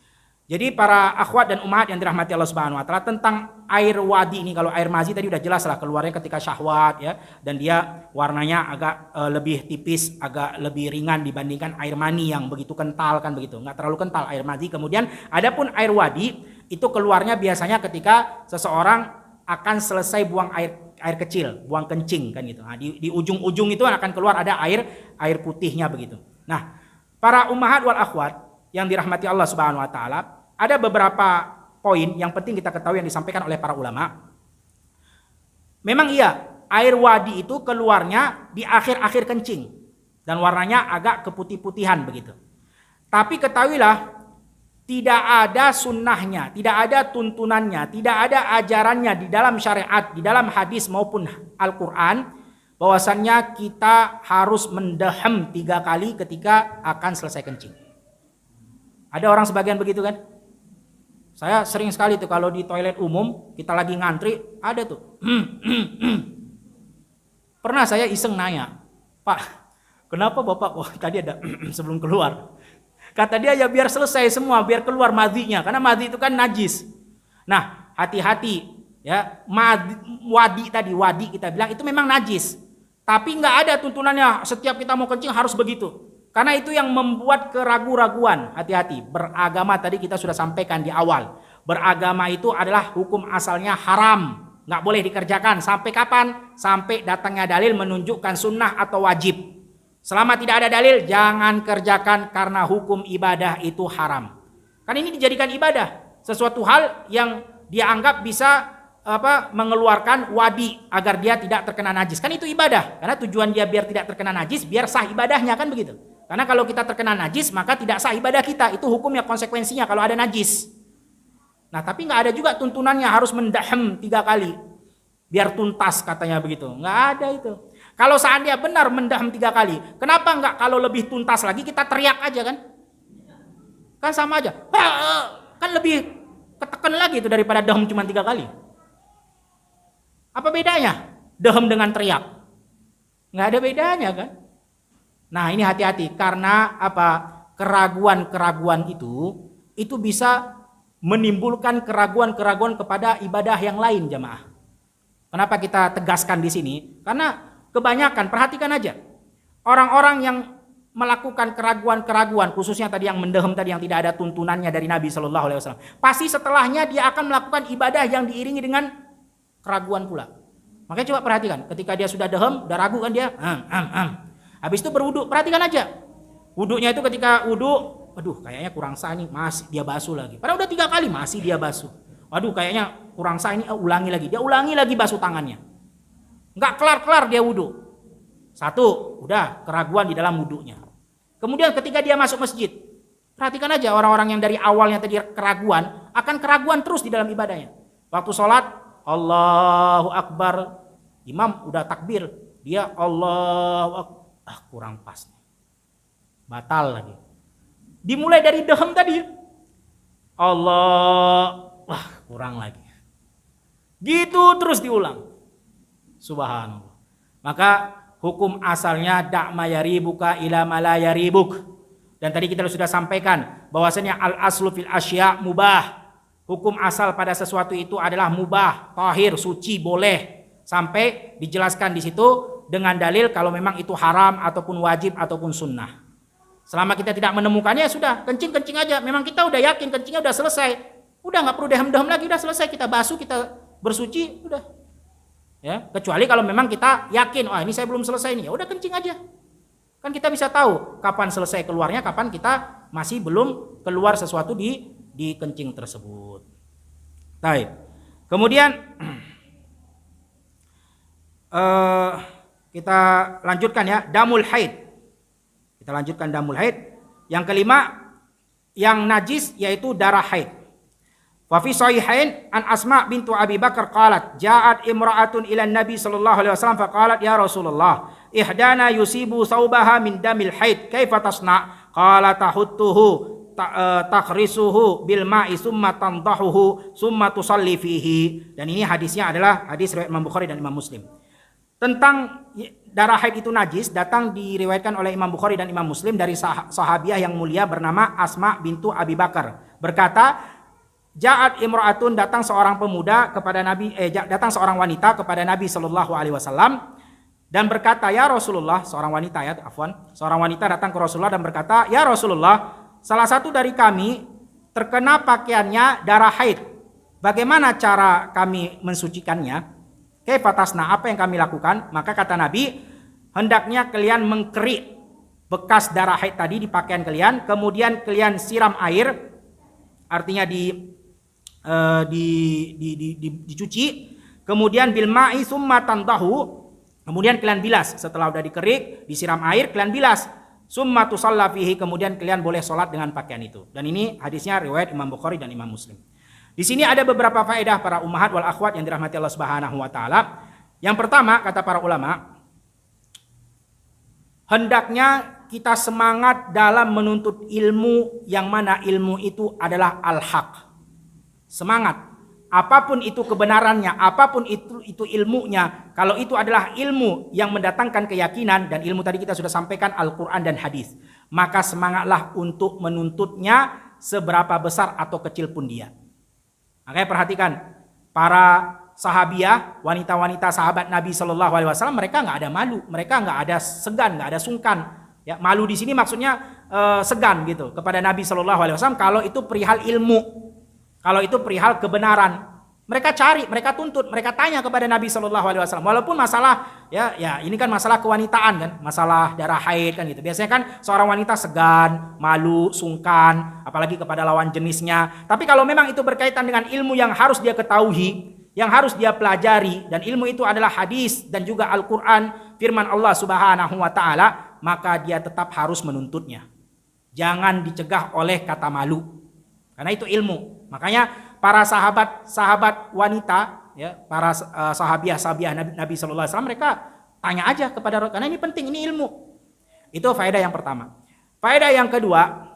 Jadi para akhwat dan ummahat yang dirahmati Allah Subhanahu wa taala, tentang air wadi ini, kalau air mazi tadi udah jelas lah keluarnya ketika syahwat ya, dan dia warnanya agak lebih tipis, agak lebih ringan dibandingkan air mani yang begitu kental kan begitu. Enggak terlalu kental air mazi. Kemudian adapun air wadi itu keluarnya biasanya ketika seseorang akan selesai buang air kecil, buang kencing kan gitu. Nah, di ujung-ujung itu akan keluar ada air putihnya begitu. Nah, para ummahat wal akhwat yang dirahmati Allah Subhanahu wa taala, ada beberapa poin yang penting kita ketahui yang disampaikan oleh para ulama. Memang iya, air wadi itu keluarnya di akhir-akhir kencing dan warnanya agak keputih-putihan begitu. Tapi ketahuilah, tidak ada sunnahnya, tidak ada tuntunannya, tidak ada ajarannya di dalam syariat, di dalam hadis maupun Al-Quran, bahwasannya kita harus mendehem 3 kali ketika akan selesai kencing. Ada orang sebagian begitu kan? Saya sering sekali tuh kalau di toilet umum, kita lagi ngantri, ada tuh. Pernah saya iseng nanya, Pak, kenapa Bapak kok tadi ada sebelum keluar? Kata dia ya biar selesai semua, biar keluar madhinya, karena madhi itu kan najis. Nah, hati-hati ya, wadi kita bilang itu memang najis. Tapi nggak ada tuntunannya setiap kita mau kencing harus begitu. Karena itu yang membuat keraguan-raguan. Hati-hati, beragama tadi kita sudah sampaikan di awal. Beragama itu adalah hukum asalnya haram, nggak boleh dikerjakan. Sampai kapan? Sampai datangnya dalil menunjukkan sunnah atau wajib. Selama tidak ada dalil, jangan kerjakan karena hukum ibadah itu haram. Kan ini dijadikan ibadah, sesuatu hal yang dia anggap bisa mengeluarkan wadi agar dia tidak terkena najis. Kan itu ibadah, karena tujuan dia biar tidak terkena najis, biar sah ibadahnya kan begitu. Karena kalau kita terkena najis maka tidak sah ibadah kita. Itu hukumnya, konsekuensinya kalau ada najis. Nah tapi nggak ada juga tuntunannya harus mendahem 3 kali biar tuntas katanya begitu. Nggak ada itu. Kalau seandainya benar mendahem 3 kali, kenapa nggak kalau lebih tuntas lagi kita teriak aja kan? Kan sama aja. Kan lebih ketekan lagi itu daripada dehem cuma 3 kali. Apa bedanya dehem dengan teriak? Nggak ada bedanya kan? Nah ini hati-hati karena apa? Keraguan-keraguan itu bisa menimbulkan keraguan-keraguan kepada ibadah yang lain jamaah. Kenapa kita tegaskan di sini? Karena kebanyakan, perhatikan aja, orang-orang yang melakukan keraguan-keraguan, khususnya tadi yang mendehem tadi yang tidak ada tuntunannya dari Nabi Shallallahu Alaihi Wasallam, pasti setelahnya dia akan melakukan ibadah yang diiringi dengan keraguan pula. Makanya coba perhatikan, ketika dia sudah dehem, udah ragu kan dia, habis itu berwudu, perhatikan aja, wudunya itu ketika wudu, aduh kayaknya kurang sah nih, masih dia basuh lagi. Padahal udah 3 kali masih dia basuh. Waduh kayaknya kurang sah ini, ulangi lagi, dia ulangi lagi basuh tangannya. Nggak kelar-kelar dia wudu. Satu, udah keraguan di dalam wudunya. Kemudian ketika dia masuk masjid, perhatikan aja orang-orang yang dari awalnya tadi keraguan, akan keraguan terus di dalam ibadahnya. Waktu sholat, Allahu Akbar, imam udah takbir, dia Allahu Akbar, kurang pas nih. Batal lagi. Dimulai dari dehem tadi, Allah, kurang lagi. Gitu terus diulang. Subhanallah. Maka hukum asalnya da'ma yaribuka ila ma la yaribuk. Dan tadi kita sudah sampaikan bahwasanya al aslu fil asya mubah. Hukum asal pada sesuatu itu adalah mubah, tahir, suci, boleh. Sampai dijelaskan di situ dengan dalil kalau memang itu haram ataupun wajib ataupun sunnah. Selama kita tidak menemukannya ya sudah, kencing-kencing aja. Memang kita udah yakin kencingnya udah selesai. Udah nggak perlu dehem-dehem lagi, udah selesai, kita basuh, kita bersuci, udah. Ya, kecuali kalau memang kita yakin, ini saya belum selesai nih, ya udah kencing aja. Kan kita bisa tahu kapan selesai keluarnya, kapan kita masih belum keluar sesuatu di kencing tersebut. Baik. Kemudian kita lanjutkan ya, damul haid. Kita lanjutkan damul haid. Yang kelima, yang najis yaitu darah haid. Wa fi sahihain an Asma bintu Abi Bakar qalat ja'at imra'atun ila Nabi sallallahu alaihi wasallam faqalat ya Rasulullah ihdana yusibu thawbaha min damil haid kaifa tasna qala tahuttuhu takhrisuhu bil ma'i summa tandahuhu summa tusalli fihi. Dan ini hadisnya adalah hadis riwayat Imam Bukhari dan Imam Muslim. Tentang darah haid itu najis datang diriwayatkan oleh Imam Bukhari dan Imam Muslim dari sahabiah yang mulia bernama Asma bintu Abi Bakar berkata, ja'at imra'atun, datang seorang pemuda kepada Nabi, datang seorang wanita kepada Nabi Shallallahu Alaihi Wasallam dan berkata, ya Rasulullah, seorang wanita datang ke Rasulullah dan berkata, ya Rasulullah, salah satu dari kami terkena pakaiannya darah haid. Bagaimana cara kami mensucikannya? Kaifatasna, apa yang kami lakukan? Maka kata Nabi, hendaknya kalian mengkerik bekas darah haid tadi di pakaian kalian, kemudian kalian siram air, artinya dicuci, kemudian bil ma'i summa tandahu, kemudian kalian bilas. Setelah udah dikerik, disiram air, kalian bilas. Summa tusalla fihi, kemudian kalian boleh sholat dengan pakaian itu. Dan ini hadisnya riwayat Imam Bukhari dan Imam Muslim. Di sini ada beberapa faedah para ummahat wal akhwat yang dirahmati Allah Subhanahu wa taala. Yang pertama, kata para ulama, hendaknya kita semangat dalam menuntut ilmu yang mana ilmu itu adalah al-haq. Semangat. Apapun itu kebenarannya, apapun itu ilmunya, kalau itu adalah ilmu yang mendatangkan keyakinan, dan ilmu tadi kita sudah sampaikan Al-Quran dan hadis, maka semangatlah untuk menuntutnya seberapa besar atau kecil pun dia. Makanya perhatikan para sahabiah, wanita-wanita sahabat Nabi Shallallahu Alaihi Wasallam, mereka nggak ada malu, mereka nggak ada segan, nggak ada sungkan. Ya, malu di sini maksudnya segan gitu kepada Nabi Shallallahu Alaihi Wasallam kalau itu perihal ilmu, kalau itu perihal kebenaran. Mereka cari, mereka tuntut, mereka tanya kepada Nabi Shallallahu Alaihi Wasallam. Walaupun masalah ya ini kan masalah kewanitaan kan, masalah darah haid kan gitu. Biasanya kan seorang wanita segan, malu, sungkan, apalagi kepada lawan jenisnya. Tapi kalau memang itu berkaitan dengan ilmu yang harus dia ketahui, yang harus dia pelajari, dan ilmu itu adalah hadis dan juga Al-Quran, firman Allah Subhanahu Wa Taala, maka dia tetap harus menuntutnya. Jangan dicegah oleh kata malu, karena itu ilmu. Makanya para sahabat wanita, ya, para sahabiah Nabi Sallallahu Alaihi Wasallam, mereka tanya aja kepada Rasul, karena ini penting, ini ilmu. Itu faedah yang pertama. Faedah yang kedua,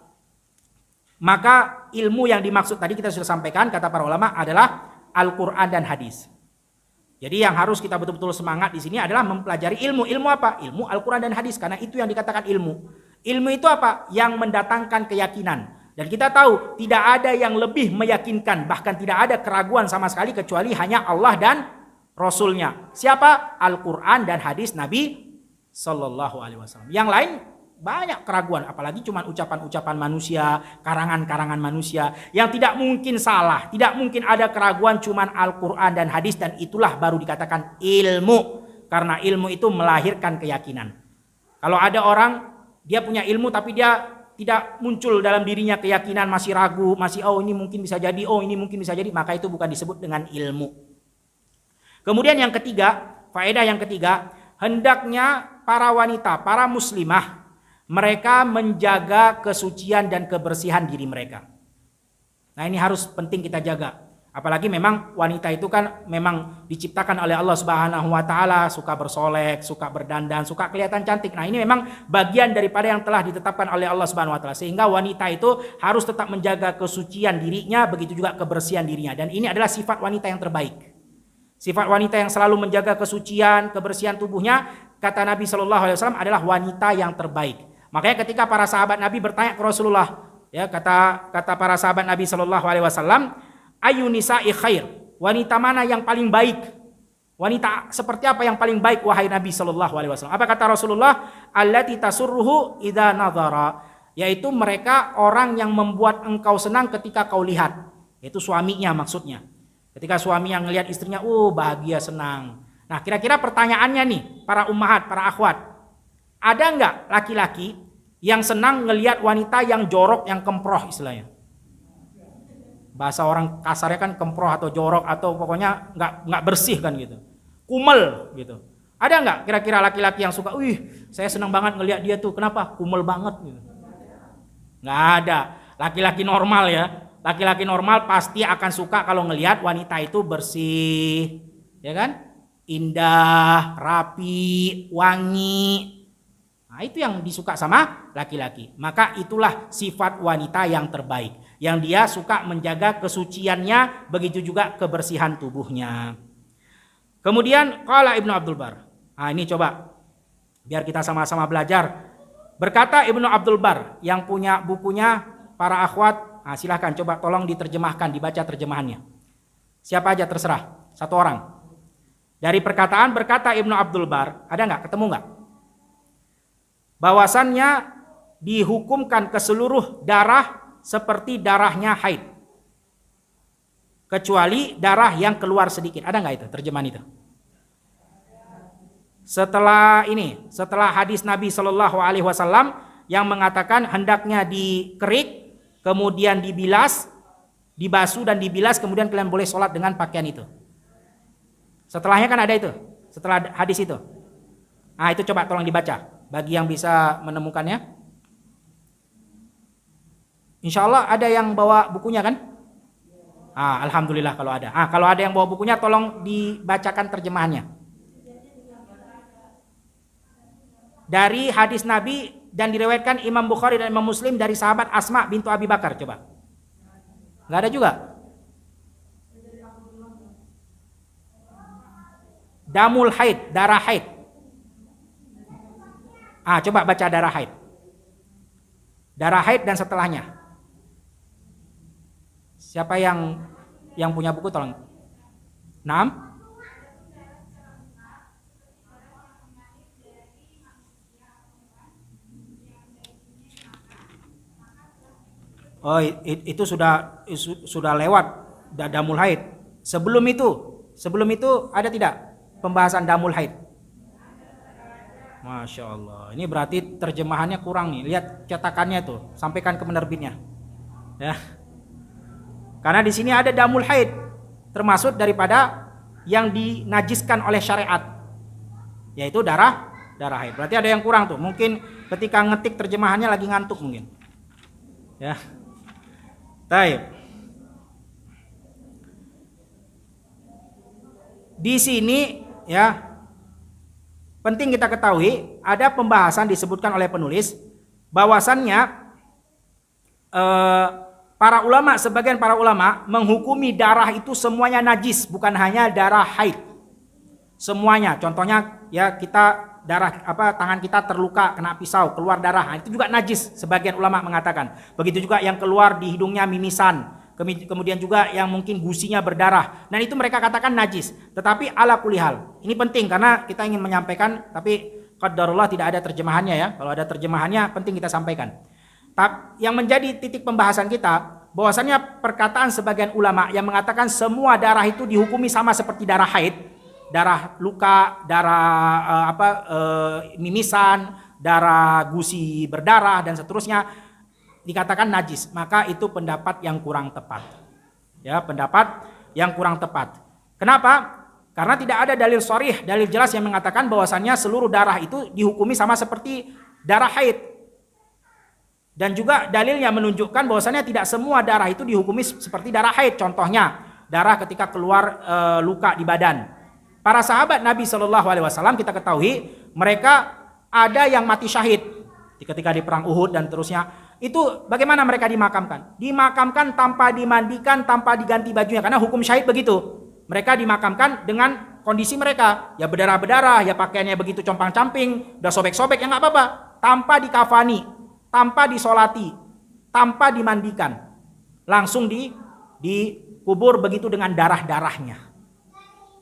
Maka ilmu yang dimaksud tadi kita sudah sampaikan, kata para ulama, adalah Al-Quran dan hadis. Jadi yang harus kita betul-betul semangat di sini adalah mempelajari ilmu. Ilmu apa? Ilmu Al-Quran dan hadis, karena itu yang dikatakan ilmu. Ilmu itu apa? Yang mendatangkan keyakinan. Dan kita tahu tidak ada yang lebih meyakinkan, bahkan tidak ada keraguan sama sekali kecuali hanya Allah dan Rasulnya. Siapa? Al-Quran dan hadis Nabi Sallallahu Alaihi Wasallam. Yang lain banyak keraguan, apalagi cuma ucapan-ucapan manusia, karangan-karangan manusia yang tidak mungkin salah, tidak mungkin ada keraguan, cuma Al-Quran dan hadis, dan itulah baru dikatakan ilmu, karena ilmu itu melahirkan keyakinan. Kalau ada orang dia punya ilmu tapi dia tidak muncul dalam dirinya keyakinan, masih ragu, masih oh ini mungkin bisa jadi, oh ini mungkin bisa jadi, maka itu bukan disebut dengan ilmu. Kemudian yang ketiga, faedah yang ketiga, hendaknya para wanita, para muslimah, mereka menjaga kesucian dan kebersihan diri mereka. Nah ini harus penting kita jaga. Apalagi memang wanita itu kan memang diciptakan oleh Allah Subhanahu wa taala suka bersolek, suka berdandan, suka kelihatan cantik. Nah, ini memang bagian daripada yang telah ditetapkan oleh Allah Subhanahu wa taala, sehingga wanita itu harus tetap menjaga kesucian dirinya, begitu juga kebersihan dirinya. Dan ini adalah sifat wanita yang terbaik. Sifat wanita yang selalu menjaga kesucian, kebersihan tubuhnya, kata Nabi Shallallahu alaihi wasallam, adalah wanita yang terbaik. Makanya ketika para sahabat Nabi bertanya ke Rasulullah, ya kata para sahabat Nabi Shallallahu alaihi wasallam, ayu nisa'i khair, wanita mana yang paling baik? Wanita seperti apa yang paling baik wahai Nabi Shallallahu alaihi wasallam? Apa kata Rasulullah? Allati tasurruhu idza nadhara, yaitu mereka orang yang membuat engkau senang ketika kau lihat. Itu suaminya maksudnya. Ketika suami yang melihat istrinya, bahagia, senang. Nah, kira-kira pertanyaannya nih, para ummahat, para akhwat, ada nggak laki-laki yang senang ngelihat wanita yang jorok, yang kemproh istilahnya? Bahasa orang kasarnya kan kemproh atau jorok atau pokoknya nggak bersih kan gitu, kumel gitu. Ada nggak kira-kira laki-laki yang suka, saya senang banget ngelihat dia tuh, kenapa? Kumel banget gitu. Nggak ada. Laki-laki normal ya, laki-laki normal pasti akan suka kalau ngelihat wanita itu bersih, ya kan? Indah, rapi, wangi. Nah, itu yang disuka sama laki-laki. Maka itulah sifat wanita yang terbaik, yang dia suka menjaga kesuciannya, begitu juga kebersihan tubuhnya. Kemudian qala Ibnu Abdul Bar. Nah, ini coba biar kita sama-sama belajar. Berkata Ibnu Abdul Bar yang punya bukunya, para akhwat, silahkan coba tolong diterjemahkan, dibaca terjemahannya. Siapa aja terserah, satu orang. Dari perkataan berkata Ibnu Abdul Bar, ada nggak? Ketemu nggak? Bahwasannya dihukumkan ke seluruh darah seperti darahnya haid, kecuali darah yang keluar sedikit. Ada nggak itu terjemahan itu? Setelah hadis Nabi Shallallahu Alaihi Wasallam yang mengatakan hendaknya dikerik, kemudian dibilas, dibasuh dan dibilas, kemudian kalian boleh sholat dengan pakaian itu. Setelahnya kan ada itu, setelah hadis itu. Nah itu coba tolong dibaca. Bagi yang bisa menemukannya, insya Allah ada yang bawa bukunya kan? Alhamdulillah kalau ada. Kalau ada yang bawa bukunya, tolong dibacakan terjemahannya. Dari hadis Nabi dan diriwayatkan Imam Bukhari dan Imam Muslim dari sahabat Asma bintu Abi Bakar. Coba. Nggak ada juga? Damul haid, darah haid. Coba baca darah haid. Darah haid dan setelahnya. Siapa yang punya buku tolong. 6. Oh, itu sudah lewat damul haid. Sebelum itu ada tidak pembahasan damul haid? Masya Allah, ini berarti terjemahannya kurang nih. Lihat cetakannya tuh, sampaikan ke penerbitnya. Ya, karena di sini ada damul haid, termasuk daripada yang dinajiskan oleh syariat, yaitu darah haid. Berarti ada yang kurang tuh. Mungkin ketika ngetik terjemahannya lagi ngantuk mungkin. Ya, baik. Di sini ya. Penting kita ketahui, ada pembahasan disebutkan oleh penulis bahwasannya sebagian para ulama menghukumi darah itu semuanya najis, bukan hanya darah haid. Semuanya. Contohnya ya kita tangan kita terluka kena pisau, keluar darah. Nah, itu juga najis, sebagian ulama mengatakan. Begitu juga yang keluar di hidungnya mimisan. Kemudian juga yang mungkin gusinya berdarah. Dan itu mereka katakan najis. Tetapi ala kulihal. Ini penting karena kita ingin menyampaikan, tapi qadarullah tidak ada terjemahannya ya. Kalau ada terjemahannya penting kita sampaikan. Yang menjadi titik pembahasan kita, bahwasannya perkataan sebagian ulama yang mengatakan semua darah itu dihukumi sama seperti darah haid, darah luka, darah mimisan, darah gusi berdarah dan seterusnya dikatakan najis, maka itu pendapat yang kurang tepat. Ya, pendapat yang kurang tepat. Kenapa? Karena tidak ada dalil sharih, dalil jelas yang mengatakan bahwasannya seluruh darah itu dihukumi sama seperti darah haid. Dan juga dalilnya menunjukkan bahwasannya tidak semua darah itu dihukumi seperti darah haid. Contohnya, darah ketika keluar luka di badan. Para sahabat Nabi SAW kita ketahui mereka ada yang mati syahid ketika di perang Uhud dan terusnya. Itu bagaimana mereka dimakamkan? Dimakamkan tanpa dimandikan, tanpa diganti bajunya. Karena hukum syahid begitu. Mereka dimakamkan dengan kondisi mereka. Ya berdarah-berdarah, ya pakaiannya begitu compang-camping, udah sobek-sobek, ya nggak apa-apa. Tanpa dikafani, tanpa disolati, tanpa dimandikan. Langsung dikubur begitu dengan darah-darahnya.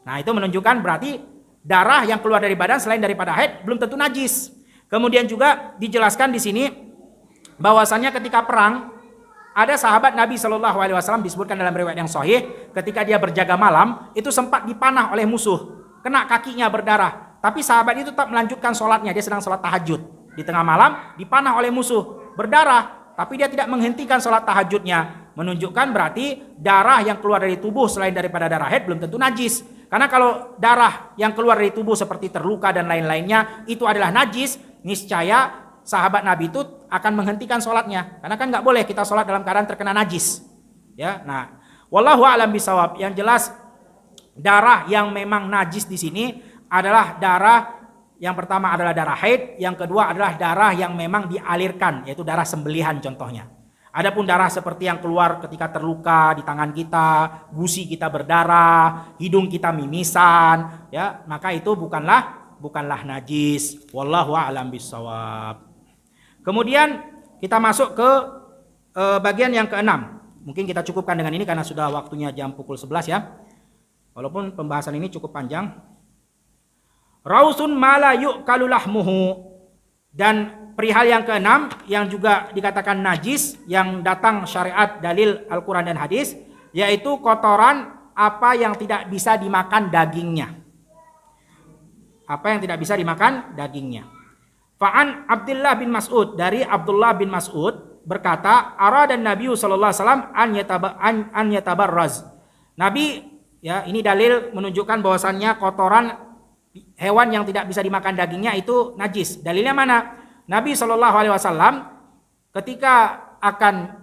Nah itu menunjukkan berarti darah yang keluar dari badan selain daripada haid belum tentu najis. Kemudian juga dijelaskan di sini bahwasannya ketika perang ada sahabat Nabi SAW disebutkan dalam riwayat yang sahih, ketika dia berjaga malam itu sempat dipanah oleh musuh, kena kakinya berdarah, tapi sahabat itu tetap melanjutkan sholatnya. Dia sedang sholat tahajud di tengah malam, dipanah oleh musuh berdarah, tapi dia tidak menghentikan sholat tahajudnya. Menunjukkan berarti darah yang keluar dari tubuh selain daripada darah haid belum tentu najis. Karena kalau darah yang keluar dari tubuh seperti terluka dan lain-lainnya itu adalah najis, niscaya sahabat Nabi itu akan menghentikan sholatnya. Karena kan nggak boleh kita sholat dalam keadaan terkena najis. Ya, nah, wallahu a'lam bishawab. Yang jelas darah yang memang najis di sini adalah darah yang pertama adalah darah haid, yang kedua adalah darah yang memang dialirkan, yaitu darah sembelihan contohnya. Adapun darah seperti yang keluar ketika terluka di tangan kita, gusi kita berdarah, hidung kita mimisan, ya, maka itu bukanlah najis. Wallahu a'lam bishawab. Kemudian kita masuk ke bagian yang keenam. Mungkin kita cukupkan dengan ini karena sudah waktunya jam pukul 11 ya. Walaupun pembahasan ini cukup panjang. Rausun mala yu'kalu lahmuhu. Dan perihal yang keenam yang juga dikatakan najis yang datang syariat dalil Al-Quran dan hadis, yaitu kotoran apa yang tidak bisa dimakan dagingnya. Apa yang tidak bisa dimakan dagingnya. Fa'an Abdullah bin Mas'ud, dari Abdullah bin Mas'ud berkata, aradan Nabi sallallahu alaihi wasallam an yatabarraz. Nabi, ya, ini dalil menunjukkan bahwasannya kotoran hewan yang tidak bisa dimakan dagingnya itu najis. Dalilnya mana? Nabi sallallahu alaihi wasallam ketika akan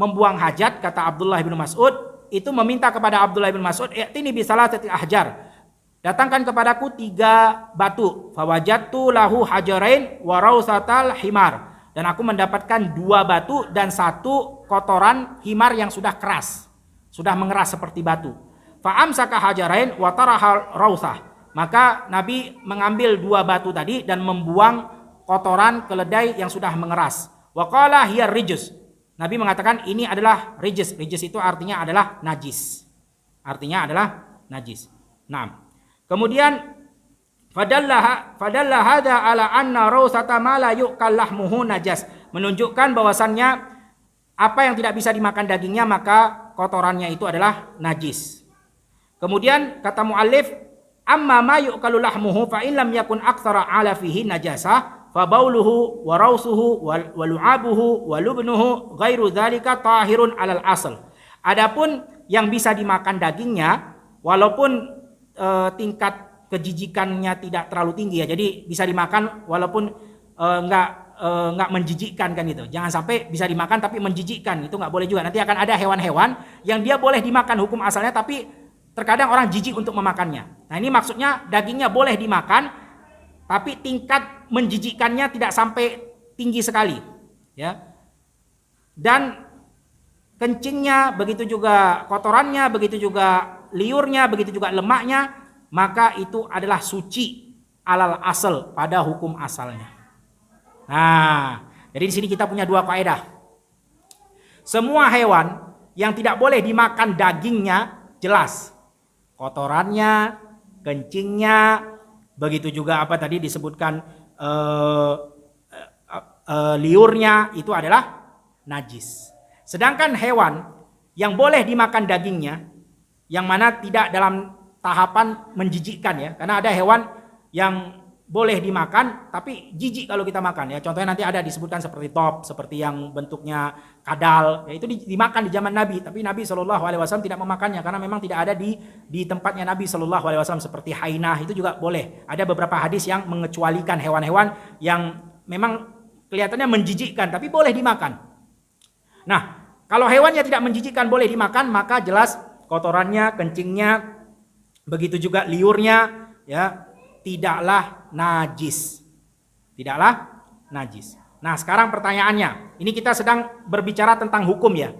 membuang hajat, kata Abdullah bin Mas'ud, itu meminta kepada Abdullah bin Mas'ud, "I'tini bi salatati ahjar." Datangkan kepadaku 3 batu. Fawajadtu lahu hajarain wa rausatal himar. Dan aku mendapatkan 2 batu dan 1 kotoran himar yang sudah keras, sudah mengeras seperti batu. Fa'amsaka hajarain wa tarahal rausah. Maka Nabi mengambil 2 batu tadi dan membuang kotoran keledai yang sudah mengeras. Wa qala hiya rijus. Nabi mengatakan ini adalah rijis. Rijis itu artinya adalah najis. Artinya adalah najis. Nah, kemudian fadalla hada ala anna rausata ma la yu'kal lahmuhu najas. Menunjukkan bahwasannya apa yang tidak bisa dimakan dagingnya maka kotorannya itu adalah najis. Kemudian kata muallif, amma ma yu'kalu lahmuhu fa in lam yakun aktsara ala fihi najasa fa bauluhu wa rausuhu wa lu'abuhu wa lubnuhu ghairu dzalika tahirun alal asl. Adapun yang bisa dimakan dagingnya walaupun tingkat kejijikannya tidak terlalu tinggi ya, jadi bisa dimakan walaupun nggak menjijikkan kan gitu. Jangan sampai bisa dimakan tapi menjijikkan, itu nggak boleh juga. Nanti akan ada hewan-hewan yang dia boleh dimakan hukum asalnya tapi terkadang orang jijik untuk memakannya. Nah ini maksudnya dagingnya boleh dimakan tapi tingkat menjijikkannya tidak sampai tinggi sekali ya. Dan kencingnya, begitu juga kotorannya, begitu juga liurnya, begitu juga lemaknya, maka itu adalah suci alal asal pada hukum asalnya. Nah, jadi di sini kita punya dua kaidah. Semua hewan yang tidak boleh dimakan dagingnya jelas. Kotorannya, kencingnya, begitu juga apa tadi disebutkan liurnya itu adalah najis. Sedangkan hewan yang boleh dimakan dagingnya, yang mana tidak dalam tahapan menjijikkan ya, karena ada hewan yang boleh dimakan tapi jijik kalau kita makan ya. Contohnya nanti ada disebutkan seperti top, seperti yang bentuknya kadal, ya itu dimakan di zaman Nabi, tapi Nabi SAW tidak memakannya karena memang tidak ada di tempatnya Nabi SAW. Seperti hainah itu juga boleh. Ada beberapa hadis yang mengecualikan hewan-hewan yang memang kelihatannya menjijikkan tapi boleh dimakan. Nah, kalau hewannya tidak menjijikkan boleh dimakan, maka jelas kotorannya, kencingnya, begitu juga liurnya ya tidaklah najis. Tidaklah najis. Nah, sekarang pertanyaannya, ini kita sedang berbicara tentang hukum ya.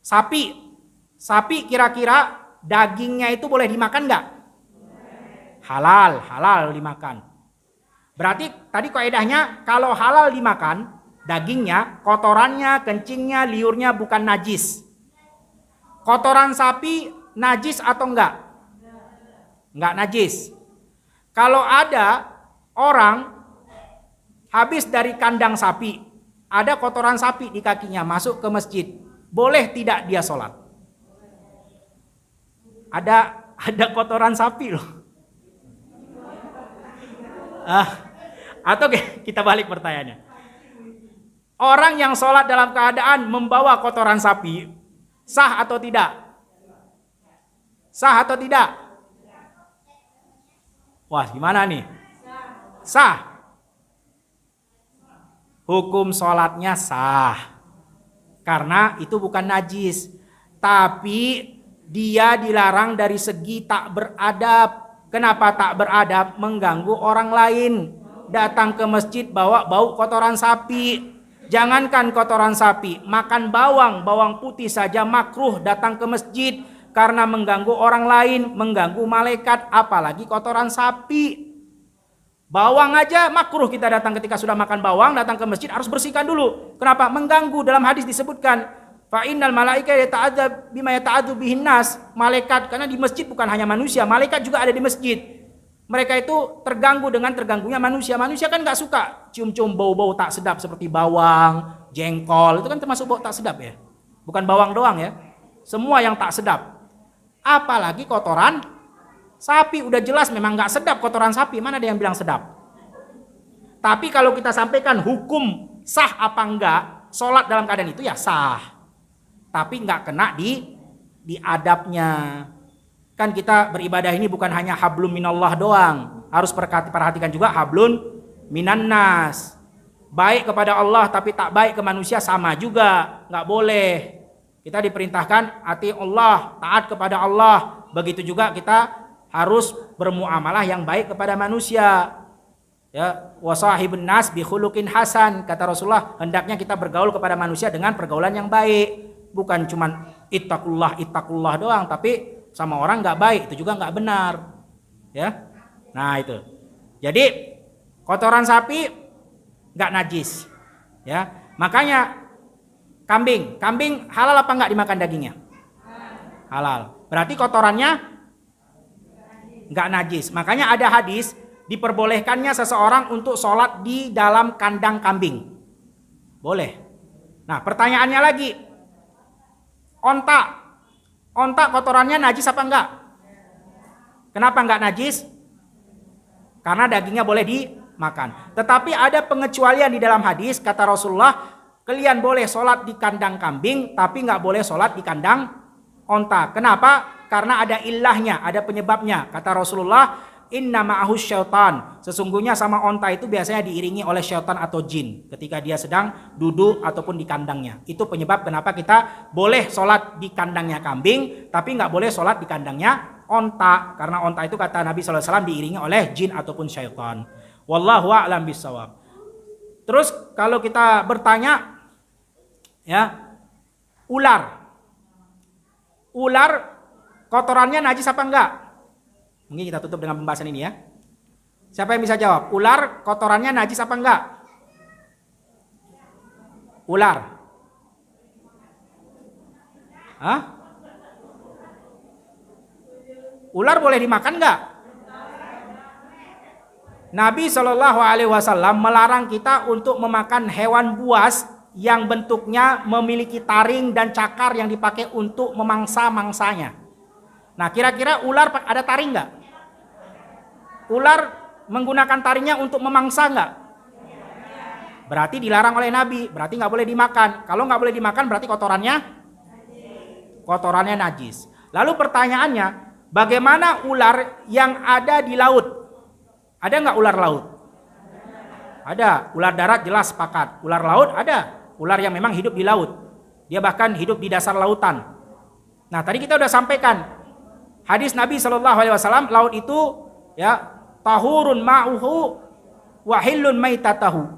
Sapi kira-kira dagingnya itu boleh dimakan enggak? Halal dimakan. Berarti tadi kaidahnya kalau halal dimakan, dagingnya, kotorannya, kencingnya, liurnya bukan najis. Kotoran sapi najis atau enggak? Enggak najis. Kalau ada orang habis dari kandang sapi, ada kotoran sapi di kakinya, masuk ke masjid, boleh tidak dia sholat? Ada kotoran sapi loh. Atau kita balik pertanyaannya. Orang yang sholat dalam keadaan membawa kotoran sapi, sah atau tidak? Sah atau tidak? Wah, gimana nih? Sah. Hukum sholatnya sah. Karena itu bukan najis. Tapi dia dilarang dari segi tak beradab. Kenapa tak beradab? Mengganggu orang lain. Datang ke masjid bawa bau kotoran sapi. Jangankan kotoran sapi, makan bawang putih saja makruh datang ke masjid karena mengganggu orang lain, mengganggu malaikat, apalagi kotoran sapi. Bawang aja makruh kita datang ketika sudah makan bawang, datang ke masjid harus bersihkan dulu. Kenapa? Mengganggu. Dalam hadis disebutkan, fa innal malaika yata'adzab bima yata'adzu bihin nas. Malaikat, karena di masjid bukan hanya manusia, malaikat juga ada di masjid. Mereka itu terganggu dengan terganggunya manusia. Manusia kan nggak suka cium-cium bau-bau tak sedap seperti bawang, jengkol. Itu kan termasuk bau tak sedap ya. Bukan bawang doang ya. Semua yang tak sedap. Apalagi kotoran sapi. Udah jelas memang nggak sedap kotoran sapi. Mana ada yang bilang sedap? Tapi kalau kita sampaikan hukum sah apa enggak, sholat dalam keadaan itu ya sah. Tapi nggak kena di adabnya. Kan kita beribadah ini bukan hanya hablum minallah doang. Harus perhatikan juga hablun minannas. Baik kepada Allah tapi tak baik ke manusia sama juga. Nggak boleh. Kita diperintahkan ati Allah, taat kepada Allah. Begitu juga kita harus bermuamalah yang baik kepada manusia. Ya, wasahibun nas bi khuluqin hasan. Kata Rasulullah, hendaknya kita bergaul kepada manusia dengan pergaulan yang baik. Bukan cuman ittaqullah doang, tapi sama orang nggak baik, itu juga nggak benar, ya. Nah itu. Jadi kotoran sapi nggak najis, ya. Makanya kambing halal apa nggak dimakan dagingnya? Halal. Berarti kotorannya nggak najis. Makanya ada hadis diperbolehkannya seseorang untuk sholat di dalam kandang kambing. Boleh. Nah pertanyaannya lagi, onta kotorannya najis apa enggak? Kenapa enggak najis? Karena dagingnya boleh dimakan. Tetapi ada pengecualian di dalam hadis, kata Rasulullah, kalian boleh sholat di kandang kambing, tapi enggak boleh sholat di kandang onta. Kenapa? Karena ada ilahnya, ada penyebabnya. Kata Rasulullah, inna ma'ahus syaitan. Sesungguhnya sama onta itu biasanya diiringi oleh syaitan atau jin ketika dia sedang duduk ataupun di kandangnya. Itu penyebab kenapa kita boleh sholat di kandangnya kambing tapi nggak boleh sholat di kandangnya onta. Karena onta itu kata Nabi SAW diiringi oleh jin ataupun syaitan. Wallahu a'lam bishawab. Terus kalau kita bertanya ya, Ular. Ular kotorannya najis apa enggak? Mungkin kita tutup dengan pembahasan ini ya. Siapa yang bisa jawab? Ular kotorannya najis apa enggak? Ular. Hah? Ular boleh dimakan enggak? Nabi Shallallahu Alaihi Wasallam melarang kita untuk memakan hewan buas yang bentuknya memiliki taring dan cakar yang dipakai untuk memangsa-mangsanya. Nah, kira-kira ular ada taring nggak? Ular menggunakan taringnya untuk memangsa nggak? Berarti dilarang oleh Nabi, berarti nggak boleh dimakan. Kalau nggak boleh dimakan berarti kotorannya najis. Lalu pertanyaannya, bagaimana ular yang ada di laut? Ada nggak ular laut? Ada. Ular darat jelas sepakat. Ular laut ada. Ular yang memang hidup di laut. Dia bahkan hidup di dasar lautan. Nah, tadi kita udah sampaikan hadis Nabi Shallallahu Alaihi Wasallam, laut itu ya tahurun ma'uhu wa hillun maitatahu.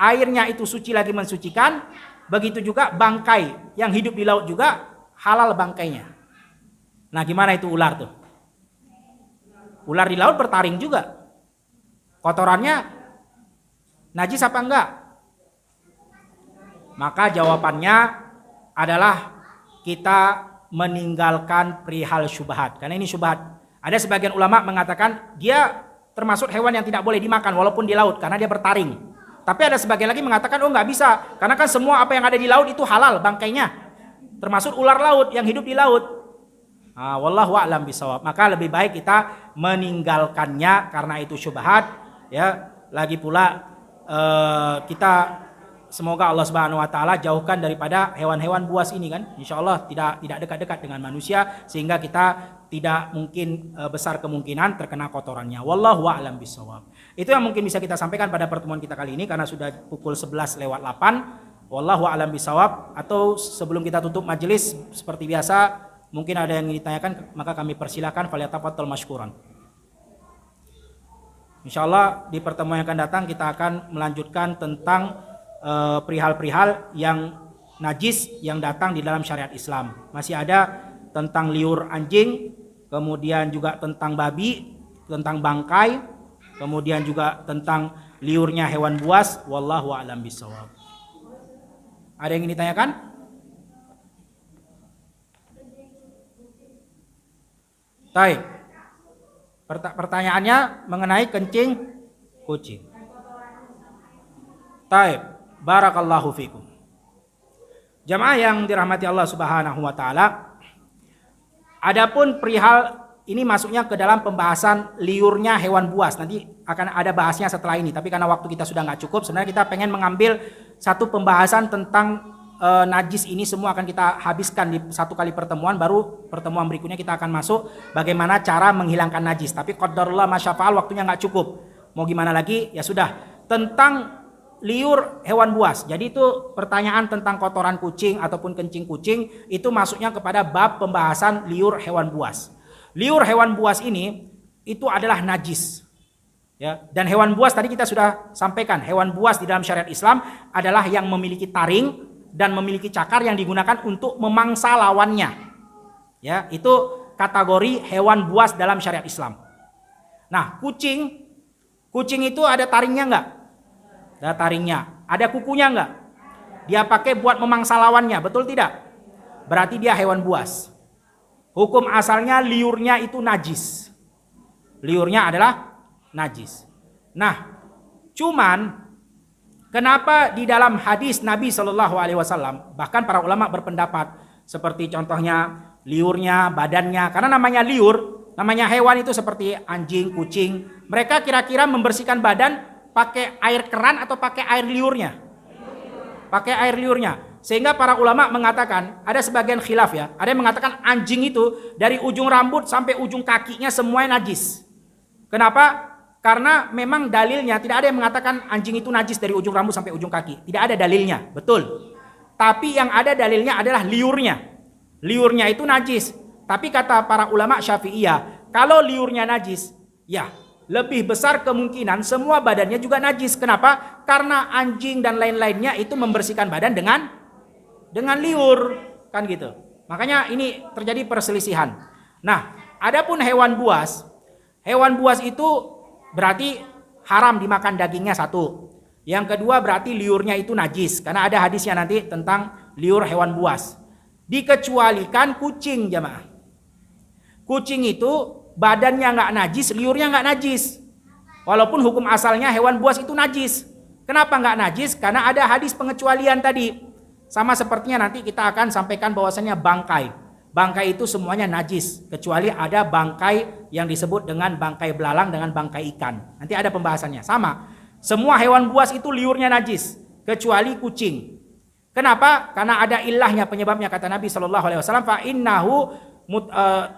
Airnya itu suci lagi mensucikan. Begitu juga bangkai yang hidup di laut juga halal bangkainya. Nah, gimana itu ular tuh? Ular di laut bertaring juga. Kotorannya najis apa enggak? Maka jawabannya adalah kita meninggalkan perihal syubhat. Karena ini syubhat. Ada sebagian ulama mengatakan dia termasuk hewan yang tidak boleh dimakan walaupun di laut karena dia bertaring. Tapi ada sebagian lagi mengatakan oh nggak bisa. Karena kan semua apa yang ada di laut itu halal bangkainya. Termasuk ular laut yang hidup di laut. Wallahu a'lam bisawab. Maka lebih baik kita meninggalkannya karena itu syubhat ya. Lagi pula kita semoga Allah Subhanahu wa taala jauhkan daripada hewan-hewan buas ini kan. Insyaallah tidak dekat-dekat dengan manusia sehingga kita tidak mungkin besar kemungkinan terkena kotorannya. Wallahu a'lam bisawab. Itu yang mungkin bisa kita sampaikan pada pertemuan kita kali ini karena sudah pukul 11:08. Wallahu a'lam bisawab. Atau sebelum kita tutup majelis seperti biasa mungkin ada yang ditanyakan, maka kami persilakan, falyatafaddal mashkuran. Insyaallah di pertemuan yang akan datang kita akan melanjutkan tentang perihal-perihal yang najis yang datang di dalam syariat Islam. Masih ada tentang liur anjing, kemudian juga tentang babi, tentang bangkai, kemudian juga tentang liurnya hewan buas. Wallahu a'lam bishawab. Ada yang ingin ditanyakan? Baik. Pertanyaannya mengenai kencing kucing. Baik. Barakallahu fikum. Jamaah yang dirahmati Allah Subhanahu wa taala. Adapun perihal ini masuknya ke dalam pembahasan liurnya hewan buas. Nanti akan ada bahasnya setelah ini. Tapi karena waktu kita sudah nggak cukup, sebenarnya kita pengen mengambil satu pembahasan tentang najis ini semua akan kita habiskan di satu kali pertemuan. Baru pertemuan berikutnya kita akan masuk bagaimana cara menghilangkan najis. Tapi qadarullah masyafa'al waktunya nggak cukup. Mau gimana lagi? Ya sudah. Tentang liur hewan buas. Jadi itu pertanyaan tentang kotoran kucing ataupun kencing kucing itu masuknya kepada bab pembahasan liur hewan buas. Liur hewan buas ini itu adalah najis. Ya, dan hewan buas tadi kita sudah sampaikan, hewan buas di dalam syariat Islam adalah yang memiliki taring dan memiliki cakar yang digunakan untuk memangsa lawannya. Ya, itu kategori hewan buas dalam syariat Islam. Nah, kucing itu ada taringnya enggak? Ada taringnya. Ada kukunya enggak? Dia pakai buat memangsa lawannya, betul tidak? Berarti dia hewan buas. Hukum asalnya liurnya itu najis. Liurnya adalah najis. Nah, cuman kenapa di dalam hadis Nabi Shallallahu Alaihi Wasallam bahkan para ulama berpendapat seperti contohnya liurnya, badannya, karena namanya liur, namanya hewan itu seperti anjing, kucing, mereka kira-kira membersihkan badan pakai air keran atau pakai air liurnya? Pakai air liurnya. Sehingga para ulama mengatakan ada sebagian khilaf ya, ada yang mengatakan anjing itu dari ujung rambut sampai ujung kakinya semuanya najis. Kenapa? Karena memang dalilnya tidak ada yang mengatakan anjing itu najis dari ujung rambut sampai ujung kaki. Tidak ada dalilnya, betul. Tapi yang ada dalilnya adalah liurnya. Liurnya itu najis. Tapi kata para ulama Syafi'iyah, kalau liurnya najis, ya lebih besar kemungkinan semua badannya juga najis. Kenapa? Karena anjing dan lain-lainnya itu membersihkan badan dengan dengan liur, kan gitu. Makanya ini terjadi perselisihan. Nah, adapun hewan buas itu berarti haram dimakan dagingnya satu. Yang kedua berarti liurnya itu najis, karena ada hadisnya nanti tentang liur hewan buas. Dikecualikan kucing, jamaah. Kucing itu badannya nggak najis, liurnya nggak najis. Walaupun hukum asalnya hewan buas itu najis. Kenapa nggak najis? Karena ada hadis pengecualian tadi. Sama sepertinya nanti kita akan sampaikan bahwasannya bangkai. Bangkai itu semuanya najis, kecuali ada bangkai yang disebut dengan bangkai belalang dengan bangkai ikan. Nanti ada pembahasannya. Sama. Semua hewan buas itu liurnya najis, kecuali kucing. Kenapa? Karena ada ilahnya, penyebabnya, kata Nabi SAW, fa innahu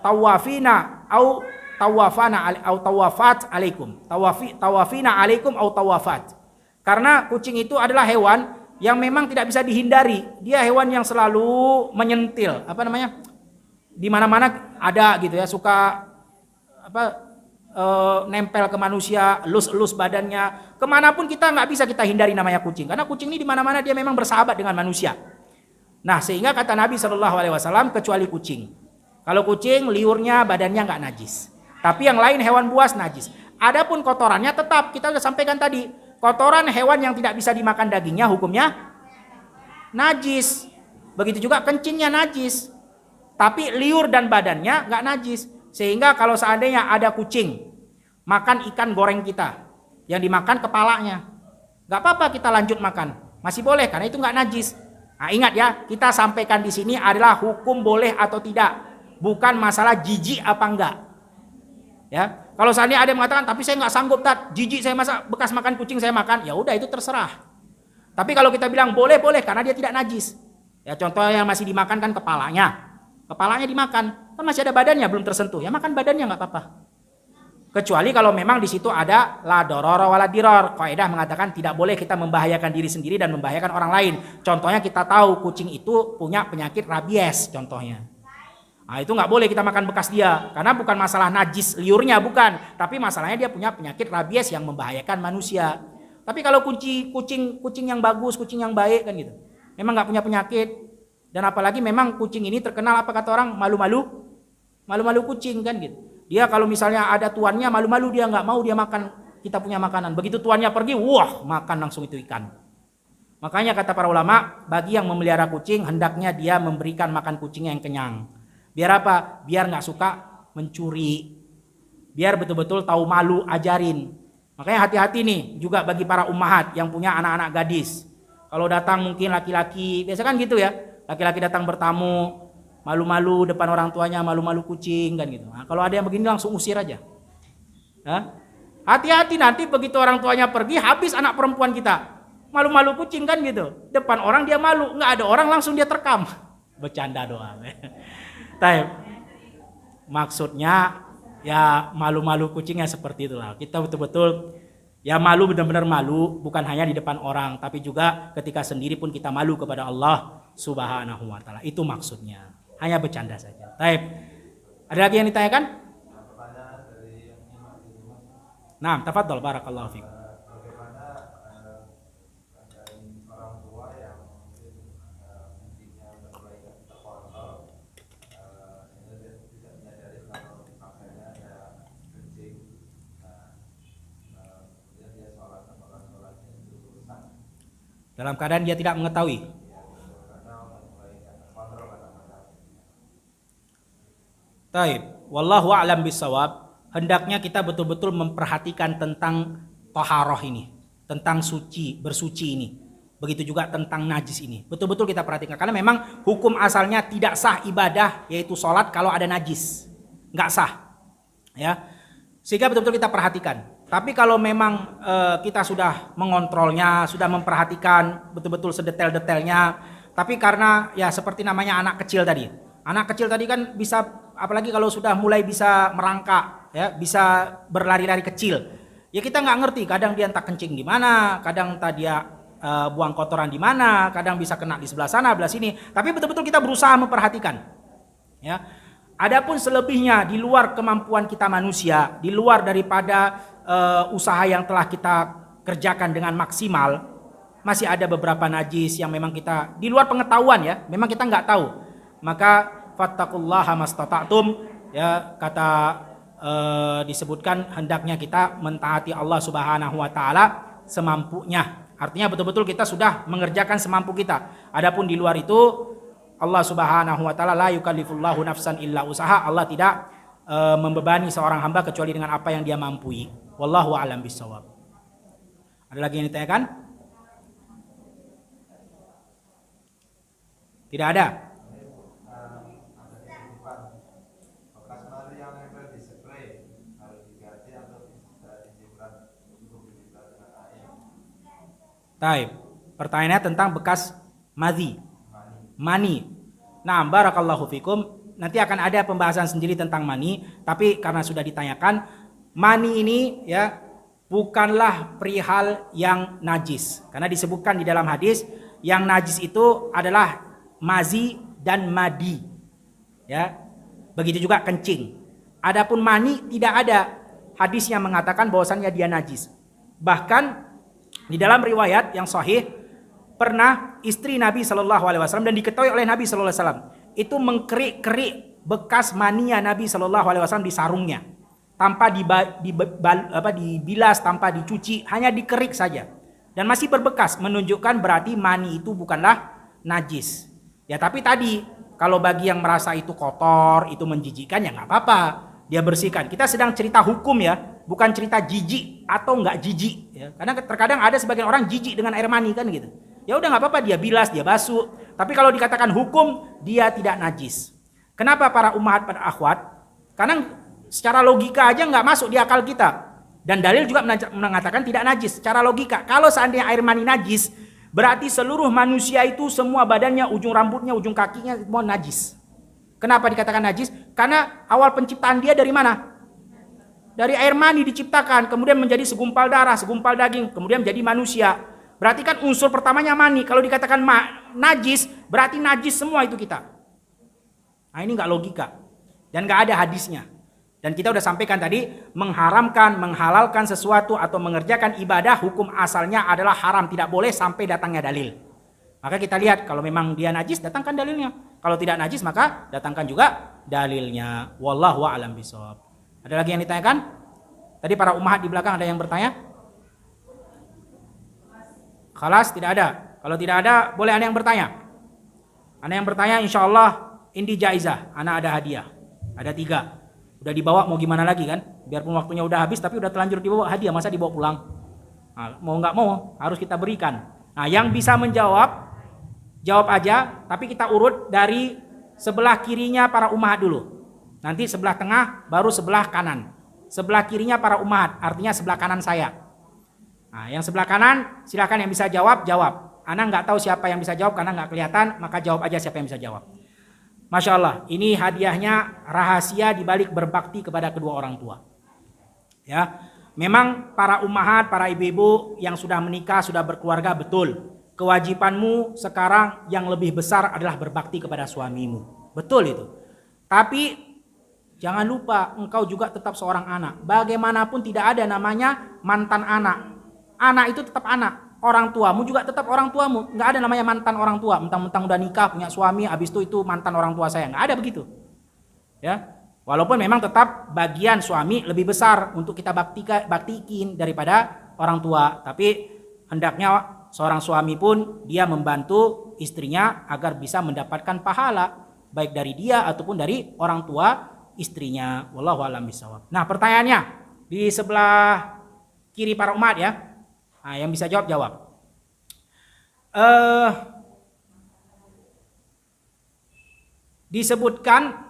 tawafina au tawafana au tawafat alaikum. Tawafina alaikum au tawafat. Karena kucing itu adalah hewan yang memang tidak bisa dihindari. Dia hewan yang selalu menyentil, di mana-mana ada gitu ya, suka nempel ke manusia, elus-elus badannya. Kemanapun kita nggak bisa kita hindari namanya kucing, karena kucing ini di mana-mana dia memang bersahabat dengan manusia. Nah, sehingga kata Nabi SAW, kecuali kucing. Kalau kucing liurnya badannya nggak najis, tapi yang lain hewan buas najis. Adapun kotorannya tetap kita sudah sampaikan tadi, kotoran hewan yang tidak bisa dimakan dagingnya hukumnya najis. Begitu juga kencingnya najis, tapi liur dan badannya nggak najis. Sehingga kalau seandainya ada kucing makan ikan goreng kita, yang dimakan kepalanya, nggak apa-apa kita lanjut makan, masih boleh karena itu nggak najis. Nah, ingat ya, kita sampaikan di sini adalah hukum boleh atau tidak, bukan masalah jijik apa enggak. Ya, kalau seandainya ada yang mengatakan, tapi saya nggak sanggup, Tat, jijik saya masa bekas makan kucing saya makan, ya udah itu terserah. Tapi kalau kita bilang boleh karena dia tidak najis. Ya, contohnya yang masih dimakan kan kepalanya dimakan, kan masih ada badannya belum tersentuh, ya makan badannya nggak apa-apa. Kecuali kalau memang di situ ada la dororo wala diror. Kaidah mengatakan tidak boleh kita membahayakan diri sendiri dan membahayakan orang lain. Contohnya kita tahu kucing itu punya penyakit rabies contohnya. Nah, itu nggak boleh kita makan bekas dia, karena bukan masalah najis liurnya, bukan, tapi masalahnya dia punya penyakit rabies yang membahayakan manusia. Tapi kalau kucing yang bagus, kucing yang baik kan gitu, memang nggak punya penyakit, dan apalagi memang kucing ini terkenal apa kata orang, malu-malu kucing kan gitu. Dia kalau misalnya ada tuannya malu-malu, dia nggak mau dia makan kita punya makanan. Begitu tuannya pergi, wah makan langsung itu ikan. Makanya kata para ulama, bagi yang memelihara kucing hendaknya dia memberikan makan kucingnya yang kenyang. Biar apa? Biar nggak suka mencuri. Biar betul-betul tahu malu, ajarin. Makanya hati-hati nih juga bagi para ummahat yang punya anak-anak gadis. Kalau datang mungkin laki-laki, biasa kan gitu ya. Laki-laki datang bertamu, malu-malu depan orang tuanya, malu-malu kucing kan gitu. Nah, kalau ada yang begini langsung usir aja. Hati-hati nanti begitu orang tuanya pergi, habis anak perempuan kita. Malu-malu kucing kan gitu. Depan orang dia malu, nggak ada orang langsung dia terkam. Bercanda doang. Maksudnya ya malu-malu kucingnya seperti itulah. Kita betul-betul ya malu, benar-benar malu, bukan hanya di depan orang, tapi juga ketika sendiri pun kita malu kepada Allah Subhanahu wa taala. Itu maksudnya. Hanya bercanda saja. Baik. Ada lagi yang ditanyakan? Nah, tafadhol, barakallahu fiik. Dalam keadaan dia tidak mengetahui. Taib, wallahu a'lam bisawab. Hendaknya kita betul-betul memperhatikan tentang taharah ini, tentang suci, bersuci ini. Begitu juga tentang najis ini. Betul-betul kita perhatikan karena memang hukum asalnya tidak sah ibadah yaitu sholat kalau ada najis. Enggak sah. Ya. Sehingga betul-betul kita perhatikan. Tapi kalau memang kita sudah mengontrolnya, sudah memperhatikan betul-betul sedetail-detailnya, tapi karena ya seperti namanya anak kecil tadi. Anak kecil tadi kan bisa, apalagi kalau sudah mulai bisa merangkak, ya, bisa berlari-lari kecil. Ya kita nggak ngerti, kadang dia entah kencing di mana, kadang entah dia buang kotoran di mana, kadang bisa kena di sebelah sana, sebelah sini. Tapi betul-betul kita berusaha memperhatikan. Ya. Adapun selebihnya di luar kemampuan kita manusia, di luar daripada usaha yang telah kita kerjakan dengan maksimal, masih ada beberapa najis yang memang kita di luar pengetahuan ya, memang kita nggak tahu. Maka fattaqullaha mastata'tum, ya, kata disebutkan hendaknya kita mentaati Allah Subhanahu wa taala semampunya. Artinya betul-betul kita sudah mengerjakan semampu kita. Adapun di luar itu Allah Subhanahu wa taala la yukallifullahu nafsan illa usaha. Allah tidak membebani seorang hamba kecuali dengan apa yang dia mampu. Wallahu a'lam bishawab. Ada lagi yang ditanyakan? Tidak ada. Taib. Pertanyaannya tentang bekas mani. Nah, barakallahu fikum. Nanti akan ada pembahasan sendiri tentang mani, tapi karena sudah ditanyakan, mani ini ya bukanlah perihal yang najis. Karena disebutkan di dalam hadis, yang najis itu adalah mazi dan madi. Ya. Begitu juga kencing. Adapun mani tidak ada hadis yang mengatakan bahwasannya dia najis. Bahkan di dalam riwayat yang sahih, pernah istri Nabi Shallallahu Alaihi Wasallam dan diketahui oleh Nabi Shallallahu Alaihi Wasallam itu mengkerik-kerik bekas mania Nabi Shallallahu Alaihi Wasallam di sarungnya, tanpa dibilas, tanpa dicuci, hanya dikerik saja dan masih berbekas, menunjukkan berarti mani itu bukanlah najis. Ya, tapi tadi kalau bagi yang merasa itu kotor, itu menjijikkan, ya nggak apa-apa, dia bersihkan. Kita sedang cerita hukum ya, bukan cerita jijik atau nggak jijik ya. Karena terkadang ada sebagian orang jijik dengan air mani kan gitu. Ya udah nggak apa-apa, dia bilas, dia basuh. Tapi kalau dikatakan hukum, dia tidak najis. Kenapa para ummahat pada akhwat? Karena secara logika aja nggak masuk di akal kita. Dan dalil juga mengatakan tidak najis. Secara logika, kalau seandainya air mani najis, berarti seluruh manusia itu semua badannya, ujung rambutnya, ujung kakinya semua najis. Kenapa dikatakan najis? Karena awal penciptaan dia dari mana? Dari air mani diciptakan, kemudian menjadi segumpal darah, segumpal daging, kemudian menjadi manusia. Berarti kan unsur pertamanya mani. Kalau dikatakan najis, berarti najis semua itu kita. Nah, ini nggak logika. Dan nggak ada hadisnya. Dan kita udah sampaikan tadi, mengharamkan, menghalalkan sesuatu atau mengerjakan ibadah, hukum asalnya adalah haram. Tidak boleh sampai datangnya dalil. Maka kita lihat, kalau memang dia najis, datangkan dalilnya. Kalau tidak najis, maka datangkan juga dalilnya. Wallahu a'lam bishawab. Ada lagi yang ditanyakan? Tadi para ummahat di belakang ada yang bertanya? Khalas, tidak ada. Kalau tidak ada, boleh Anda yang bertanya. Anda yang bertanya, insya Allah indi jaizah. Anda ada hadiah. Ada 3. Udah dibawa, mau gimana lagi kan? Biarpun waktunya udah habis, tapi udah telanjur dibawa hadiah. Masa dibawa pulang? Nah, mau nggak mau, harus kita berikan. Nah, yang bisa menjawab, jawab aja. Tapi kita urut dari sebelah kirinya para ummahat dulu. Nanti sebelah tengah, baru sebelah kanan. Sebelah kirinya para ummahat, artinya sebelah kanan saya. Nah, yang sebelah kanan, silakan yang bisa jawab, jawab. Ana nggak tahu siapa yang bisa jawab karena nggak kelihatan, maka jawab aja siapa yang bisa jawab. Masya Allah, ini hadiahnya rahasia dibalik berbakti kepada kedua orang tua. Ya, memang para ummahat, para ibu-ibu yang sudah menikah, sudah berkeluarga, betul. Kewajibanmu sekarang yang lebih besar adalah berbakti kepada suamimu. Betul itu. Tapi jangan lupa, engkau juga tetap seorang anak. Bagaimanapun tidak ada namanya mantan anak. Anak itu tetap anak. Orang tuamu juga tetap orang tuamu. Nggak ada namanya mantan orang tua. Mentang-mentang udah nikah, punya suami, habis itu mantan orang tua saya. Nggak ada begitu. Ya, walaupun memang tetap bagian suami lebih besar untuk kita baktikin daripada orang tua. Tapi hendaknya seorang suami pun dia membantu istrinya agar bisa mendapatkan pahala. Baik dari dia ataupun dari orang tua istrinya. Wallahu a'lam bishawab. Nah, pertanyaannya di sebelah kiri para umat ya. Nah, yang bisa jawab, jawab. Disebutkan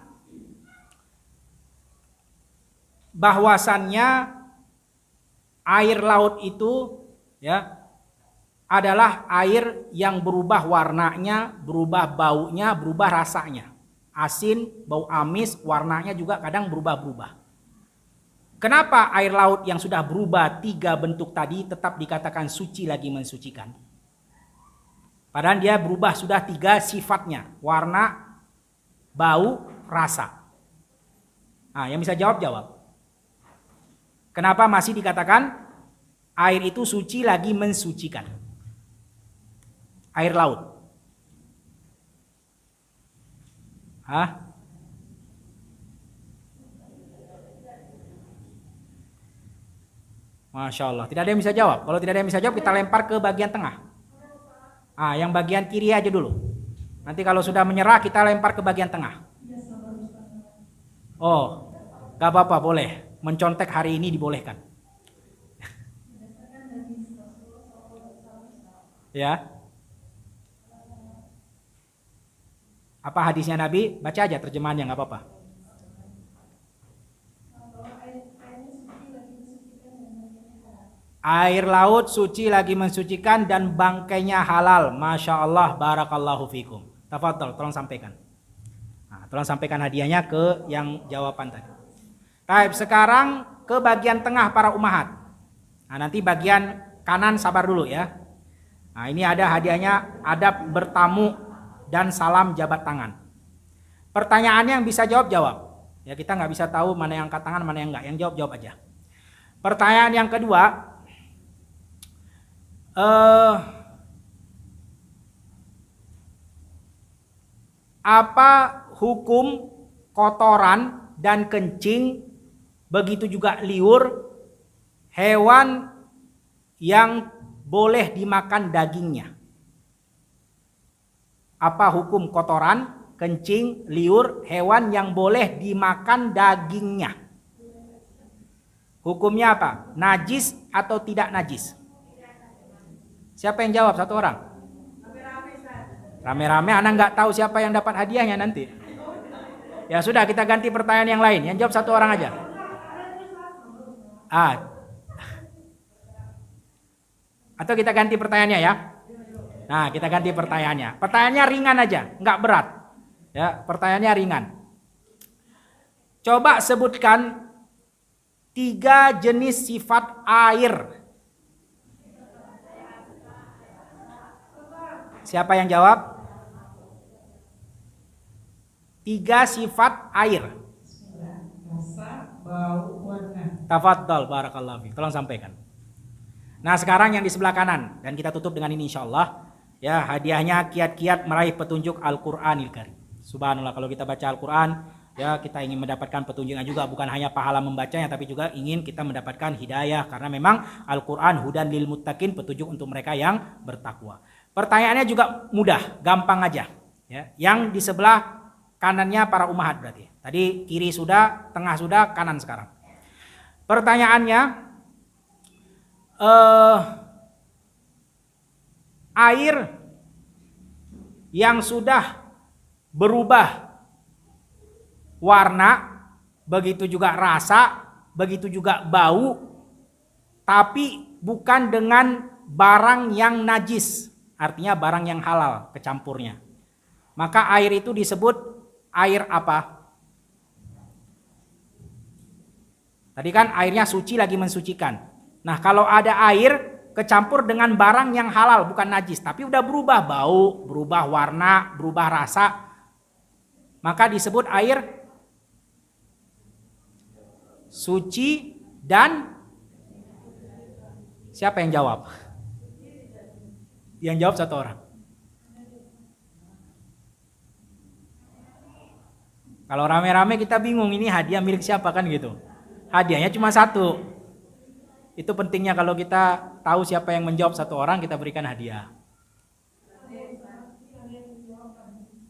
bahwasannya air laut itu ya adalah air yang berubah warnanya, berubah baunya, berubah rasanya. Asin, bau amis, warnanya juga kadang berubah-berubah. Kenapa air laut yang sudah berubah 3 bentuk tadi tetap dikatakan suci lagi mensucikan? Padahal dia berubah sudah 3 sifatnya. Warna, bau, rasa. Nah, yang bisa jawab, jawab. Kenapa masih dikatakan air itu suci lagi mensucikan? Air laut. Hah? Masya Allah. Tidak ada yang bisa jawab. Kalau tidak ada yang bisa jawab, kita lempar ke bagian tengah. Yang bagian kiri aja dulu. Nanti kalau sudah menyerah, kita lempar ke bagian tengah. Oh, gak apa-apa, boleh. Mencontek hari ini dibolehkan. Ya. Apa hadisnya Nabi? Baca aja terjemahannya, gak apa-apa. Air laut suci lagi mensucikan dan bangkainya halal. Masya Allah, barakallahu fikum. Tafadhol, tolong sampaikan. Tolong sampaikan hadiahnya ke yang jawaban tadi. Baik, sekarang ke bagian tengah para ummahat. Nanti bagian kanan sabar dulu ya. Ini ada hadiahnya, adab bertamu dan salam jabat tangan. Pertanyaannya yang bisa jawab. Ya, kita nggak bisa tahu mana yang angkat tangan, mana yang enggak. Yang jawab aja. Pertanyaan yang kedua, apa hukum kotoran dan kencing, begitu juga liur, hewan yang boleh dimakan dagingnya? Apa hukum kotoran, kencing, liur, hewan yang boleh dimakan dagingnya? Hukumnya apa? Najis atau tidak najis? Siapa yang jawab? Satu orang. Rame-rame, anak nggak tahu siapa yang dapat hadiahnya nanti. Ya sudah, kita ganti pertanyaan yang lain. Yang jawab satu orang aja. Atau kita ganti pertanyaannya ya. Nah, kita ganti pertanyaannya. Pertanyaannya ringan aja, nggak berat. Ya, pertanyaannya ringan. Coba sebutkan 3 jenis sifat air. Siapa yang jawab? 3 sifat air. Rasa, bau, warna. Tafadhol, barakallahu fiik. Tolong sampaikan. Nah, sekarang yang di sebelah kanan, dan kita tutup dengan ini insyaallah. Ya, hadiahnya kiat-kiat meraih petunjuk Al-Qur'anil Karim. Subhanallah, kalau kita baca Al-Qur'an, ya kita ingin mendapatkan petunjuknya juga, bukan hanya pahala membacanya, tapi juga ingin kita mendapatkan hidayah, karena memang Al-Qur'an hudan lil muttaqin, petunjuk untuk mereka yang bertakwa. Pertanyaannya juga mudah, gampang aja. Ya, yang di sebelah kanannya para ummahat berarti. Tadi kiri sudah, tengah sudah, kanan sekarang. Pertanyaannya, air yang sudah berubah warna, begitu juga rasa, begitu juga bau, tapi bukan dengan barang yang najis, artinya barang yang halal kecampurnya. Maka air itu disebut air apa? Tadi kan airnya suci lagi mensucikan. Nah, kalau ada air kecampur dengan barang yang halal bukan najis, tapi udah berubah bau, berubah warna, berubah rasa, maka disebut air suci dan siapa yang jawab? Yang jawab satu orang. Kalau rame-rame kita bingung ini hadiah milik siapa kan gitu. Hadiahnya cuma satu. Itu pentingnya kalau kita tahu siapa yang menjawab satu orang, kita berikan hadiah.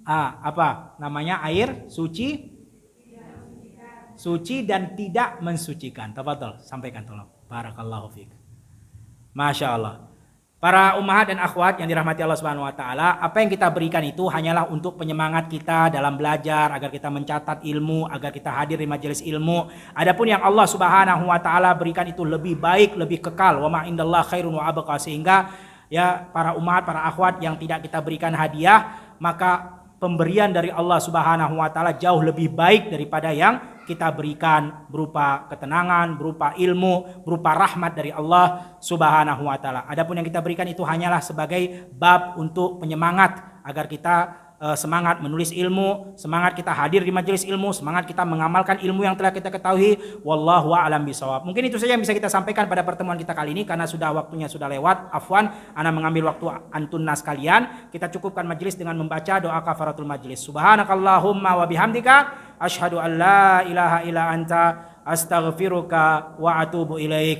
Apa? Namanya air suci, suci dan tidak mensucikan. Tafadhol, sampaikan tolong. Barakallahu fiik. Masya Allah. Para ummahat dan akhwat yang dirahmati Allah Subhanahu wa taala, apa yang kita berikan itu hanyalah untuk penyemangat kita dalam belajar, agar kita mencatat ilmu, agar kita hadir di majelis ilmu. Adapun yang Allah Subhanahu wa taala berikan itu lebih baik, lebih kekal. Wa ma indallah khairun wa abqa, sehingga ya para ummahat, para akhwat yang tidak kita berikan hadiah, maka pemberian dari Allah Subhanahu wa taala jauh lebih baik daripada yang kita berikan berupa ketenangan, berupa ilmu, berupa rahmat dari Allah Subhanahu wa taala. Adapun yang kita berikan itu hanyalah sebagai bab untuk penyemangat agar kita semangat menulis ilmu, semangat kita hadir di majelis ilmu, semangat kita mengamalkan ilmu yang telah kita ketahui. Wallahu a'lam bishawab. Mungkin itu saja yang bisa kita sampaikan pada pertemuan kita kali ini karena waktunya sudah lewat. Afwan, ana mengambil waktu antunna sekalian. Kita cukupkan majelis dengan membaca doa kafaratul majelis. Subhanakallahumma wa bihamdika asyhadu an la ilaha illa anta astaghfiruka wa atubu ilaik.